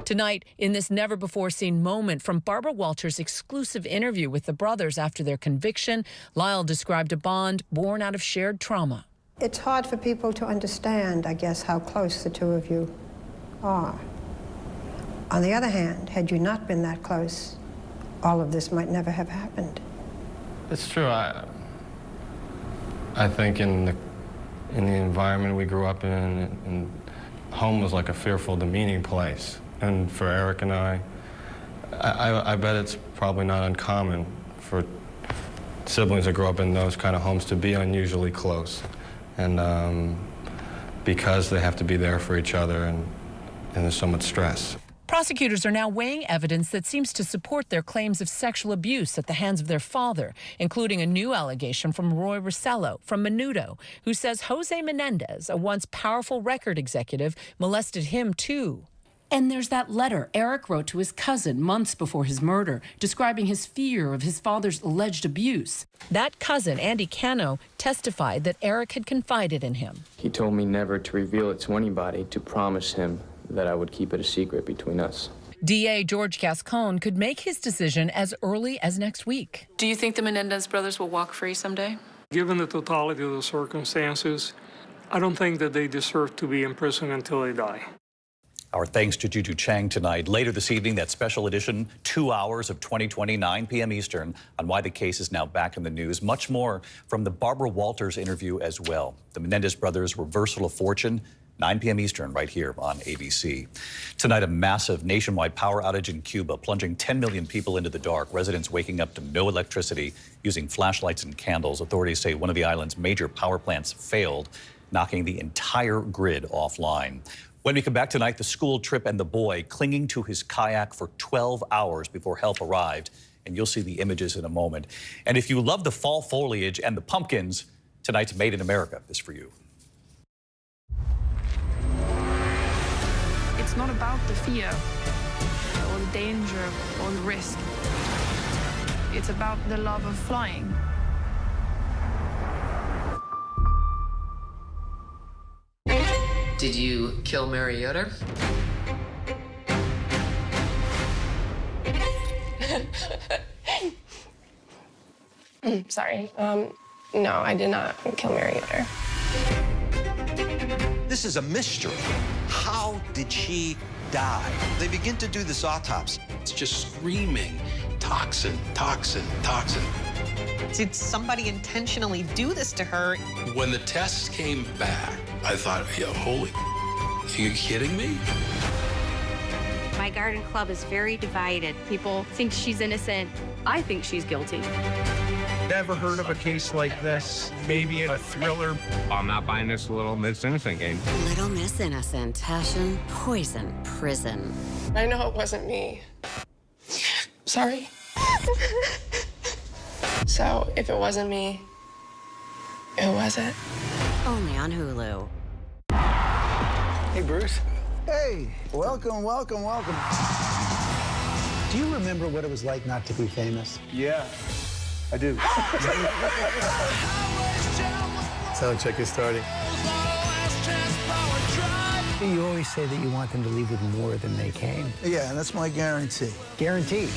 Tonight, in this never-before-seen moment from Barbara Walters' exclusive interview with the brothers after their conviction, Lyle described a bond born out of shared trauma. It's hard for people to understand, I guess, how close the two of you are. On the other hand, had you not been that close, all of this might never have happened. It's true. I think in the environment we grew up in, home was like a fearful, demeaning place. And for Eric and I bet it's probably not uncommon for siblings that grow up in those kind of homes to be unusually close. And because they have to be there for each other and there's so much stress. Prosecutors are now weighing evidence that seems to support their claims of sexual abuse at the hands of their father, including a new allegation from Roy Rossello from Menudo, who says Jose Menendez, a once powerful record executive, molested him too. And there's that letter Eric wrote to his cousin months before his murder, describing his fear of his father's alleged abuse. That cousin, Andy Cano, testified that Eric had confided in him. He told me never to reveal it to anybody, to promise him that I would keep it a secret between us. DA George Gascon could make his decision as early as next week. Do you think the Menendez brothers will walk free someday? Given the totality of the circumstances, I don't think that they deserve to be in prison until they die. Our thanks to Juju Chang tonight. Later this evening, that special edition, 2 hours of 2020, 9 p.m. Eastern, on why the case is now back in the news. Much more from the Barbara Walters interview as well. The Menendez brothers' reversal of fortune, 9 p.m. Eastern, right here on ABC. Tonight, a massive nationwide power outage in Cuba, plunging 10 million people into the dark. Residents waking up to no electricity, using flashlights and candles. Authorities say one of the island's major power plants failed, knocking the entire grid offline. When we come back tonight, the school trip and the boy clinging to his kayak for 12 hours before help arrived. And you'll see the images in a moment. And if you love the fall foliage and the pumpkins, tonight's Made in America is for you. It's not about the fear or the danger or the risk. It's about the love of flying. Did you kill Mary Yoder? Sorry. No, I did not kill Mary Yoder. This is a mystery. How did she die? They begin to do this autopsy. It's just screaming, toxin, toxin, toxin. Did somebody intentionally do this to her? When the tests came back, I thought, yeah, holy, are you kidding me? My garden club is very divided. People think she's innocent. I think she's guilty. Never heard of a case like this. Maybe a thriller. I'm not buying this Little Miss Innocent game. Little Miss Innocent. Passion, poison, prison. I know it wasn't me. Sorry. So, if it wasn't me, who was it? Only on Hulu. Hey, Bruce. Hey, welcome, welcome, welcome. Do you remember what it was like not to be famous? Yeah, I do. Sound check is starting. You always say that you want them to leave with more than they came. Yeah, that's my guarantee. Guaranteed.